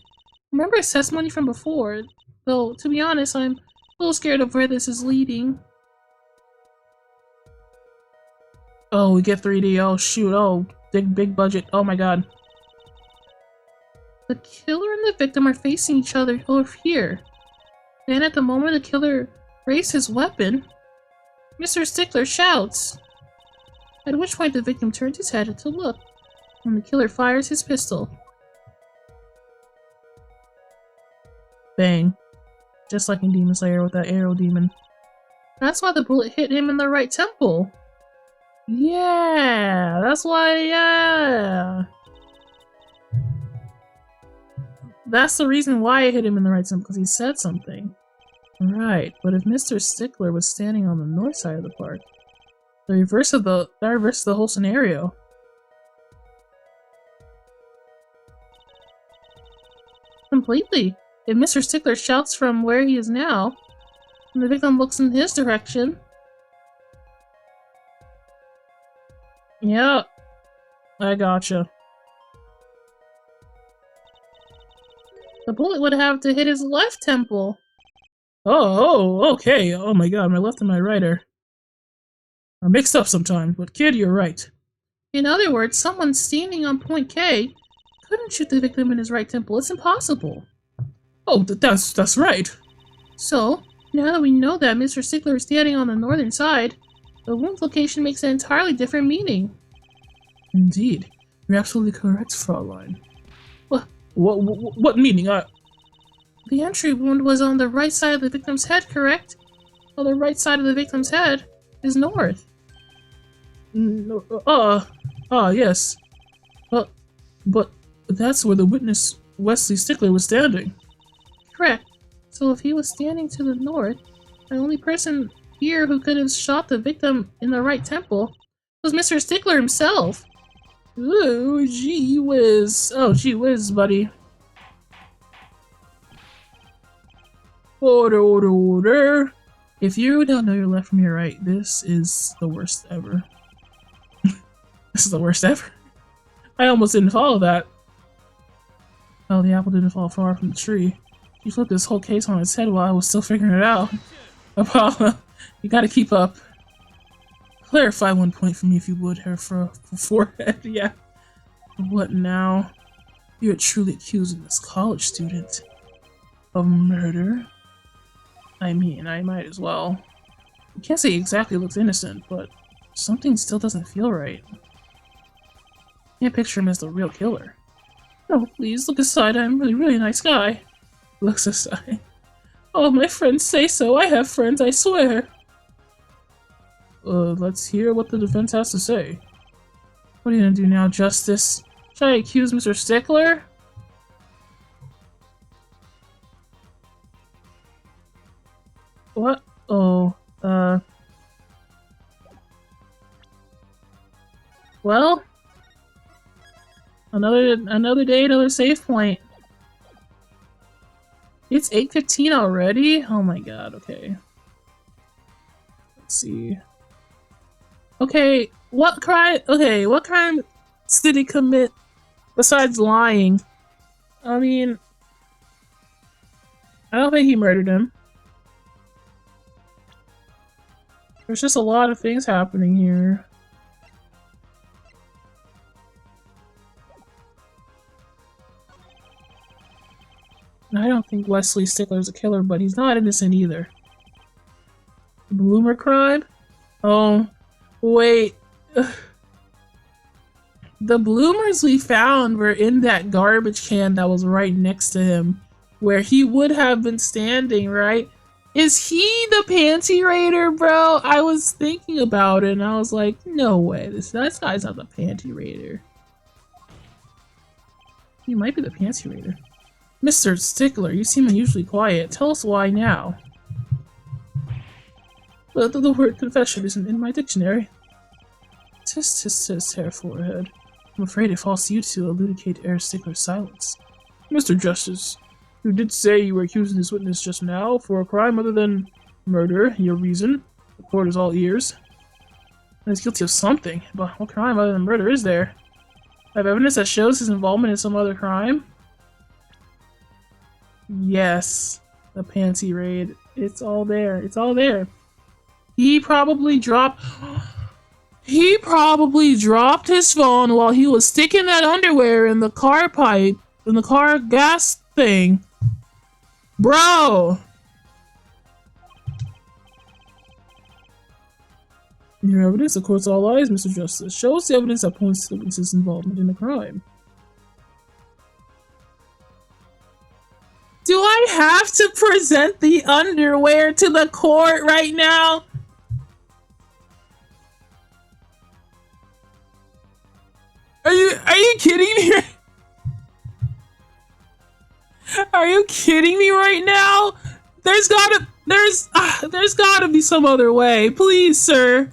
Remember his testimony from before? Though, to be honest, I'm a little scared of where this is leading. Oh, we get 3D. Oh, shoot. Oh, big budget. Oh my god. The killer and the victim are facing each other over here. Then at the moment the killer raised his weapon, Mr. Stickler shouts. At which point the victim turns his head to look, and the killer fires his pistol. Bang. Just like in Demon Slayer with that arrow demon. That's why the bullet hit him in the right temple. Yeah, that's why, yeah. That's the reason why it hit him in the right temple, because he said something. Right, but if Mr. Stickler was standing on the north side of the park, that reverses the whole scenario. Completely. If Mr. Stickler shouts from where he is now, and the victim looks in his direction. Yeah, I gotcha. The bullet would have to hit his left temple. Oh, okay. Oh my god, my left and my right are mixed up sometimes, but kid, you're right. In other words, someone standing on point K couldn't shoot the victim in his right temple. It's impossible. Oh, that's right. So, now that we know that Mr. Stickler is standing on the northern side, the wound location makes an entirely different meaning. Indeed. You're absolutely correct, Fraulein. What meaning? The entry wound was on the right side of the victim's head, correct? Well, the right side of the victim's head is north. Yes. But that's where the witness, Wesley Stickler, was standing. Correct. So if he was standing to the north, the only person here who could have shot the victim in the right temple was Mr. Stickler himself. Ooh, gee whiz. Oh, gee whiz, buddy. Order. If you don't know your left from your right, this is the worst ever. This is the worst ever. I almost didn't follow that. Oh, the apple didn't fall far from the tree. You flipped this whole case on its head while I was still figuring it out. Apollo, you gotta keep up. Clarify one point for me if you would, her forehead, yeah. What now? You're truly accusing this college student of murder? I mean, I might as well. You can't say he exactly looks innocent, but something still doesn't feel right. Can't picture him as the real killer. No, please, look aside, I'm really a nice guy. Looks aside. Oh, my friends say so, I have friends, I swear. let's hear what the defense has to say. What are you gonna do now, Justice? Should I accuse Mr. Stickler? What? Oh, well, another day, another save point. It's 8:15 already? Oh my god, okay. Let's see. Okay, what crime did he commit besides lying? I mean, I don't think he murdered him. There's just a lot of things happening here. I don't think Wesley Stickler's a killer, but he's not innocent either. Bloomer crime? Oh, wait. The bloomers we found were in that garbage can that was right next to him, where he would have been standing, right? Is he the Panty Raider, bro? I was thinking about it and I was like, no way, that guy's not the Panty Raider. He might be the Panty Raider. Mr. Stickler, you seem unusually quiet. Tell us why now. The word confession isn't in my dictionary. Tis, hair forehead. I'm afraid it falls to you to elucidate Air Stickler's silence. Mr. Justice, you did say you were accusing this witness just now for a crime other than murder. Your reason? The court is all ears. And he's guilty of something, but what crime other than murder is there? I have evidence that shows his involvement in some other crime? Yes, the Panty Raid. It's all there. It's all there. He probably dropped his phone while he was sticking that underwear in the car pipe, in the car gas thing. Bro! Your evidence, of course, all lies, Mr. Justice. Show us the evidence that points to the witness's involvement in the crime. Do I have to present the underwear to the court right now? Are you kidding me? Are you kidding me right now? There's gotta be some other way. Please, sir.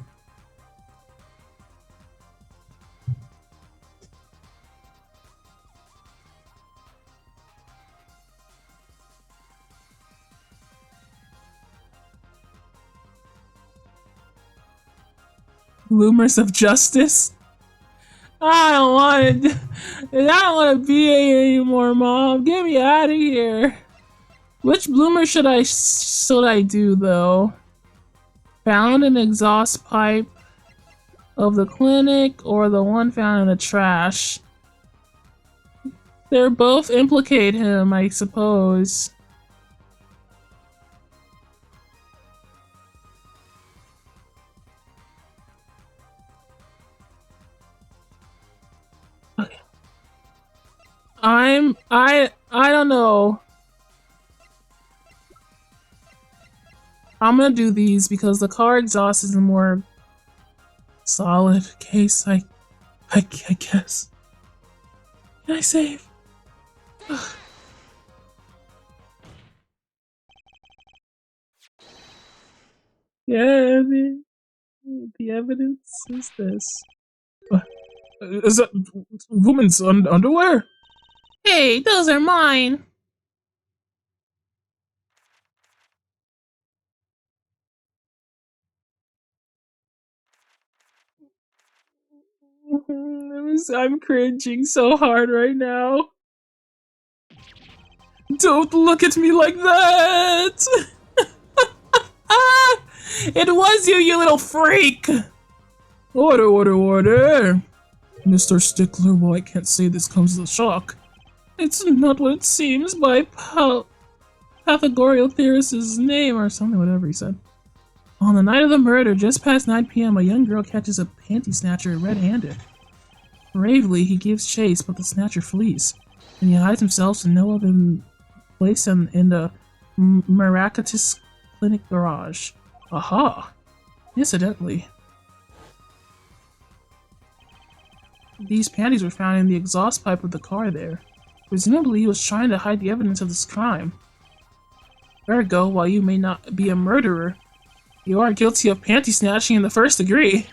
Bloomers of justice? I don't want to be here anymore, Mom. Get me out of here. Which bloomer should I do though? Found an exhaust pipe of the clinic or the one found in the trash? They're both implicate him, I suppose. I don't know. I'm gonna do these because the car exhaust is a more solid case, I guess. Can I save? Yeah, the evidence is this. Is that woman's underwear? Hey, those are mine. I'm cringing so hard right now. Don't look at me like that! It was you little freak! Order! Mr. Stickler, well, I can't say this comes as a shock. It's not what it seems by Pythagorean Theorist's name or something, whatever he said. On the night of the murder, just past 9 p.m., a young girl catches a panty snatcher red-handed. Bravely, he gives chase, but the snatcher flees, and he hides himself so no one can place him in the Miraculous Clinic garage. Aha! Incidentally, these panties were found in the exhaust pipe of the car there. Presumably, he was trying to hide the evidence of this crime. Ergo, while you may not be a murderer, you are guilty of panty snatching in the first degree.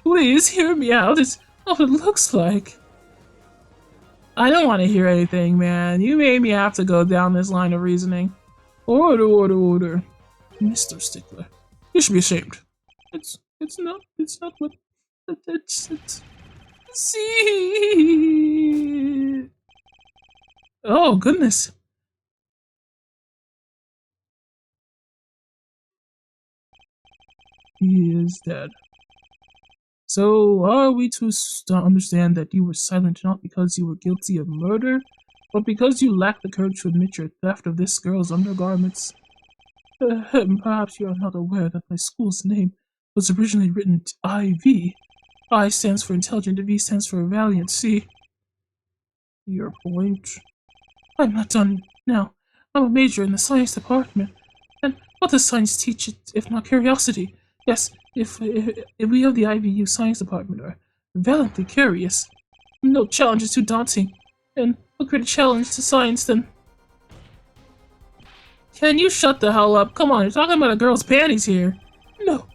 Please hear me out. It's what it looks like. I don't want to hear anything, man. You made me have to go down this line of reasoning. Order, order, order. Mr. Stickler, you should be ashamed. It's not what, it's, see. Oh, goodness. He is dead. So, are we to understand that you were silent not because you were guilty of murder, but because you lacked the courage to admit your theft of this girl's undergarments? Perhaps you are not aware that my school's name was originally written IV. I stands for intelligent, V stands for valiant. See? Your point? I'm not done now. I'm a major in the science department. And what does science teach it, if not curiosity? Yes, if we of the IVU science department are valiantly curious, no challenge is too daunting. And what greater challenge to science than... Can you shut the hell up? Come on, you're talking about a girl's panties here. No,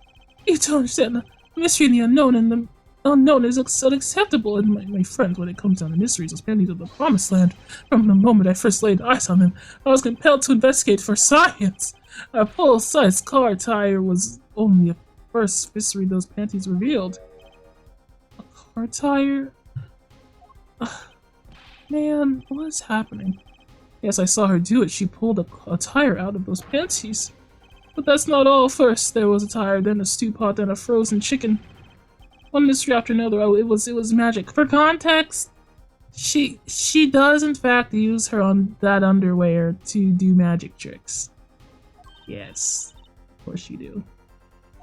you don't understand. The mystery and the unknown, and the unknown is unacceptable. And my friends, when it comes down to mysteries, those panties are the promised land. From the moment I first laid eyes on them, I was compelled to investigate for science. A full-size car tire was only a first mystery those panties revealed. A car tire? Man, what is happening? Yes, I saw her do it. She pulled a tire out of those panties. But that's not all. First, there was a tire, then a stew pot, then a frozen chicken. One mystery after another. Oh, it was magic. For context, she does in fact use her on that underwear to do magic tricks. Yes, of course you do.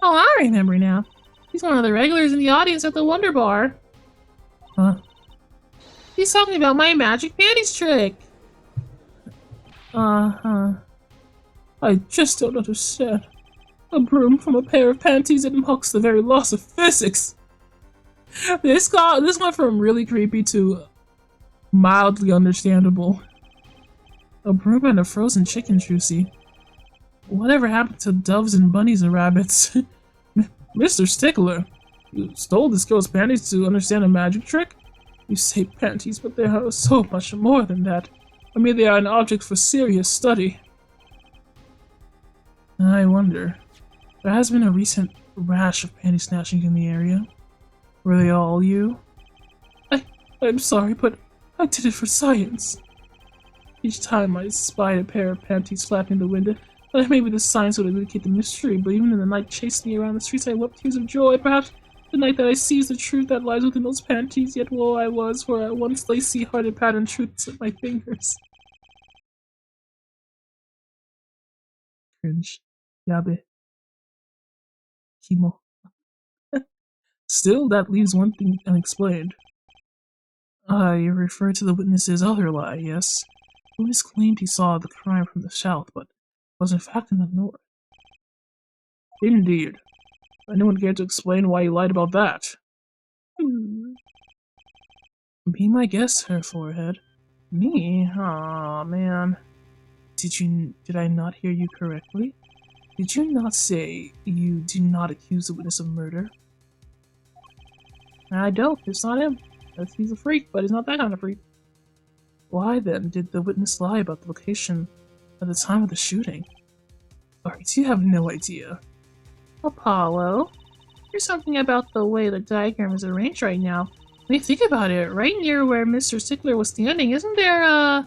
Oh, I remember now. He's one of the regulars in the audience at the Wonder Bar. Huh? He's talking about my magic panties trick. Uh-huh. I just don't understand. A broom from a pair of panties, it mocks the very laws of physics. This went from really creepy to mildly understandable. A broom and a frozen chicken, Juicy. Whatever happened to doves and bunnies and rabbits? Mr. Stickler, you stole this girl's panties to understand a magic trick? You say panties, but they are so much more than that. I mean, they are an object for serious study. I wonder. There has been a recent rash of panty snatching in the area. Were they all you? I'm sorry, but I did it for science. Each time I spied a pair of panties flapping in the window, maybe the science would indicate the mystery, but even in the night chasing me around the streets, I wept tears of joy. Perhaps the night that I seized the truth that lies within those panties, yet woe I was, for at once lacy-hearted pattern truth slipped my fingers. Cringe. Yabe. Kimo. Still, that leaves one thing unexplained. You refer to the witness's other lie, yes? The witness claimed he saw the crime from the south, but was in fact in the north. Indeed. Anyone care to explain why you lied about that? Be my guest, her forehead. Me? Aw, man. Did I not hear you correctly? Did you not say you do not accuse the witness of murder? I don't. It's not him. He's a freak, but he's not that kind of freak. Why then did the witness lie about the location at the time of the shooting? Or do you have no idea? Apollo, there's something about the way the diagram is arranged right now. When you think about it, right near where Mr. Stickler was standing, isn't there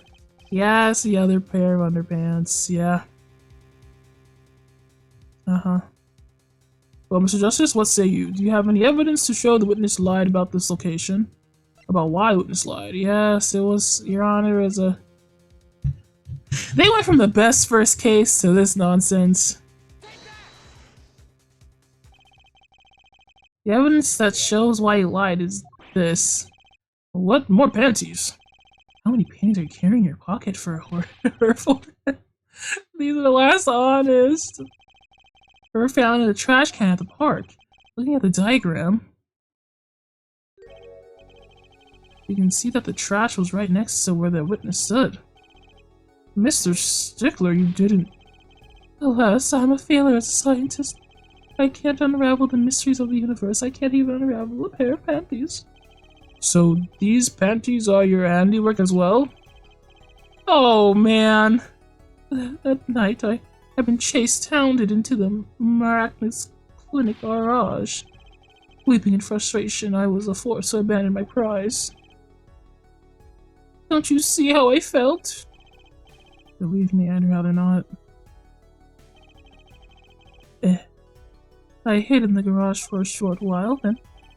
Yes, the other pair of underpants, yeah. Uh-huh. Well, Mr. Justice, what say you? Do you have any evidence to show the witness lied about this location? About why the witness lied? Yes, it was, Your Honor, as a... They went from the best first case to this nonsense. The evidence that shows why he lied is this. What? More panties? How many panties are you carrying in your pocket for her? These are the last honest. Her found in a trash can at the park. Looking at the diagram. You can see that the trash was right next to where the witness stood. Mr. Stickler, you didn't. Alas, I'm a failure as a scientist. I can't unravel the mysteries of the universe. I can't even unravel a pair of panties. So these panties are your handiwork as well? Oh man! That night I've been hounded into the miraculous clinic garage. Weeping in frustration, I was forced to abandon my prize. Don't you see how I felt? Believe me, I'd rather not. I hid in the garage for a short while, then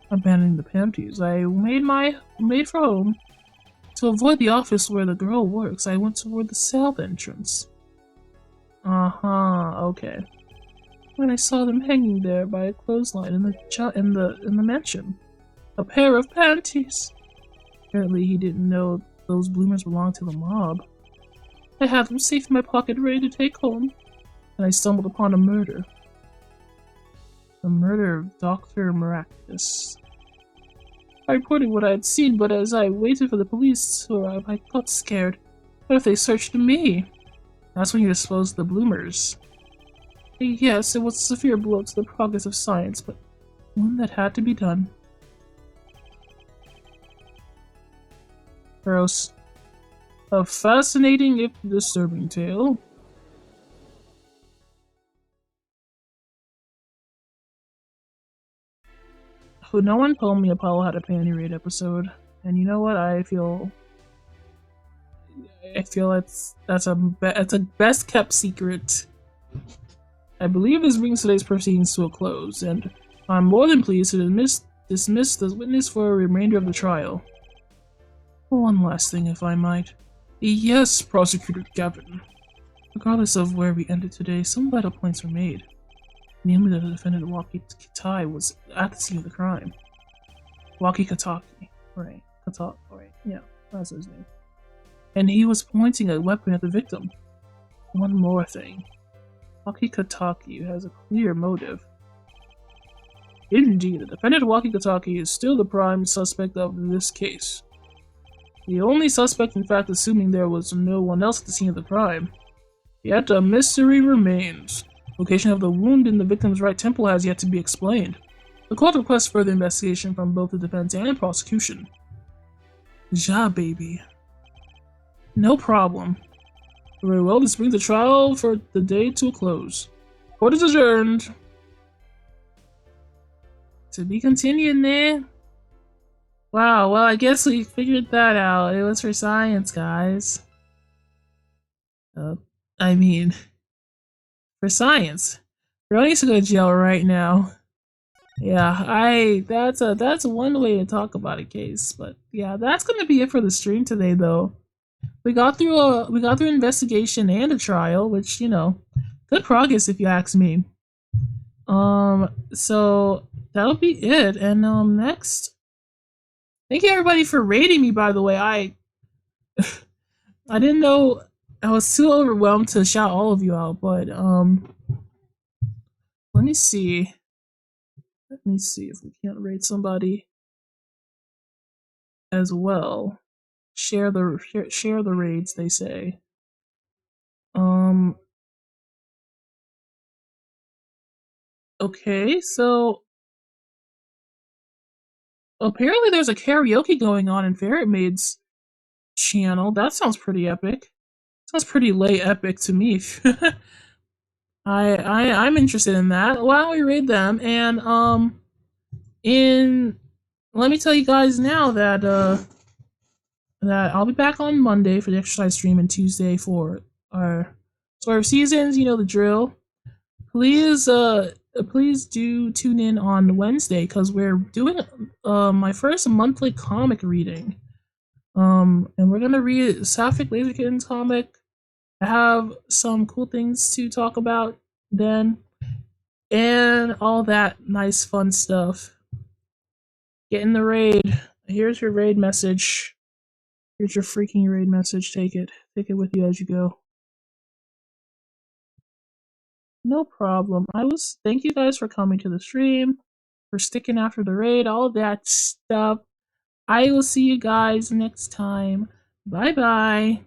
abandoning the panties, I made for home. To avoid the office where the girl works, I went toward the south entrance. Okay. When I saw them hanging there by a clothesline in the mansion, a pair of panties. Apparently, he didn't know those bloomers belonged to the mob. I had them safe in my pocket, ready to take home, and I stumbled upon a murder. The murder of Dr. Miraculous. I reported what I had seen, but as I waited for the police to arrive, I got scared. What if they searched me? That's when you disposed the bloomers. Yes, it was a severe blow to the progress of science, but one that had to be done. Gross. A fascinating if disturbing tale. No one told me Apollo had a panty raid episode, and you know what? I feel that's a best kept secret. I believe this brings today's proceedings to a close, and I'm more than pleased to dismiss the witness for a remainder of the trial. One last thing, if I might. Yes, Prosecutor Gavin. Regardless of where we ended today, some vital points were made. Namely that the defendant Waki Katai was at the scene of the crime. Waki Kataki. Right. Kataki. Right. Yeah, that's his name. And he was pointing a weapon at the victim. One more thing. Waki Kataki has a clear motive. Indeed, the defendant Waki Kataki is still the prime suspect of this case. The only suspect, in fact, assuming there was no one else at the scene of the crime. Yet a mystery remains. Location of the wound in the victim's right temple has yet to be explained. The court requests further investigation from both the defense and prosecution. Ja, baby. No problem. Very well, this brings the trial for the day to a close. Court is adjourned. To be continued, man. Wow, well, I guess we figured that out. It was for science, guys. I mean, for science. Girl needs to go to jail right now. Yeah, that's one way to talk about a case, but yeah, that's gonna be it for the stream today, though. We got through an investigation and a trial, which, you know, good progress if you ask me. So that'll be it. And next, thank you everybody for rating me. By the way, I didn't know, I was too overwhelmed to shout all of you out, but let me see. Let me see if we can't rate somebody as well. Share the raids, they say. Okay, so apparently there's a karaoke going on in Ferret Maid's channel. That sounds pretty epic. Sounds pretty late epic to me. I'm interested in that. Why don't we raid them? And let me tell you guys now that that I'll be back on Monday for the exercise stream and Tuesday for our Sort Seasons. You know the drill. Please do tune in on Wednesday because we're doing my first monthly comic reading. And we're gonna read Sapphic Laser Kitten's comic. I have some cool things to talk about then, and all that nice fun stuff. Get in the raid. Here's your raid message. Here's your freaking raid message. Take it with you as you go. No problem. Thank you guys for coming to the stream, for sticking after the raid, all of that stuff. I will see you guys next time. Bye bye.